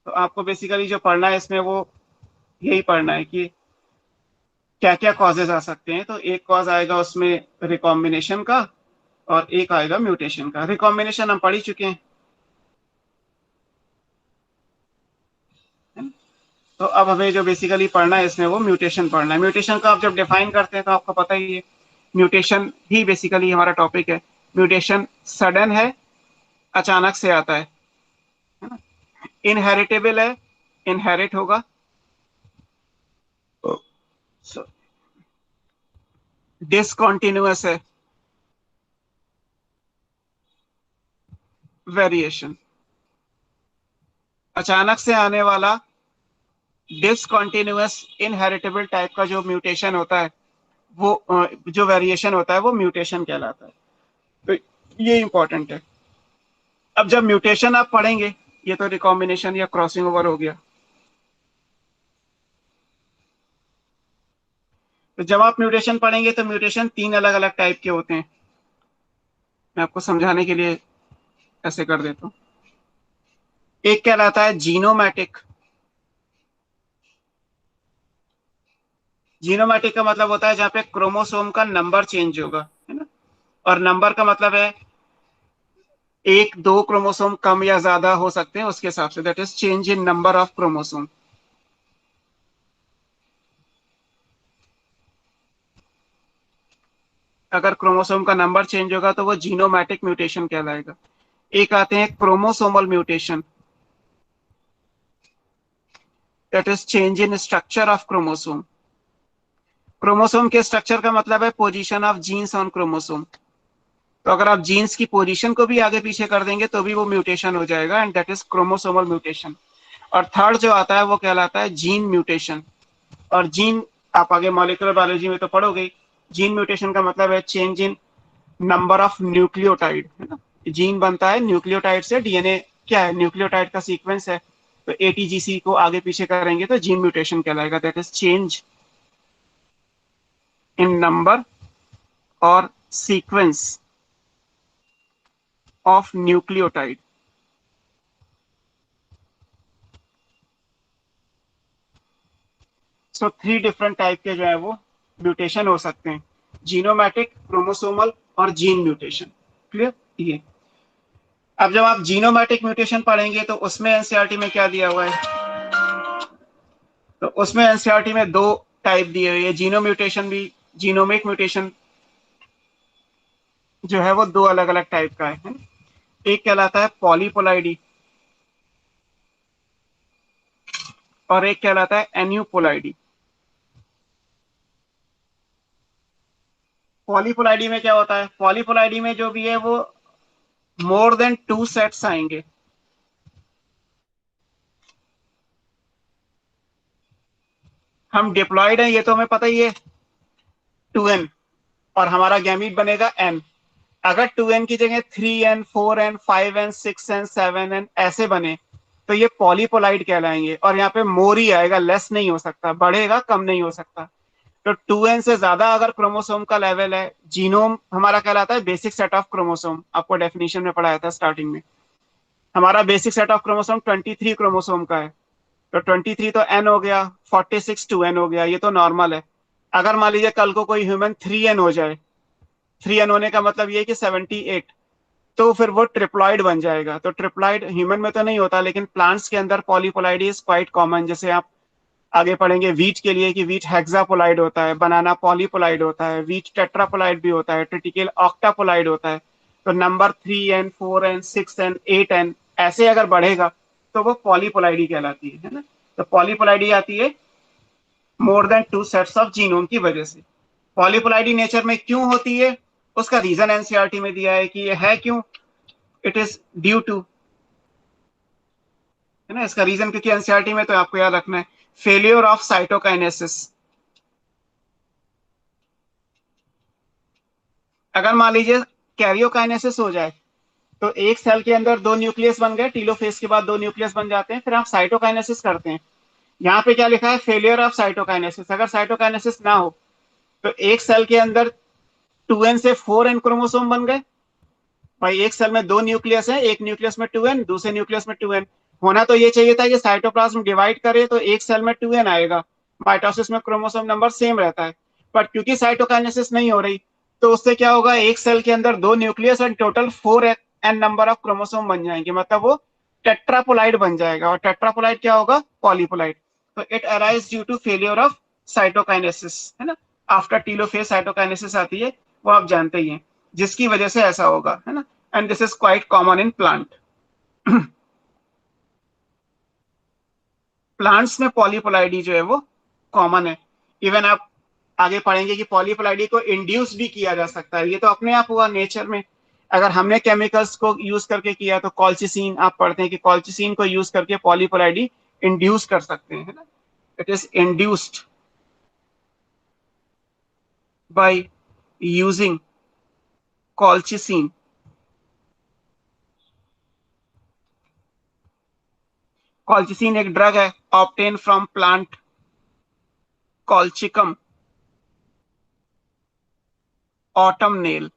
तो आपको बेसिकली जो पढ़ना है इसमें वो यही पढ़ना है कि क्या क्या कॉजेज आ सकते हैं। तो एक कॉज आएगा उसमें रिकॉम्बिनेशन का, और एक आएगा म्यूटेशन का। रिकॉम्बिनेशन हम पढ़ ही चुके हैं, तो अब हमें जो बेसिकली पढ़ना है इसमें वो म्यूटेशन पढ़ना है। म्यूटेशन का आप जब डिफाइन करते हैं तो आपको पता ही है, म्यूटेशन ही बेसिकली हमारा टॉपिक है। म्यूटेशन सडन है, अचानक से आता है ना। इनहेरिटेबल है, इनहेरिट होगा। डिसकंटिन्यूअस है, वेरिएशन। अचानक से आने वाला डिसकंटिन्यूअस इनहेरिटेबल टाइप का जो म्यूटेशन होता है वो जो वेरिएशन होता है वो म्यूटेशन कहलाता है। तो ये इंपॉर्टेंट है। अब जब म्यूटेशन आप पढ़ेंगे, ये तो रिकॉम्बिनेशन या क्रॉसिंग ओवर हो गया, तो जब आप म्यूटेशन पढ़ेंगे तो म्यूटेशन 3 अलग अलग टाइप के होते हैं। मैं आपको समझाने के लिए ऐसे कर देता हूं। एक कहलाता है जीनोमैटिक। जीनोमैटिक का मतलब होता है जहां पे क्रोमोसोम का नंबर चेंज होगा, है ना। और नंबर का मतलब है एक दो क्रोमोसोम कम या ज्यादा हो सकते हैं उसके हिसाब से, that is change in number of chromosome. अगर क्रोमोसोम का नंबर चेंज होगा तो वो जीनोमैटिक म्यूटेशन कहलाएगा। एक आते हैं chromosomal mutation, that is change in structure of chromosome. Chromosome के स्ट्रक्चर का मतलब है position of genes on chromosome. तो अगर आप जीन्स की पोजीशन को भी आगे पीछे कर देंगे तो भी वो म्यूटेशन हो जाएगा, and that is chromosomal mutation. और थर्ड जो आता है वो कहलाता है जीन म्यूटेशन। और जीन आप आगे मॉलिक्यूलर बायोलॉजी में तो पढ़ोगे। जीन म्यूटेशन का मतलब है change in number of nucleotide, है ना। जीन बनता है न्यूक्लियोटाइड से, डीएनए क्या है, न्यूक्लियोटाइड का सीक्वेंस है। तो एटीजीसी को आगे पीछे करेंगे तो जीन म्यूटेशन कहलाएगा, that is change in number और sequence of nucleotide. So 3 different type के जो है वो म्यूटेशन हो सकते हैं, जीनोमैटिक, क्रोमोसोमल और जीन म्यूटेशन। क्लियर? ये अब जब आप जीनोमैटिक म्यूटेशन पढ़ेंगे तो उसमें एनसीईआरटी में क्या दिया हुआ है, तो उसमें एनसीईआरटी में 2 टाइप दिए हुए हैं। जीनो म्यूटेशन भी, जीनोमिक म्यूटेशन जो है वो 2 अलग अलग टाइप का है। एक कहलाता है पॉलीपोलाइडी और एक कहलाता है एन्यूपोलाइडी। पॉलीपोलाइडी में क्या होता है, पॉलीपोलाइडी में जो भी है वो मोर देन 2 सेट्स आएंगे। हम डिप्लॉयड हैं ये तो हमें पता ही है, 2n, और हमारा गैमीट बनेगा n। अगर 2n की जगह 3n, 4n, 5n, 6n, 7n ऐसे बने तो ये पॉलीपोलाइड कहलाएंगे। और यहाँ पे मोर ही आएगा, लेस नहीं हो सकता, बढ़ेगा कम नहीं हो सकता। तो 2n से ज्यादा अगर क्रोमोसोम का लेवल है, जीनोम हमारा कहलाता है बेसिक सेट ऑफ क्रोमोसोम। आपको डेफिनेशन में पढ़ाया था स्टार्टिंग में। हमारा basic set of chromosome 23 chromosome का है। तो 23 तो n हो गया, 46 2n हो गया, ये तो नॉर्मल है। अगर मान लीजिए कल को कोई ह्यूमन 3n हो जाए, 3n होने का मतलब ये कि 78, तो फिर वो ट्रिप्लॉइड बन जाएगा। तो ट्रिप्लॉइड ह्यूमन में तो नहीं होता, लेकिन प्लांट्स के अंदर पॉलीपोलाइड इज क्वाइट कॉमन। जैसे आप आगे पढ़ेंगे वीट के लिए कि वीट हेक्सापोलाइड होता है, बनाना पॉलीपोलाइड होता है, वीट टेट्रापोलाइड भी होता है, ट्रिटिकेल ऑक्टापोलाइड होता है। तो number 3n, 4n, 6n, 8n ऐसे अगर बढ़ेगा तो वो पॉलीपोलाइडी कहलाती है ना। तो पॉलीपोलाइडी आती है more than 2 sets of genome की वजह से। पॉलीपोलाइडी नेचर में क्यों होती है, उसका रीजन एनसीईआरटी में दिया है कि ये है क्यों, इट इज ड्यू टू, है ना। इसका रीजन क्योंकि एनसीईआरटी में तो आपको याद रखना है, फेलियर ऑफ साइटोकाइनेसिस। अगर मान लीजिए कैरियोकाइनेसिस हो जाए तो एक सेल के अंदर 2 न्यूक्लियस बन गए, टीलोफेज के बाद 2 न्यूक्लियस बन जाते हैं, फिर आप साइटोकाइनेसिस करते हैं। यहाँ पे क्या लिखा है, फेलियर ऑफ साइटोकाइनेसिस। अगर साइटोकाइनेसिस ना हो तो एक सेल के अंदर 2n से 4n क्रोमोसोम बन गए। भाई एक सेल में 2 न्यूक्लियस है, एक न्यूक्लियस में 2n, दूसरे न्यूक्लियस में 2n। होना तो ये चाहिए था कि साइटोप्लाज्म डिवाइड करे तो एक सेल में 2n आएगा, माइटोसिस में क्रोमोसोम नंबर सेम रहता है। बट क्योंकि साइटोकाइनेसिस नहीं हो रही तो उससे क्या होगा, एक सेल के अंदर 2 न्यूक्लियस और total 4 N number of chromosome बन जाएंगे, मतलब वो टेट्रापोलाइड बन जाएगा। और टेट्रापोलाइड क्या होगा, पॉलीपोलाइड। तो it arise due to failure of cytokinesis, है ना, आफ्टर टीलोफेज साइटोकाइनेसिस आती है, वो आप जानते ही हैं, जिसकी वजह से ऐसा होगा, है ना। And this is quite common in plant. Plants में पॉलीपोलाइडी जो है वो कॉमन है। इवन आप आगे पढ़ेंगे कि पॉलीपोलाइडी को इंड्यूस भी किया जा सकता है, ये तो अपने आप हुआ नेचर में। अगर हमने केमिकल्स को यूज करके किया तो कॉल्चिसिन, आप पढ़ते हैं कि कॉल्चिसिन को यूज करके पॉलीपोलाइडी इंड्यूस कर सकते हैं, है ना। It is induced by using colchicine. Colchicine एक ड्रग है obtain from plant colchicum autumnale.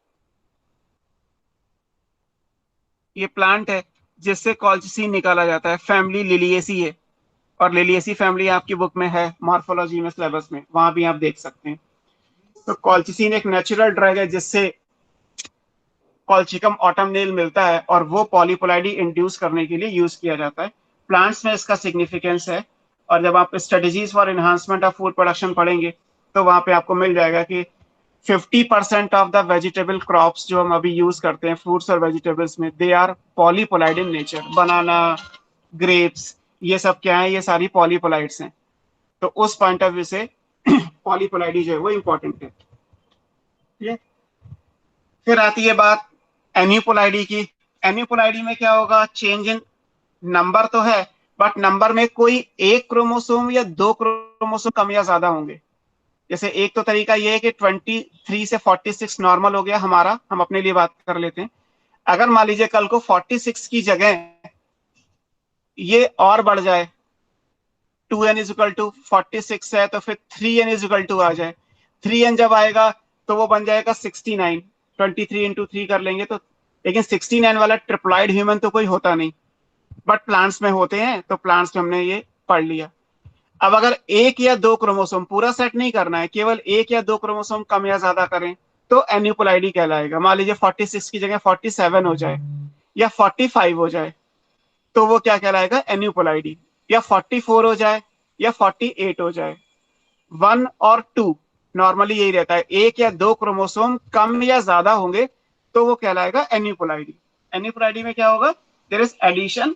ये प्लांट है जिससे कॉल्चिसिन निकाला जाता है। फैमिली लिलिएसी है, और लिलिएसी फैमिली आपकी बुक में है, मॉर्फोलॉजी में, सिलेबस में, वहां भी आप देख सकते हैं। तो कॉल्चिसिन एक नेचुरल ड्रग है जिससे कॉल्चिकम ऑटमनेल मिलता है, और वो पॉलीपोलाइडी इंड्यूस करने के लिए यूज किया जाता है। प्लांट्स में इसका सिग्निफिकेंस है, और जब आप strategies for enhancement of food production पढ़ेंगे तो वहां पे आपको मिल जाएगा कि 50% ऑफ द वेजिटेबल क्रॉप्स जो हम अभी यूज करते हैं फ्रूट्स और वेजिटेबल्स में, they are polyploid in nature. Banana, grapes, ये सब क्या है, ये सारी पॉलीपोलाइड्स हैं। तो उस पॉइंट ऑफ व्यू से पॉलीपोलाइडी जो है वो इंपॉर्टेंट है। ठीक है, फिर आती है बात एन्यूपोलाइडी की। एन्यूपोलाइडी में क्या होगा, चेंज इन नंबर तो है, बट नंबर में कोई एक क्रोमोसोम या 2 क्रोमोसोम कम या ज्यादा होंगे। जैसे एक तो तरीका ये है कि 23 से 46 नॉर्मल हो गया हमारा, हम अपने लिए बात कर लेते हैं। अगर मान लीजिए कल को 46 की जगह ये और बढ़ जाए, 2n इज इक्वल टू 46 है तो फिर 3n इज इक्वल टू आ जाए। 3n जब आएगा तो वो बन जाएगा 69। 23 इंटू 3 कर लेंगे तो, लेकिन 69 वाला ट्रिप्लॉइड ह्यूमन तो कोई होता नहीं, बट प्लांट्स में होते हैं, तो प्लांट्स में हमने ये पढ़ लिया। अब अगर 1 या 2 क्रोमोसोम, पूरा सेट नहीं करना है, केवल 1 या 2 क्रोमोसोम कम या ज्यादा करें तो एन्यूपोलाइडी कहलाएगा। मान लीजिए 46 की जगह 47 हो जाए या 45 हो जाए तो वो क्या कहलाएगा, एन्यूपोलाइडी। या 44 हो जाए या 48 हो जाए, 1 और 2 नॉर्मली यही रहता है, 1 या 2 क्रोमोसोम कम या ज्यादा होंगे तो वो कहलाएगा एन्यूपोलाइडी। एन्यूपोलाइडी में क्या होगा, देयर इज एडिशन,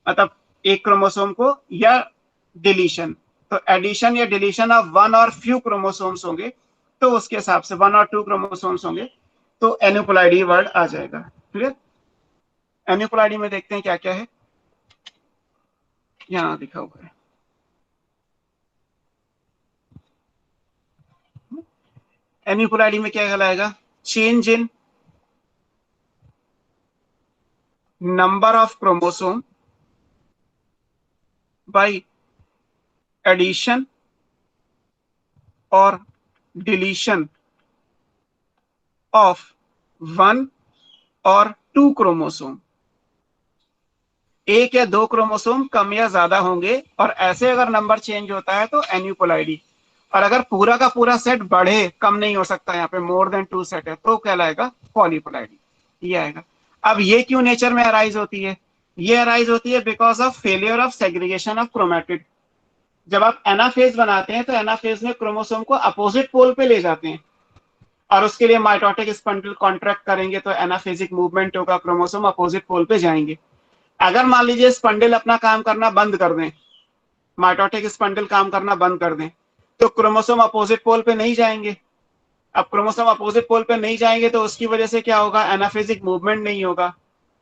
मतलब एक क्रोमोसोम को, या डिलीशन। तो एडिशन या डिलीशन ऑफ 1 और फ्यू क्रोमोसोम्स होंगे तो उसके हिसाब से 1 और 2 क्रोमोसोम्स होंगे तो एन्यूपोलाइडी वर्ड आ जाएगा। क्लियर। एन्यूपोलाइडी में देखते हैं क्या क्या है, यहां लिखा हुआ है। एन्यूपोलाइडी में क्या कहलाएगा, change in number of chromosome by addition और डिलीशन ऑफ 1 और 2 क्रोमोसोम। 1 या 2 क्रोमोसोम कम या ज्यादा होंगे, और ऐसे अगर नंबर चेंज होता है तो एन्यूपोलाइडी। और अगर पूरा का पूरा सेट बढ़े, कम नहीं हो सकता, यहाँ पे मोर देन 2 सेट है, तो कहलाएगा पॉलीपोलाइडी, ये आएगा। अब ये क्यों नेचर में अराइज होती है, ये अराइज होती है because of failure of segregation of chromatid. जब आप एनाफेज बनाते हैं तो एनाफेज में क्रोमोसोम को अपोजिट पोल पे ले जाते हैं, और उसके लिए माइटोटिक स्पंडल कॉन्ट्रैक्ट करेंगे तो एनाफेजिक मूवमेंट होगा, क्रोमोसोम अपोजिट पोल पे जाएंगे। अगर मान लीजिए स्पंडल अपना काम करना बंद कर दें, माइटोटिक स्पंडल काम करना बंद कर दें, तो क्रोमोसोम अपोजिट पोल पे नहीं जाएंगे। अब क्रोमोसोम अपोजिट पोल पे नहीं जाएंगे तो उसकी वजह से क्या होगा, एनाफेजिक मूवमेंट नहीं होगा।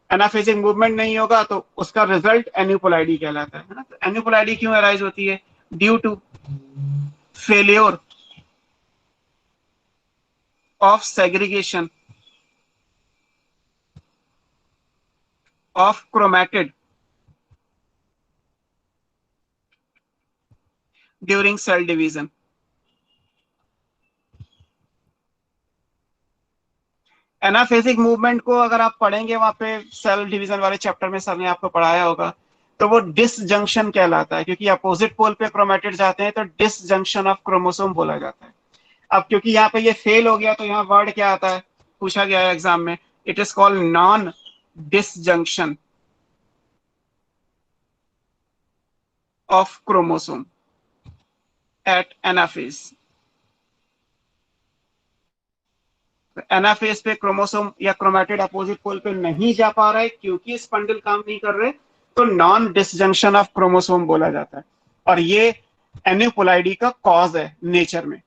एनाफेजिक मूवमेंट नहीं होगा तो उसका रिजल्ट एन्यूपोलाइडी कहलाता है ना। तो एन्यूपोलाइडी क्यों अराइज होती है, due to failure of segregation of chromatid during cell division. Anaphasic movement को अगर आप पढ़ेंगे वहां पे सेल डिवीजन वाले चैप्टर में सर ने आपको पढ़ाया होगा, तो वो डिसजंक्शन कहलाता है, क्योंकि अपोजिट पोल पे क्रोमैटिड जाते हैं तो डिसजंक्शन ऑफ क्रोमोसोम बोला जाता है। अब क्योंकि यहाँ पे ये फेल हो गया तो यहाँ वर्ड क्या आता है, पूछा गया है एग्जाम में, it is called non disjunction of chromosome at anaphase. Anaphase पे क्रोमोसोम या क्रोमेटिड अपोजिट पोल पे नहीं जा पा रहा है क्योंकि स्पंडल काम नहीं कर रहे, तो नॉन डिसजंक्शन ऑफ क्रोमोसोम बोला जाता है। और ये एन्यूपोलाइडी का कॉज है नेचर में।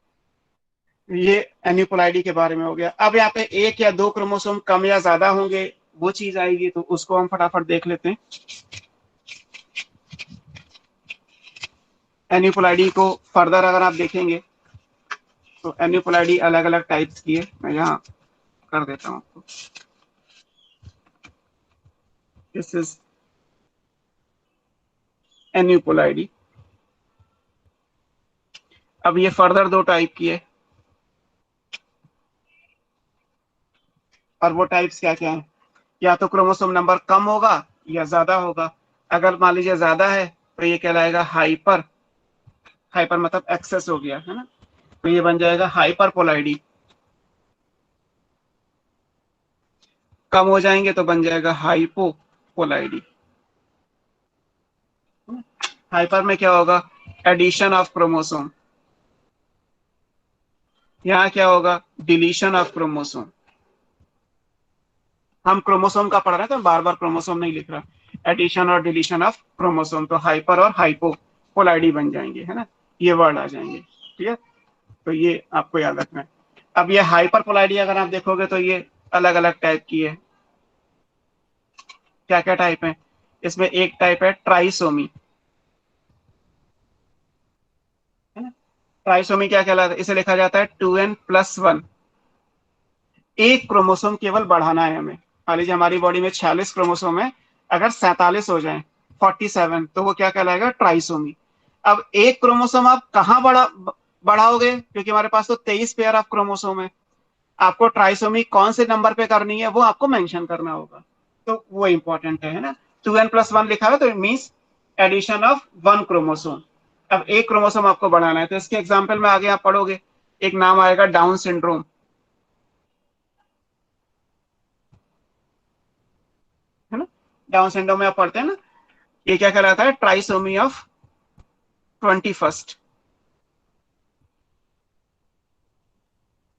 ये एन्यूपोलाइडी के बारे में हो गया। अब यहाँ पे एक या दो क्रोमोसोम कम या ज्यादा होंगे, वो चीज आएगी, तो उसको हम फटाफट देख लेते हैं। एन्यूपोलाइडी को फर्दर अगर आप देखेंगे तो एन्यूपोलाइडी अलग अलग टाइप्स की है, मैं यहाँ कर देता हूँ आपको। This is aneuploidy. अब ये फर्दर दो टाइप की है, और वो टाइप्स क्या क्या है, या तो क्रोमोसोम नंबर कम होगा या ज्यादा होगा। अगर मान लीजिए ज्यादा है तो ये कहलाएगा हाइपर, हाइपर मतलब एक्सेस हो गया है ना, तो ये बन जाएगा हाइपरपोलाइडी। कम हो जाएंगे तो बन जाएगा हाइपोपोलाइडी। हाइपर में क्या होगा, एडिशन ऑफ क्रोमोसोम। यहाँ क्या होगा, डिलीशन ऑफ क्रोमोसोम। हम क्रोमोसोम का पढ़ रहे हैं तो बार बार क्रोमोसोम नहीं लिख रहा, एडिशन और डिलीशन ऑफ क्रोमोसोम, तो हाइपर और हाइपोपोलाइडी बन जाएंगे, है ना, ये वर्ड आ जाएंगे। ठीक है, तो ये आपको याद रखना है। अब ये हाइपरपोलाइडी अगर आप देखोगे तो ये अलग अलग टाइप की है। क्या क्या टाइप है इसमें, एक टाइप है ट्राइसोमी, है ना। ट्राइसोमी क्या कहलाता है, इसे लिखा जाता है 2n+1। एक क्रोमोसोम केवल बढ़ाना है हमें। मान लीजिए हमारी बॉडी में 46 क्रोमोसोम है, अगर 47 हो जाए 47, तो वो क्या कहलाएगा, ट्राइसोमी। अब एक क्रोमोसोम आप कहाँ बढ़ाओगे, क्योंकि हमारे पास तो 23 पेयर ऑफ क्रोमोसोम है, आपको ट्राइसोमी कौन से नंबर पे करनी है वो आपको मेंशन करना होगा, तो वो इंपॉर्टेंट है ना। 2n+1 लिखा है तो it means addition of 1 chromosome. अब एक क्रोमोसोम आपको बढ़ाना है, तो इसके एग्जाम्पल में आगे आप पढ़ोगे, एक नाम आएगा डाउन सिंड्रोम, है ना। डाउन सिंड्रोम में आप पढ़ते हैं ना, ये क्या कहलाता है, ट्राइसोमी ऑफ 21st।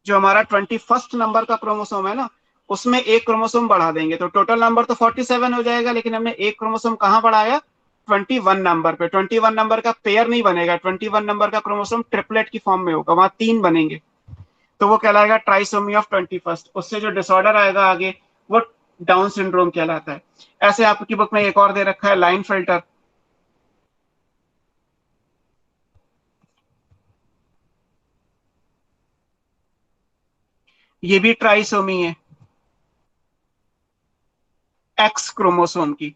जो हमारा 21st नंबर का क्रोमोसोम है ना, उसमें एक क्रोमोसोम बढ़ा देंगे तो टोटल नंबर तो 47 हो जाएगा, लेकिन हमने एक क्रोमोसोम कहां बढ़ाया, 21 नंबर पे। 21 नंबर का पेयर नहीं बनेगा, 21 नंबर का क्रोमोसोम ट्रिपलेट की फॉर्म में होगा, वहां 3 बनेंगे, तो वो कहलाएगा ट्राइसोमी ऑफ 21st। उससे जो डिसऑर्डर आएगा आगे वो डाउन सिंड्रोम कहलाता है। ऐसे आपकी बुक में एक और दे रखा है लाइन फिल्टर, ये भी ट्राइसोमी है एक्स क्रोमोसोम की।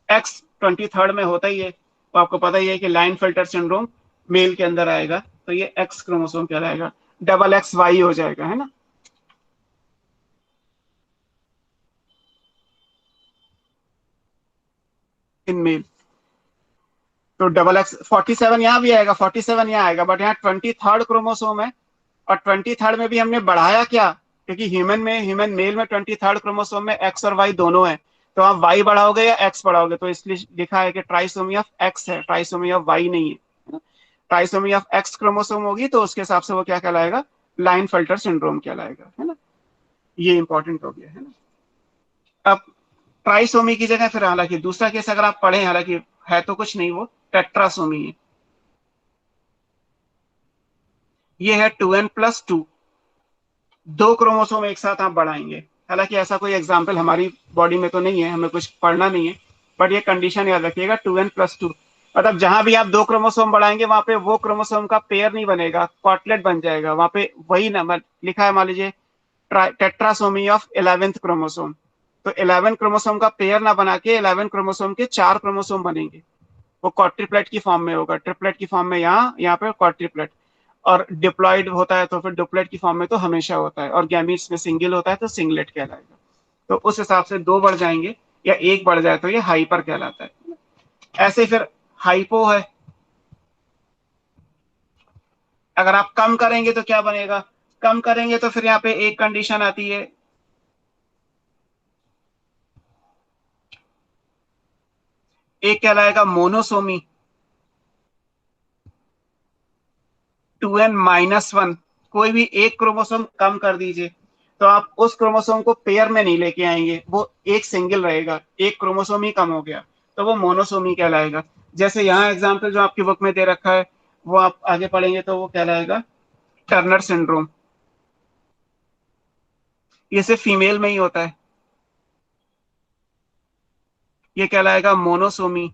एक्स 23rd में होता ही है, तो आपको पता ही है कि लाइन फिल्टर सिंड्रोम मेल के अंदर आएगा, तो ये एक्स क्रोमोसोम कहलाएगा, XXY हो जाएगा, है ना। इन मेल तो XX 47 यहाँ भी आएगा, 47 यहाँ आएगा, बट यहाँ 23rd क्रोमोसोम है, और 23rd में भी हमने बढ़ाया क्या, क्योंकि ह्यूमन मेल में 23rd क्रोमोसोम में एक्स और वाई दोनों है, तो आप वाई बढ़ाओगे या एक्स बढ़ाओगे, तो इसलिए लिखा है कि ट्राइसोमी ऑफ एक्स है, ट्राइसोमी ऑफ वाई नहीं है। ट्राइसोमी ऑफ एक्स क्रोमोसोम होगी तो उसके हिसाब से वो क्या कहलाएगा, लाइन फिल्टर सिंड्रोम कहलाएगा, है ना। ये इंपॉर्टेंट हो गया, है ना। अब ट्राइसोमी की जगह फिर हालांकि दूसरा केस अगर आप पढ़ें, हालांकि है तो कुछ नहीं, वो टेट्रासोमी है। ये है 2n+2, दो क्रोमोसोम एक साथ आप बढ़ाएंगे। हालांकि ऐसा कोई एग्जाम्पल हमारी बॉडी में तो नहीं है, हमें कुछ पढ़ना नहीं है, बट ये कंडीशन याद रखिएगा 2n+2, मतलब जहां भी आप दो क्रोमोसोम बढ़ाएंगे वहां पे वो क्रोमोसोम का पेयर नहीं बनेगा, कॉटलेट बन जाएगा, वहां पे वही नंबर लिखा है। मान लीजिए टेट्रासोमी ऑफ 11th क्रोमोसोम, तो 11 क्रोमोसोम का पेयर ना बना के 11 क्रोमोसोम के 4 क्रोमोसोम बनेंगे, वो क्वाड्रिप्लेट की फॉर्म में होगा, ट्रिपलेट की फॉर्म में यहाँ पे क्वाड्रिप्लेट, और डिप्लॉयड होता है तो फिर डुप्लेट की फॉर्म में तो हमेशा होता है, और गैमीट्स में सिंगल होता है तो सिंगलेट कहलाएगा। तो उस हिसाब से दो बढ़ जाएंगे या एक बढ़ जाए तो ये हाइपर कहलाता है। ऐसे फिर हाइपो है, अगर आप कम करेंगे तो क्या बनेगा, कम करेंगे तो फिर यहाँ पे एक कंडीशन आती है, एक कहलाएगा मोनोसोमी 2n-1, कोई भी एक क्रोमोसोम कम कर दीजिए तो आप उस क्रोमोसोम को पेयर में नहीं लेके आएंगे, वो एक सिंगल रहेगा, एक क्रोमोसोम ही कम हो गया तो वो मोनोसोमी कहलाएगा। जैसे यहाँ एग्जांपल जो आपकी बुक में दे रखा है वो आप आगे पढ़ेंगे तो वो कहलाएगा टर्नर सिंड्रोम, ये सिर्फ फीमेल में ही होता है। ये कहलाएगा monosomy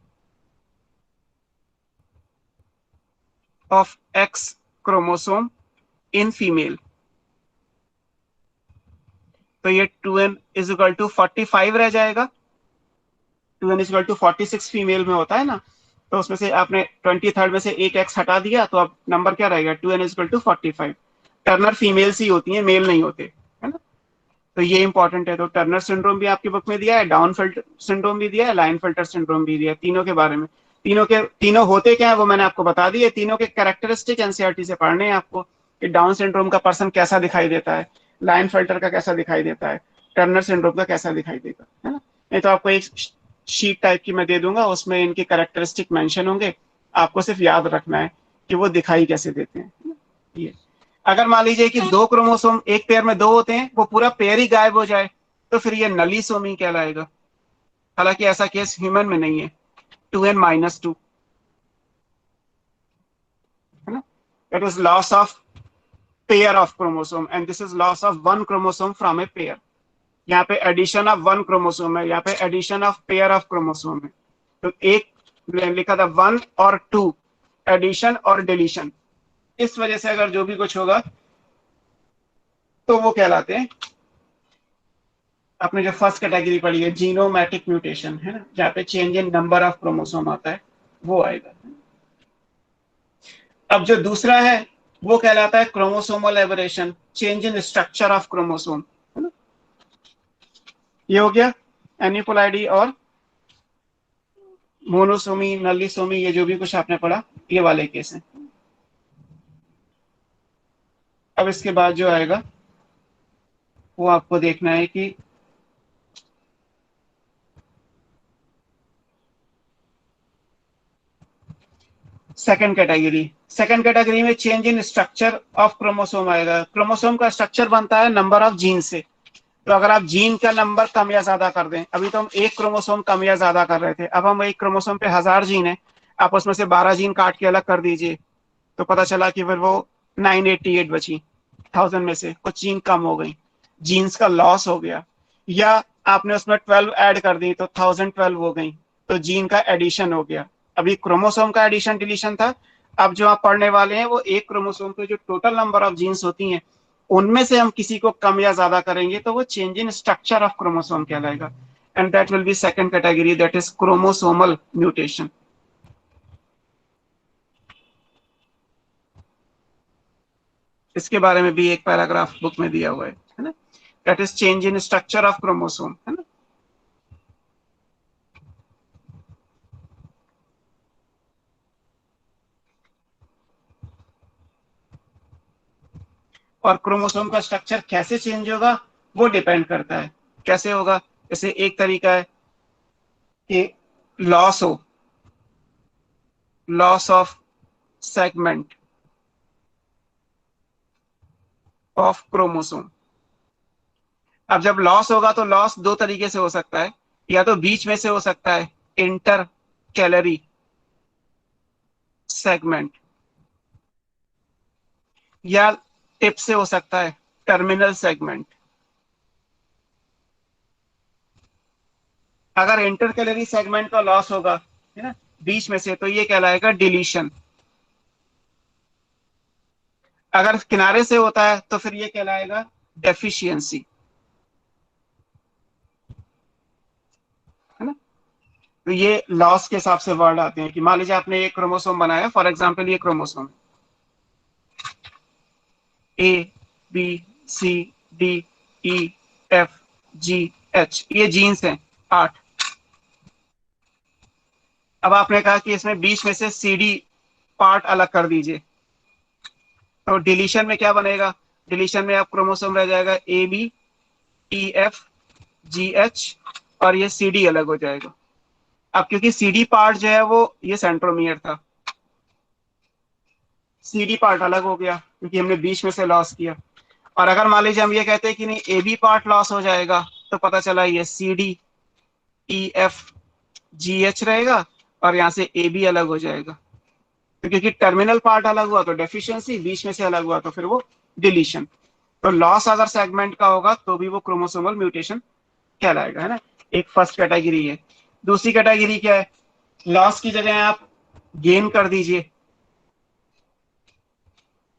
of x chromosome in female. तो ये 2n=45 रह जाएगा, 2n=46 फीमेल में होता है ना, तो उसमें से आपने 23rd में से एक एक्स हटा दिया तो अब नंबर क्या रहेगा, 2n=45। टर्नर फीमेल्स ही होती हैं, मेल नहीं होते, है ना। तो ये इंपॉर्टेंट है। तो टर्नर सिंड्रोम भी आपकी बुक में दिया है, डाउन फिल्टर सिंड्रोम भी दिया है, लाइन फिल्टर सिंड्रोम भी दिया है, तीनों के बारे में। तीनों होते क्या है वो मैंने आपको बता दिए, तीनों के कैरेक्टरिस्टिक एनसीईआरटी से पढ़ने हैं आपको, कि डाउन सिंड्रोम का पर्सन कैसा दिखाई देता है, लाइन फिल्टर का कैसा दिखाई देता है, टर्नर सिंड्रोम का कैसा दिखाई देगा, है ना। नहीं तो आपको एक शीट टाइप की मैं दे दूंगा, उसमें इनके कैरेक्टरिस्टिक मेंशन होंगे, आपको सिर्फ याद रखना है कि वो दिखाई कैसे देते हैं। ये अगर मान लीजिए कि दो क्रोमोसोम एक पेयर में दो होते हैं, वो पूरा पेयर ही गायब हो जाए तो फिर ये नलीसोमी कहलाएगा। हालांकि ऐसा केस ह्यूमन में नहीं है, 2n-2, है ना। That is loss of pair of chromosome and this is loss of one chromosome from a pair। यहाँ पे एडिशन ऑफ वन क्रोमोसोम है, यहाँ पे addition of pair of chromosome है। तो एक लिखा था 1 और 2, एडिशन और डिलीशन, इस वजह से अगर जो भी कुछ होगा तो वो कहलाते हैं, आपने जो फर्स्ट कैटेगरी पढ़ी है जीनोमैटिक म्यूटेशन, है ना, जहाँ पे change in number of chromosome आता है वो आएगा। अब जो दूसरा है वो कहलाता है chromosomal aberration, change in structure of chromosome, है ना। ये हो गया एनिपोलाइडी और मोनोसोमी, नलीसोमी, ये जो भी कुछ आपने पढ़ा ये वाले केस हैं। अब इसके बाद जो आएगा वो आपको देखना है कि सेकंड कैटेगरी में change in structure of chromosome आएगा। क्रोमोसोम का स्ट्रक्चर बनता है नंबर ऑफ जीन से, तो अगर आप जीन का नंबर कम या ज्यादा कर दें, अभी तो हम एक क्रोमोसोम कम या ज्यादा कर रहे थे, अब हम एक क्रोमोसोम पे 1000 जीन है, आप उसमें से 12 जीन काट के अलग कर दीजिए तो पता चला कि फिर वो 988 बची, 1000 में से कुछ जीन कम हो गई, जीन्स का लॉस हो गया। या आपने उसमें 12 ऐड कर दी तो 1012 हो गई, तो जीन का एडिशन हो गया। अभी क्रोमोसोम का एडिशन डिलीशन था, अब जो आप पढ़ने वाले हैं वो एक क्रोमोसोम पे जो टोटल नंबर ऑफ जीन्स होती हैं उनमें से हम किसी को कम या ज्यादा करेंगे तो वो change in structure of chromosome कहलाएगा, and that will be second category, that is chromosomal mutation. इसके बारे में भी एक पैराग्राफ बुक में दिया हुआ है ना, that is change in structure of chromosome, है ना। और क्रोमोसोम का स्ट्रक्चर कैसे चेंज होगा वो डिपेंड करता है, कैसे होगा। जैसे एक तरीका है कि लॉस हो, loss of segment of chromosome. अब जब लॉस होगा तो लॉस दो तरीके से हो सकता है, या तो बीच में से हो सकता है इंटर कैलरी सेगमेंट, या टिप से हो सकता है टर्मिनल सेगमेंट। अगर इंटर कैलरी सेगमेंट का लॉस होगा, है ना, बीच में से, तो ये कहलाएगा डिलीशन। अगर किनारे से होता है तो फिर ये कहलाएगा डेफिशिएंसी, है ना। तो ये लॉस के हिसाब से वर्ड आते हैं कि मान लीजिए आपने एक क्रोमोसोम बनाया, फॉर एग्जांपल ये chromosome A B C D E F G H, ये जीन्स हैं 8। अब आपने कहा कि इसमें बीच में से सी डी पार्ट अलग कर दीजिए, तो डिलीशन में क्या बनेगा, डिलीशन में आप क्रोमोसोम रह जाएगा ABTFGH और ये CD अलग हो जाएगा। अब क्योंकि CD पार्ट जो है वो ये सेंट्रोमियर था, CD पार्ट अलग हो गया क्योंकि हमने बीच में से लॉस किया। और अगर मान लीजिए हम ये कहते हैं कि नहीं AB पार्ट लॉस हो जाएगा, तो पता चला ये CDEFGH रहेगा और यहाँ से AB अलग हो जाएगा। तो क्योंकि टर्मिनल पार्ट अलग हुआ तो डेफिशिएंसी, बीच में से अलग हुआ तो फिर वो डिलीशन। तो लॉस अगर सेगमेंट का होगा तो भी वो क्रोमोसोमल म्यूटेशन कहलाएगा, है ना। एक फर्स्ट कैटेगरी है। दूसरी कैटेगरी क्या है, लॉस की जगह आप गेन कर दीजिए,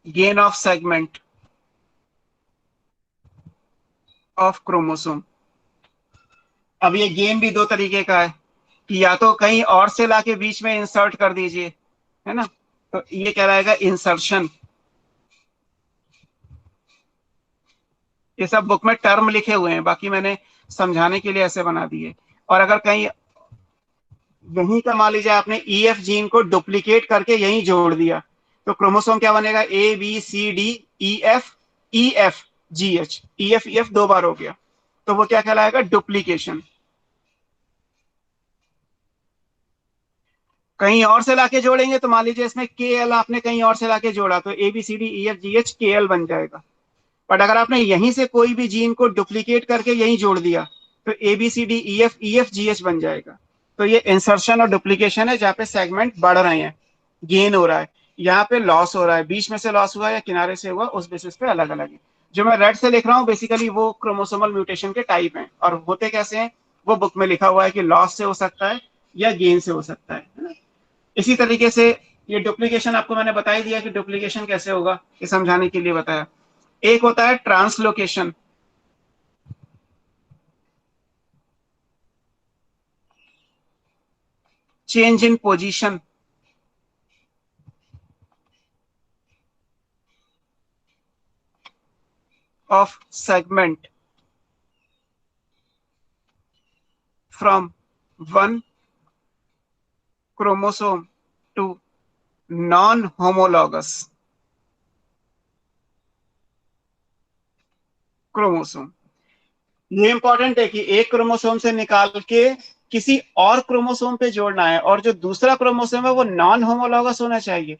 gain of segment of chromosome. अब ये गेन भी दो तरीके का है कि या तो कहीं और से लाके बीच में इंसर्ट कर दीजिए, है ना, तो ये कहलाएगा इंसर्शन। ये सब बुक में टर्म लिखे हुए हैं, बाकी मैंने समझाने के लिए ऐसे बना दिए। और अगर कहीं यहीं का मान लीजिए आपने EF जीन को डुप्लीकेट करके यहीं जोड़ दिया, तो क्रोमोसोम क्या बनेगा, ABCDEF EF दो बार हो गया, तो वो क्या कहलाएगा, डुप्लीकेशन। कहीं और से लाके जोड़ेंगे तो मान लीजिए इसमें KL आपने कहीं और से लाके जोड़ा तो ABCDEFGH KL बन जाएगा। बट अगर आपने यहीं से कोई भी जीन को डुप्लीकेट करके यहीं जोड़ दिया तो ABCDEFGH बन जाएगा। तो ये इंसर्शन और डुप्लीकेशन है जहाँ पे सेगमेंट बढ़ रहे हैं, गेन हो रहा है, यहाँ पे लॉस हो रहा है, बीच में से लॉस हुआ या किनारे से हुआ, उस बेसिस पे अलग अलग है। जो मैं रेड से लिख रहा हूँ बेसिकली वो क्रोमोसोमल म्यूटेशन के टाइप हैं, और होते कैसे हैं वो बुक में लिखा हुआ है कि लॉस से हो सकता है या गेन से हो सकता है ना। इसी तरीके से ये डुप्लीकेशन आपको मैंने बता ही दिया कि डुप्लीकेशन कैसे होगा, ये समझाने के लिए बताया। एक होता है translocation, change in position of segment from one chromosome to non homologous chromosome. ये इंपॉर्टेंट है कि एक क्रोमोसोम से निकाल के किसी और क्रोमोसोम पे जोड़ना है, और जो दूसरा क्रोमोसोम है वो नॉन होमोलॉगस होना चाहिए,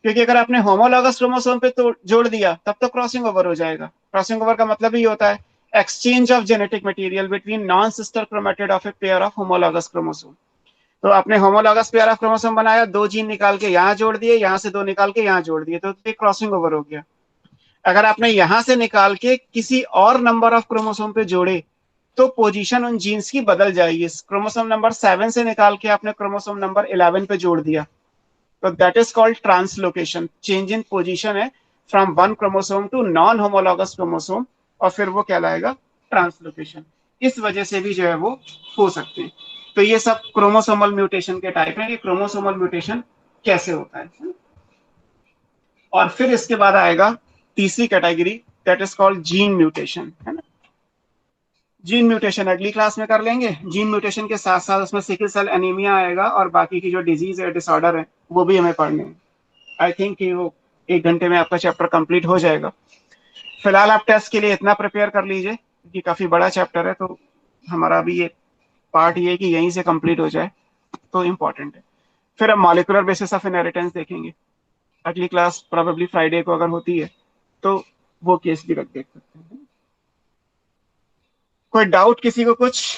क्योंकि अगर आपने होमोलॉगस क्रोमोसोम पे तो जोड़ दिया तब तो क्रॉसिंग ओवर हो जाएगा। क्रॉसिंग ओवर का मतलब ही होता है exchange of genetic material between non sister chromatid of a pair of homologous chromosome. तो आपने होमोलॉगस पेयर ऑफ क्रोमोसोम बनाया, दो जीन निकाल के यहाँ जोड़ दिए, यहाँ से दो निकाल के यहाँ जोड़ दिए, तो क्रॉसिंग ओवर हो गया। अगर आपने यहां से निकाल के किसी और नंबर ऑफ क्रोमोसोम पे जोड़े तो पोजीशन उन जीन्स की बदल जाएगी। क्रोमोसोम नंबर 7 से निकाल के आपने क्रोमोसोम नंबर 11 पे जोड़ दिया तो that is called translocation, change in position है from one chromosome to non homologous chromosome, और फिर वो कहलाएगा ट्रांसलोकेशन। इस वजह से भी जो है वो हो सकते हैं। तो ये सब क्रोमोसोमल म्यूटेशन के टाइप है कि क्रोमोसोमल म्यूटेशन कैसे होता है। और फिर इसके बाद आएगा तीसरी category, that is called gene mutation, है ना। जीन म्यूटेशन अगली क्लास में कर लेंगे। जीन म्यूटेशन के साथ साथ उसमें सिकल सेल एनीमिया आएगा और बाकी की जो डिजीज है, डिसऑर्डर है, वो भी हमें पढ़ने हैं। आई थिंक कि वो 1 घंटे में आपका चैप्टर कंप्लीट हो जाएगा। फिलहाल आप टेस्ट के लिए इतना प्रिपेयर कर लीजिए क्योंकि काफी बड़ा चैप्टर है, तो हमारा भी ये पार्ट ये कि यहीं से कंप्लीट हो जाए तो इम्पोर्टेंट है। फिर हम मॉलिक्यूलर बेसिस ऑफ इनहेरिटेंस देखेंगे अगली क्लास, प्रोबेबली फ्राइडे को अगर होती है तो वो केस भी रख देख सकते हैं। कोई डाउट किसी को कुछ?